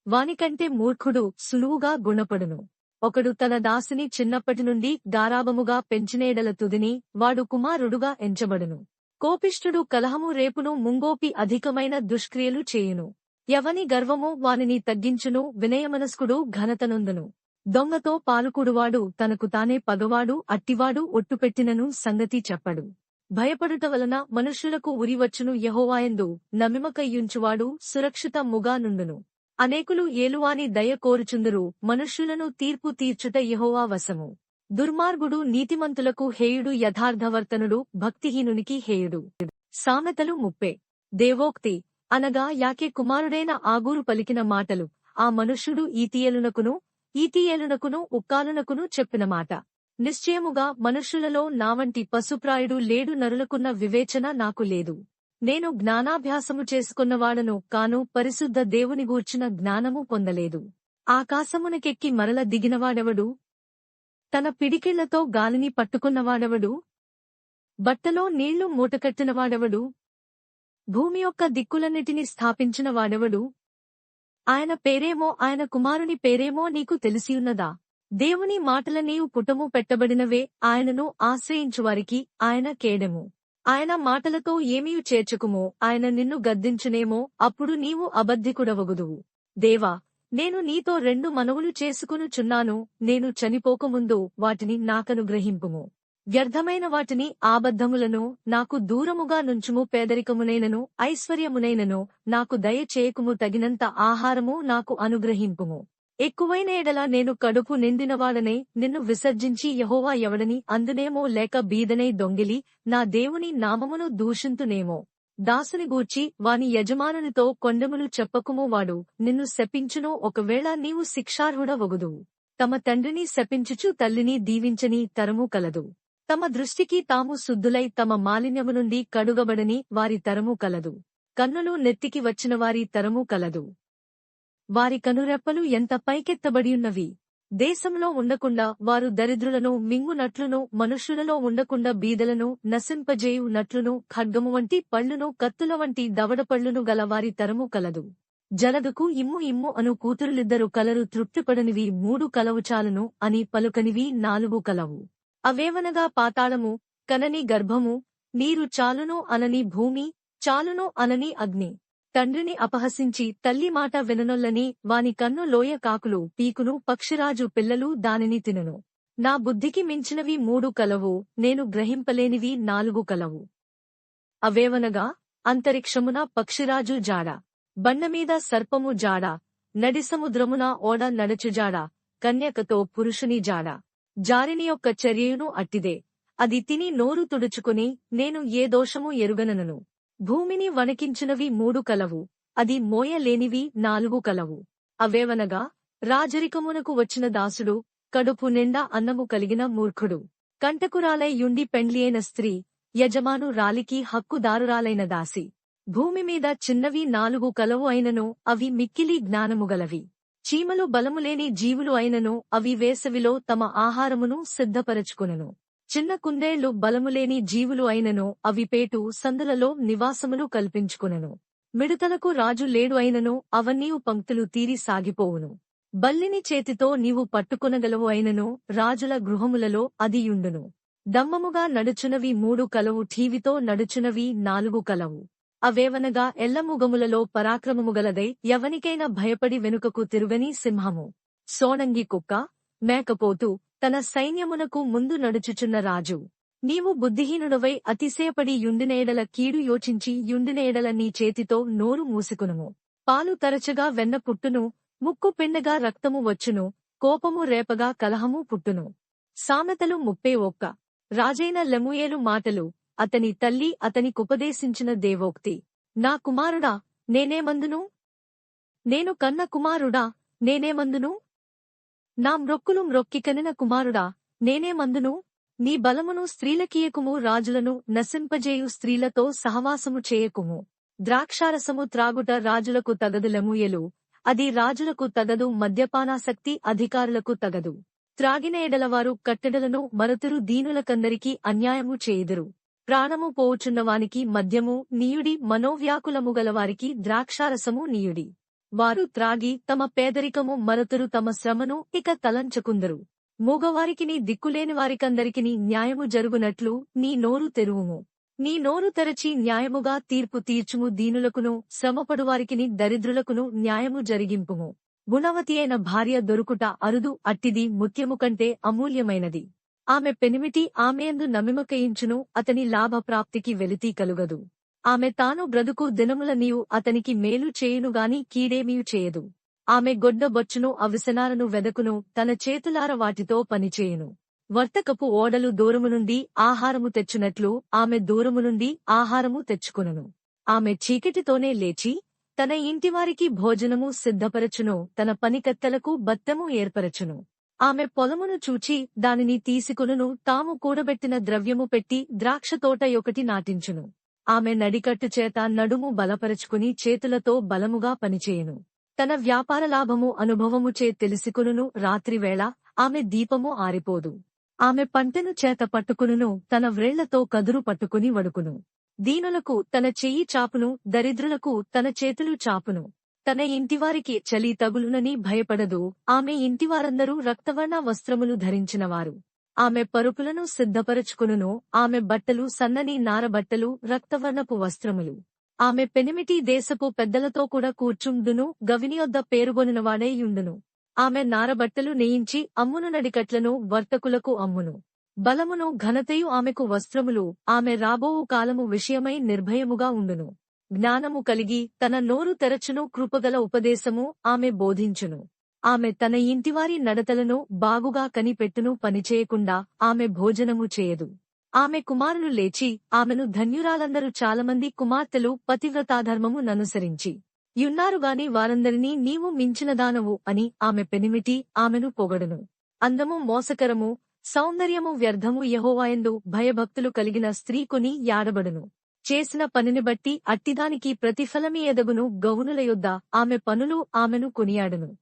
వానికంటే మూర్ఖుడు సులువుగా గుణపడును. ఒకడు తన దాసుని చిన్నప్పటి నుండి గారాబముగా పెంచినేడల తుదిని వాడు కుమారుడుగా ఎంచబడును. కోపిష్ఠుడు కలహము రేపును, ముంగోపి అధికమైన దుష్క్రియలు చేయును. ఎవని గర్వము వానిని తగ్గించును, వినయమనస్కుడు ఘనతనొందును. దొంగతో పాలుకుడువాడు తనకు తానే పగవాడు, అట్టివాడు ఒట్టుపెట్టినను సంగతి చెప్పడు. భయపడుట వలన మనుష్యులకు ఉరివచ్చును, యెహోవాయందు నమ్మికయుంచువాడు సురక్షితముగా నుండును. అనేకులు ఏలువాని దయ కోరుచుందురు, మనుష్యులను తీర్పు తీర్చుట యెహోవా వశము. దుర్మార్గుడు నీతిమంతులకు హేయుడు, యథార్థవర్తనుడు భక్తిహీనునికి హేయుడు. సామెతలు 30. దేవోక్తి అనగా యాకే కుమారుడైన ఆగూరు పలికిన మాటలు. ఆ మనుష్యుడు ఈతీయేలునకును ఉక్కాలునకును చెప్పిన మాట. నిశ్చయముగా మనుష్యులలో నావంటి పశుప్రాయుడు లేడు, నరులకున్న వివేచన నాకు లేదు. నేను జ్ఞానాభ్యాసము చేసుకున్నవాడను కాను, పరిశుద్ధ దేవుని గూర్చిన జ్ఞానము పొందలేదు. ఆకాశమునకెక్కి మరల దిగినవాడెవడు? తన పిడికిళ్లతో గాలిని పట్టుకున్నవాడెవడు? బట్టలో నీళ్లు మూటకట్టినవాడెవడు? భూమి యొక్క దిక్కులన్నిటిని స్థాపించిన వాడెవడు? ఆయన పేరేమో, ఆయన కుమారుని పేరేమో నీకు తెలిసియున్నదా? దేవుని మాటల నీవు పుటము పెట్టబడినవే, ఆయనను ఆశ్రయించువారికి ఆయన కేడెము. ఆయన మాటలతో ఏమీయు చేర్చుకుమో, ఆయన నిన్ను గద్దించునేమో, అప్పుడు నీవు అబద్ధికుడవగుదువు. దేవా, నేను నీతో 2 మనవులు చేసుకొనుచున్నాను, నేను చనిపోకముందు వాటిని నాకనుగ్రహింపుము. వ్యర్థమైన వాటిని ఆబద్ధములను నాకు దూరముగా నుంచుము. పేదరికమునైనను ఐశ్వర్యమునైనను నాకు దయ చేయకుము. తగినంత ఆహారము నాకు అనుగ్రహింపుము. ఎక్కువైన ఎడల నేను కడుపు నిండినవాడనై నిన్ను విసర్జించి యెహోవా ఎవడని అందునేమో, లేక బీదనై దొంగిలి నా దేవుని నామమును దూషింతునేమో. దాసుని గూర్చి వాని యజమానునితో కొండెములు చెప్పకుము, వాడు నిన్ను శపించును. ఒకవేళ నీవు శిక్షార్హుడవగుదువు. తమ తండ్రిని శపించుచు తల్లిని దీవించని తరము కలదు. తమ దృష్టికి తాము శుద్ధులై తమ మాలిన్యము నుండి కడుగబడని వారి తరము కలదు. కన్నులు నెత్తికి వచ్చిన వారి తరము కలదు. వారి కనురెప్పలు ఎంత పైకెత్తబడియున్నవి. దేశంలో ఉండకుండా వారు దరిద్రులను మింగునట్లును, మనుష్యులలో ఉండకుండా బీదలను నశింపజేయునట్లును, ఖడ్గము వంటి పళ్ళును కత్తుల వంటి దవడపళ్ళును గల వారి తరము కలదు. జలగకు ఇమ్ము ఇమ్ము అను కూతురులిద్దరు కలరు, తృప్తిపడనివి 3 కలవు చాలును అని పలుకనివి 4 కలవు. అవేవనగా పాతాళము, కనని గర్భము, నీరు చాలును అనని భూమి, చాలును అనని అగ్ని. తండ్రిని అపహసించి తల్లి మాట విననొల్లని వాని కన్ను లోయ కాకులు పీకును, పక్షిరాజు పిల్లలు దానిని తినును. నా బుద్ధికి మించినవి 3 కలవు, నేను గ్రహింపలేనివి 4 కలవు. అవేవనగా అంతరిక్షమున పక్షిరాజు జాడ, బండమీద సర్పము జాడ, నడిసముద్రమున ఓడ నడచుజాడ, కన్యకతో పురుషుని జాడ. జారిని యొక్క చర్యయును అట్టిదే. అది తిని నోరు తుడుచుకుని నేను ఏ దోషము ఎరుగనను. భూమిని వణకించినవి 3 కలవు, అది మోయలేనివి 4 కలవు. అవేవనగా రాజరికమునకు వచ్చిన దాసుడు, కడుపు నిండా అన్నము కలిగిన మూర్ఖుడు, కంటకురాలై యుండి పెండ్లియైన స్త్రీ, యజమాను రాలికి హక్కుదారురాలైన దాసి. భూమి మీద చిన్నవి 4 కలవు అయినను అవి మిక్కిలి జ్ఞానముగలవి. చీమలు బలములేని జీవులు అయినను అవి వేసవిలో తమ ఆహారమును సిద్ధపరచుకొనును. చిన్న కుందేళ్లు బలములేని జీవులు అయినను అవి పేటు సందులలో నివాసములు కల్పించుకొనును. మిడతలకు రాజు లేడు అయినను అవన్నీయు పంక్తులు తీరి సాగిపోవును. బల్లిని చేతితో నీవు పట్టుకొనగలవు అయినను రాజుల గృహములలో అది యుండును. దమ్మముగా నడుచునవి 3 కలవు, ఠీవితో నడుచునవి 4 కలవు. అవేవనగా ఎల్లముగములలో పరాక్రమముగలదై ఎవనికైనా భయపడి వెనుకకు తిరుగని సింహము, సోనంగి కుక్క, మేకపోతు, తన సైన్యమునకు ముందు నడుచుచున్న రాజు. నీవు బుద్ధిహీనుడవై అతిశయపడి యుండినేడల కీడు యోచించి యుండినేడల నీ చేతితో నోరు మూసుకునుము. పాలు తరచగా వెన్న పుట్టును, ముక్కు పిండగా రక్తము వచ్చును, కోపము రేపగా కలహము పుట్టును. సామెతలు 31. రాజైన లెమూయేలు మాటలు, అతని తల్లి అతనికుపదేశించిన దేవోక్తి. నా కుమారుడా, నేనేమందును? నేను కన్న కుమారుడా, నేనేమందును? నా మ్రొక్కులు మ్రొక్కి కనిన కుమారుడా, నేనేమందును? నీ బలమును స్త్రీలకియకుము, రాజులను నశింపజేయు స్త్రీలతో సహవాసము చేయకుము. ద్రాక్షారసము త్రాగుట రాజులకు తగదు లెమూయేలు, అది రాజులకు తగదు. మద్యపానాసక్తి అధికారులకు తగదు. త్రాగిన ఎడలవారు కట్టెడలను మరతురు, దీనులకందరికీ అన్యాయము చేయుదురు. ప్రాణము పోవుచున్నవానికి మద్యము నీయుడి, మనోవ్యాకులము గలవారికి ద్రాక్షారసము నీయుడి. వారు త్రాగి తమ పేదరికము మరతురు, తమ శ్రమను ఇక తలంచకుందరు. మూగవారికిని దిక్కులేనివారికందరికిని న్యాయము జరుగునట్లు నీ నోరు తెరువుము. నీ నోరు తెరచి న్యాయముగా తీర్పు తీర్చుము. దీనులకును శ్రమపడువారికిని దరిద్రులకును న్యాయము జరిగింపుము. గుణవతి అయిన భార్య దొరుకుట అరుదు, అట్టిది ముత్యము కంటే అమూల్యమైనది. ఆమె పెనిమిటి ఆమెయందు నమ్మిమకయించును, అతని లాభప్రాప్తికి వెలితి కలుగదు. ఆమె తాను బ్రతుకు దినముల నీవు అతనికి మేలు చేయునుగాని కీడేమియు చేయదు. ఆమె గొడ్డబొచ్చును, అవిసనాలను వెదకును, తన చేతులార వాటితో పనిచేయును. వర్తకపు ఓడలు దూరము నుండి ఆహారము తెచ్చునట్లు ఆమె దూరము నుండి ఆహారము తెచ్చుకొనును. ఆమె చీకటితోనే లేచి తన ఇంటివారికి భోజనము సిద్ధపరచును, తన పనికత్తెలకు బత్తెము ఏర్పరచును. ఆమె పొలమును చూచి దానిని తీసుకొనును, తాము కూడబెట్టిన ద్రవ్యము పెట్టి ద్రాక్షతోట ఒకటి నాటించును. ఆమె నడికట్టు చేత నడుము బలపరచుకుని చేతులతో బలముగా పనిచేయును. తన వ్యాపార లాభము అనుభవముచే తెలిసికొనును. రాత్రివేళ ఆమె దీపము ఆరిపోదు. ఆమె పంటెను చేత పట్టుకునును, తన వ్రేళ్లతో కదురు పట్టుకుని వడుకును. దీనులకు తన చెయ్యి చాపును, దరిద్రులకు తన చేతులు చాపును. తన ఇంటివారికి చలి తగులునని భయపడదు. ఆమె ఇంటివారందరూ రక్తవర్ణ వస్త్రములు ధరించినవారు. ఆమె పరుపులను సిద్ధపరచుకునును, ఆమె బట్టలు సన్నని నారబట్టలు, రక్తవర్ణపు వస్త్రములు. ఆమె పెనిమిటి దేశపు పెద్దలతో కూడా కూర్చుండును, గవినియొద్ద పేరుగొనినవాడై యుండును. ఆమె నారబట్టలు నేయించి అమ్మును, నడికట్లను వర్తకులకు అమ్మును. బలమును ఘనతయు ఆమెకు వస్త్రములు. ఆమె రాబోవు కాలము విషయమై నిర్భయముగా ఉండును. జ్ఞానము కలిగి తన నోరు తెరచును, కృపగల ఉపదేశము ఆమె బోధించును. ఆమె తన ఇంటివారి నడతలను బాగుగా కనిపెట్టును, పనిచేయకుండా ఆమె భోజనము చేయదు. ఆమె కుమారులు లేచి ఆమెను ధన్యురాలందరూ చాలామంది కుమార్తెలు పతివ్రతాధర్మము ననుసరించి యున్నారుగాని వారందరినీ నీవు మించినదానవు అని ఆమె పెనిమిటి ఆమెను పొగడును. అందము మోసకరము, సౌందర్యము వ్యర్థము. యెహోవాయందు భయభక్తులు కలిగిన స్త్రీ కొని యాడబడును. చేసిన పనిని బట్టి అట్టిదానికి ప్రతిఫలమీ ఎదగును. గౌనుల యొద్ద ఆమె పనులు ఆమెను కొనియాడును.